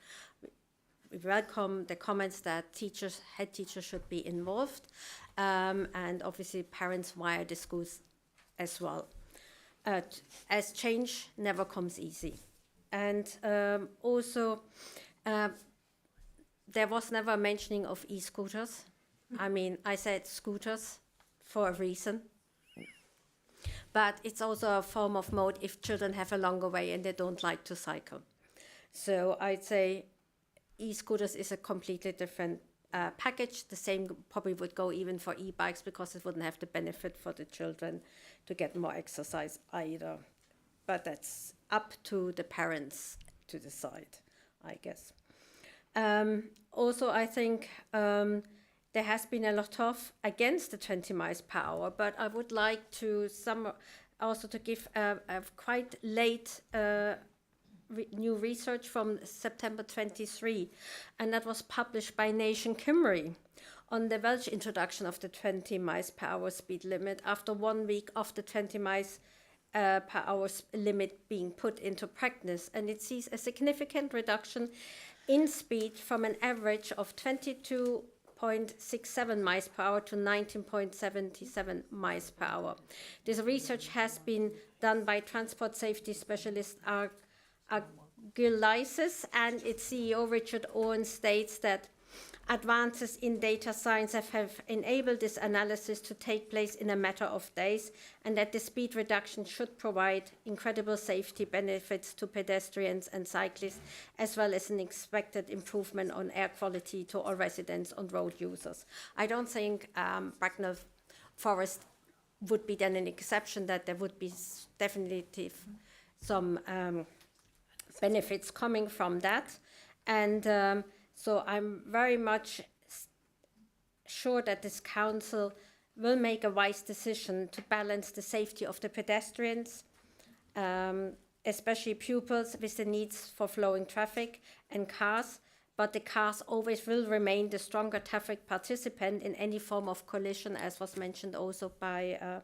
We welcome the comments that head teachers should be involved, and obviously parents via the schools as well. As change never comes easy. And also, there was never a mentioning of e-scooters. I mean, I said scooters for a reason. But it's also a form of mode if children have a longer way and they don't like to cycle. So I'd say e-scooters is a completely different package. The same probably would go even for e-bikes, because it wouldn't have the benefit for the children to get more exercise either. But that's up to the parents to decide, I guess. Also, I think there has been a lot of against the 20 miles per hour, but I would like to also to give a quite late new research from September 23, and that was published by Nation Cymru on the Welsh introduction of the 20 miles per hour speed limit after 1 week of the 20 miles per hour limit being put into practice, and it sees a significant reduction in speed from an average of 22.67 miles per hour to 19.77 miles per hour. This research has been done by transport safety specialist Argylisis, and its CEO Richard Owen states that Advances in data science have enabled this analysis to take place in a matter of days, and that the speed reduction should provide incredible safety benefits to pedestrians and cyclists, as well as an expected improvement on air quality to all residents and road users. I don't think Bracknell Forest would be then an exception, that there would be definitely some benefits coming from that. And so I'm very much sure that this council will make a wise decision to balance the safety of the pedestrians, especially pupils with the needs for flowing traffic and cars, but the cars always will remain the stronger traffic participant in any form of collision, as was mentioned also by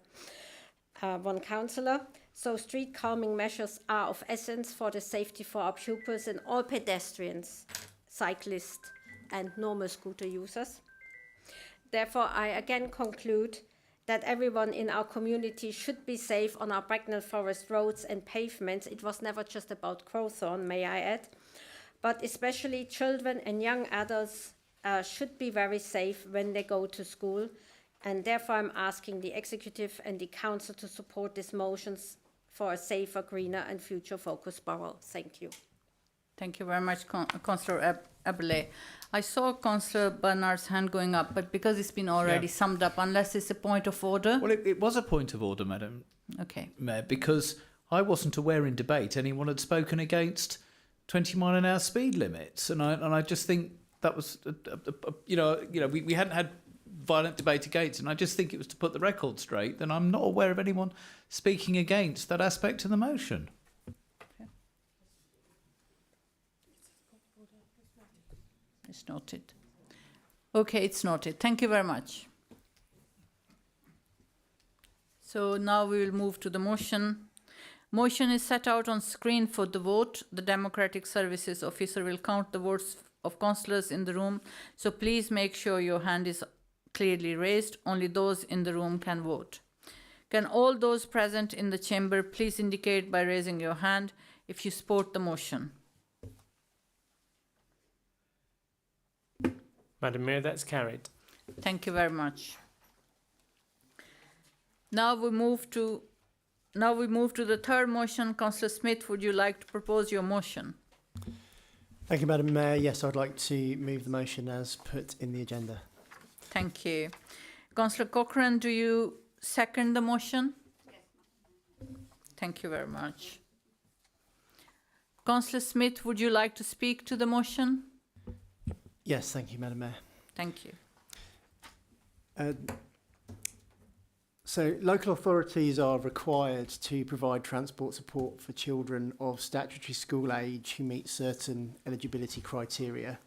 one councillor. So street calming measures are of essence for the safety for our pupils and all pedestrians, cyclists and normal scooter users. Therefore, I again conclude that everyone in our community should be safe on our Bracknell Forest roads and pavements. It was never just about Crowthorne, may I add, but especially children and young adults should be very safe when they go to school. And therefore, I'm asking the Executive and the Council to support these motions for a safer, greener and future-focused borough. Thank you. Thank you very much, Councillor Abele. I saw Councillor Bernard's hand going up, but because it's been already summed up, unless it's a point of order. Well, it was a point of order, Madam Mayor, because I wasn't aware in debate anyone had spoken against 20-mile-an-hour speed limits, and I just think that was, we hadn't had violent debate against, and I just think it was to put the record straight. Then I'm not aware of anyone speaking against that aspect of the motion. It's noted. Okay, it's noted. Thank you very much. So now we will move to the motion. Motion is set out on screen for the vote. The Democratic Services Officer will count the votes of councillors in the room. So please make sure your hand is clearly raised. Only those in the room can vote. Can all those present in the chamber please indicate by raising your hand if you support the motion? Madam Mayor, that's carried. Thank you very much. Now we move to the third motion. Councillor Smith, would you like to propose your motion? Thank you, Madam Mayor. Yes, I'd like to move the motion as put in the agenda. Thank you. Councillor Cochrane, do you second the motion? Yes. Thank you very much. Councillor Smith, would you like to speak to the motion? Yes, thank you, Madam Mayor. Thank you. So local authorities are required to provide transport support for children of statutory school age who meet certain eligibility criteria.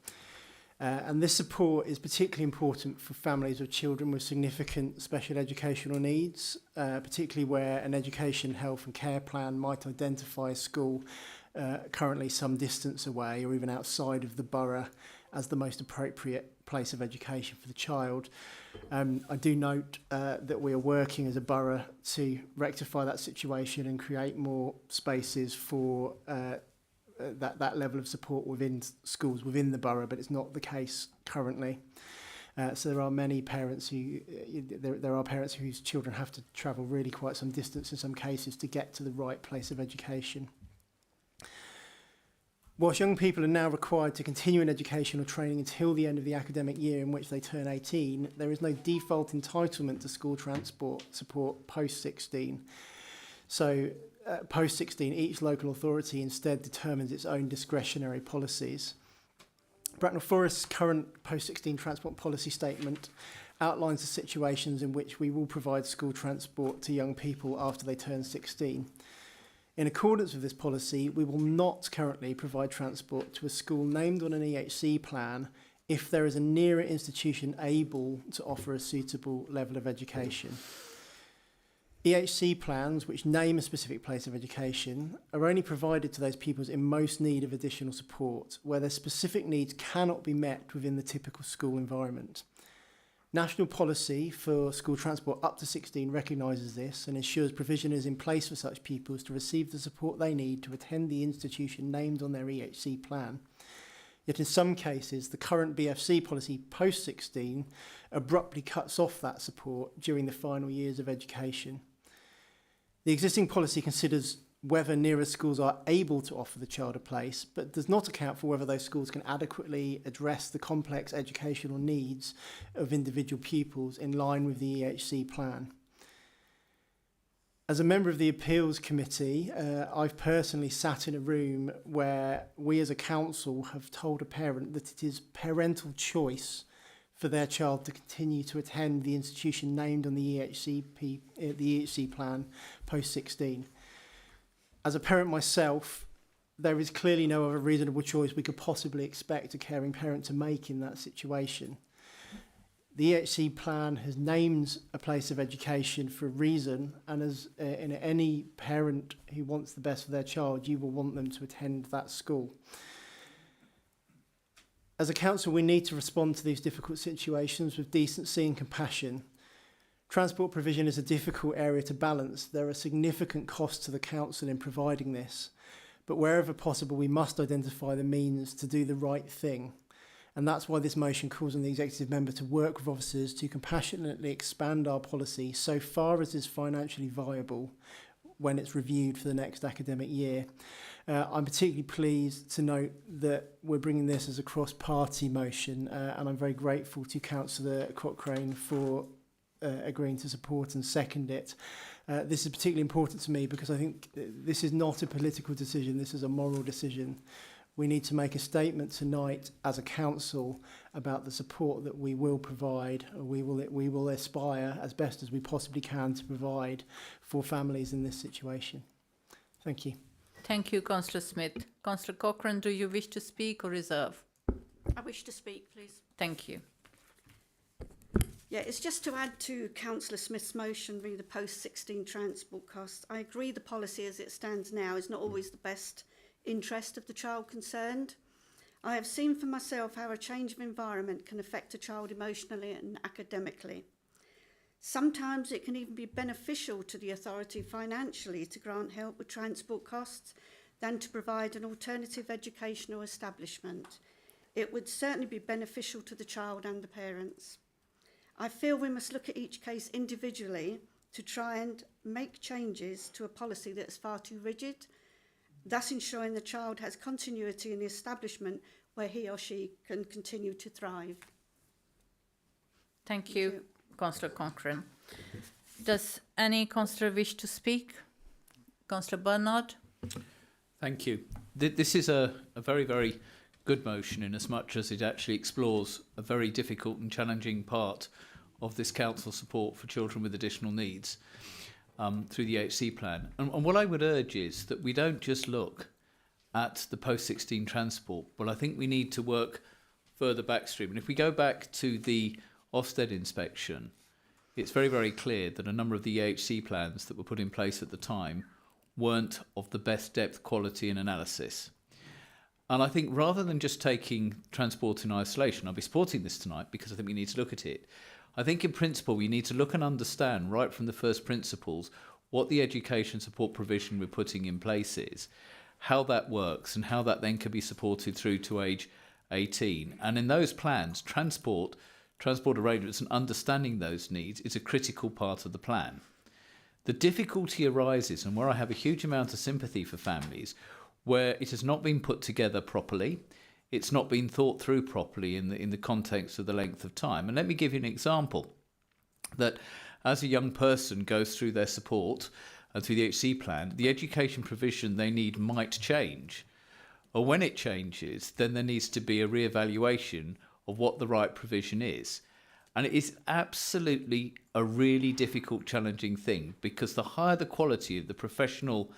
And this support is particularly important for families of children with significant special educational needs, particularly where an education, health and care plan might identify a school currently some distance away or even outside of the borough as the most appropriate place of education for the child. I do note that we are working as a borough to rectify that situation and create more spaces for that level of support within schools within the borough, but it's not the case currently. So there are many parents who there are parents whose children have to travel really quite some distance in some cases to get to the right place of education. Whilst young people are now required to continue in education or training until the end of the academic year in which they turn 18, there is no default entitlement to school transport support post-16. So post-16, each local authority instead determines its own discretionary policies. Bracknell Forest's current post-16 transport policy statement outlines the situations in which we will provide school transport to young people after they turn 16. In accordance with this policy, we will not currently provide transport to a school named on an EHC plan if there is a nearer institution able to offer a suitable level of education. EHC plans, which name a specific place of education, are only provided to those pupils in most need of additional support, where their specific needs cannot be met within the typical school environment. National policy for school transport up to 16 recognises this and ensures provision is in place for such pupils to receive the support they need to attend the institution named on their EHC plan. Yet in some cases, the current BFC policy post-16 abruptly cuts off that support during the final years of education. The existing policy considers whether nearest schools are able to offer the child a place, but does not account for whether those schools can adequately address the complex educational needs of individual pupils in line with the EHC plan. As a member of the Appeals Committee, I've personally sat in a room where we as a council have told a parent that it is parental choice for their child to continue to attend the institution named on the EHC plan post-16. As a parent myself, there is clearly no other reasonable choice we could possibly expect a caring parent to make in that situation. The EHC plan has named a place of education for a reason, and as in any parent who wants the best for their child, you will want them to attend that school. As a council, we need to respond to these difficult situations with decency and compassion. Transport provision is a difficult area to balance. There are significant costs to the council in providing this, but wherever possible, we must identify the means to do the right thing. And that's why this motion calls on the executive member to work with officers to compassionately expand our policy so far as is financially viable when it's reviewed for the next academic year. I'm particularly pleased to note that we're bringing this as a cross-party motion, and I'm very grateful to Councillor Cochrane for agreeing to support and second it. This is particularly important to me because I think this is not a political decision, this is a moral decision. We need to make a statement tonight as a council about the support that we will provide, we will aspire as best as we possibly can to provide for families in this situation. Thank you. Thank you, Councillor Smith. Councillor Cochrane, do you wish to speak or reserve? I wish to speak, please. Thank you. Yeah, it's just to add to Councillor Smith's motion re the post-16 transport costs. I agree the policy as it stands now is not always the best interest of the child concerned. I have seen for myself how a change of environment can affect a child emotionally and academically. Sometimes it can even be beneficial to the authority financially to grant help with transport costs than to provide an alternative educational establishment. It would certainly be beneficial to the child and the parents. I feel we must look at each case individually to try and make changes to a policy that is far too rigid, thus ensuring the child has continuity in the establishment where he or she can continue to thrive. Thank you, Councillor Cochrane. Does any councillor wish to speak? Councillor Bernard? Thank you. This is a very, very good motion in as much as it actually explores a very difficult and challenging part of this council support for children with additional needs through the HC plan. And what I would urge is that we don't just look at the post-16 transport, but I think we need to work further backstream. And if we go back to the Ofsted inspection, it's very, very clear that a number of the EHC plans that were put in place at the time weren't of the best depth, quality and analysis. And I think rather than just taking transport in isolation, I'll be supporting this tonight because I think we need to look at it. I think in principle we need to look and understand right from the first principles what the education support provision we're putting in place is, how that works and how that then can be supported through to age 18. And in those plans, transport arrangements and understanding those needs is a critical part of the plan. The difficulty arises, and where I have a huge amount of sympathy for families, where it has not been put together properly, it's not been thought through properly in the context of the length of time. And let me give you an example, that as a young person goes through their support and through the HC plan, the education provision they need might change. Or when it changes, then there needs to be a re-evaluation of what the right provision is. And it is absolutely a really difficult, challenging thing, because the higher the quality of the professional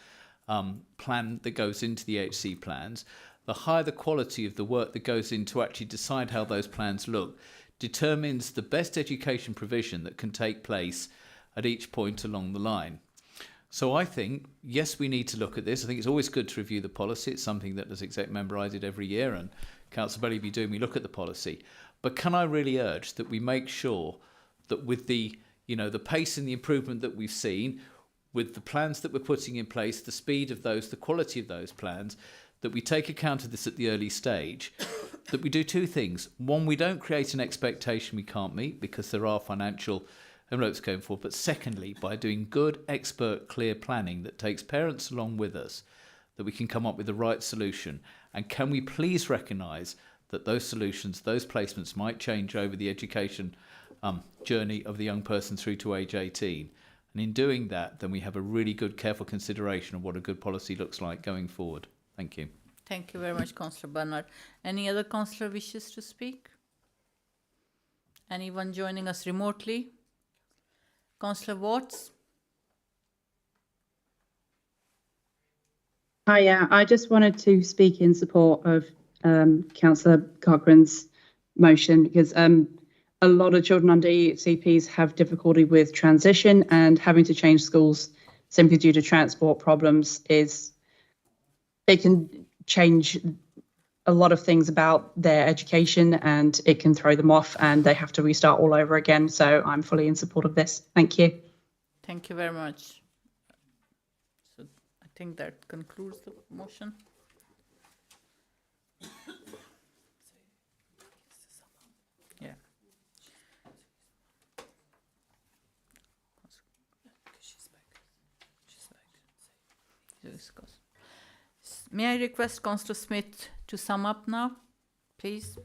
plan that goes into the HC plans, the higher the quality of the work that goes in to actually decide how those plans look, determines the best education provision that can take place at each point along the line. So I think, yes, we need to look at this. I think it's always good to review the policy. It's something that as exec member I did every year, and Councillor Bailey be doing, we look at the policy. But can I really urge that we make sure that with the pace and the improvement that we've seen, with the plans that we're putting in place, the speed of those, the quality of those plans, that we take account of this at the early stage, that we do two things. One, we don't create an expectation we can't meet because there are financial envelopes going forward. But secondly, by doing good, expert, clear planning that takes parents along with us, that we can come up with the right solution. And can we please recognise that those solutions, those placements might change over the education journey of the young person through to age 18. And in doing that, then we have a really good, careful consideration of what a good policy looks like going forward. Thank you. Thank you very much, Councillor Bernard. Any other councillor wishes to speak? Anyone joining us remotely? Councillor Watts? Hi, yeah, I just wanted to speak in support of Councillor Cochrane's motion because a lot of children under EHCPs have difficulty with transition, and having to change schools simply due to transport problems it can change a lot of things about their education, and it can throw them off and they have to restart all over again. So I'm fully in support of this. Thank you. Thank you very much. So I think that concludes the motion. Yeah. Discuss. May I request Councillor Smith to sum up now, please?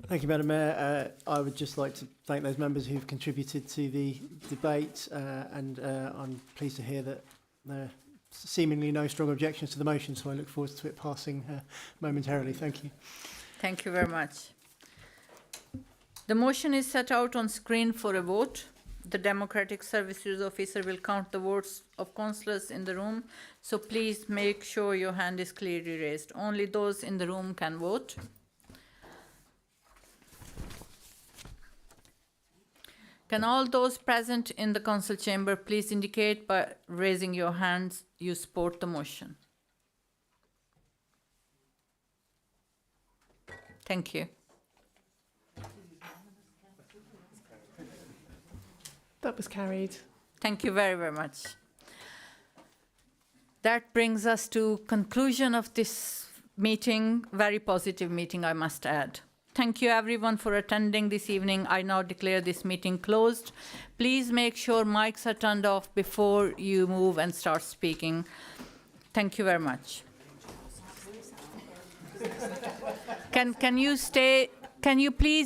Thank you, Madam Mayor. I would just like to thank those members who've contributed to the debate, and I'm pleased to hear that there are seemingly no strong objections to the motion, so I look forward to it passing momentarily. Thank you. Thank you very much. The motion is set out on screen for a vote. The Democratic Services Officer will count the votes of councillors in the room, so please make sure your hand is clearly raised. Only those in the room can vote. Can all those present in the council chamber please indicate by raising your hands you support the motion? Thank you. That was carried. Thank you very, very much. That brings us to conclusion of this meeting, very positive meeting, I must add. Thank you everyone for attending this evening. I now declare this meeting closed. Please make sure mics are turned off before you move and start speaking. Thank you very much. Can you stay? Can you please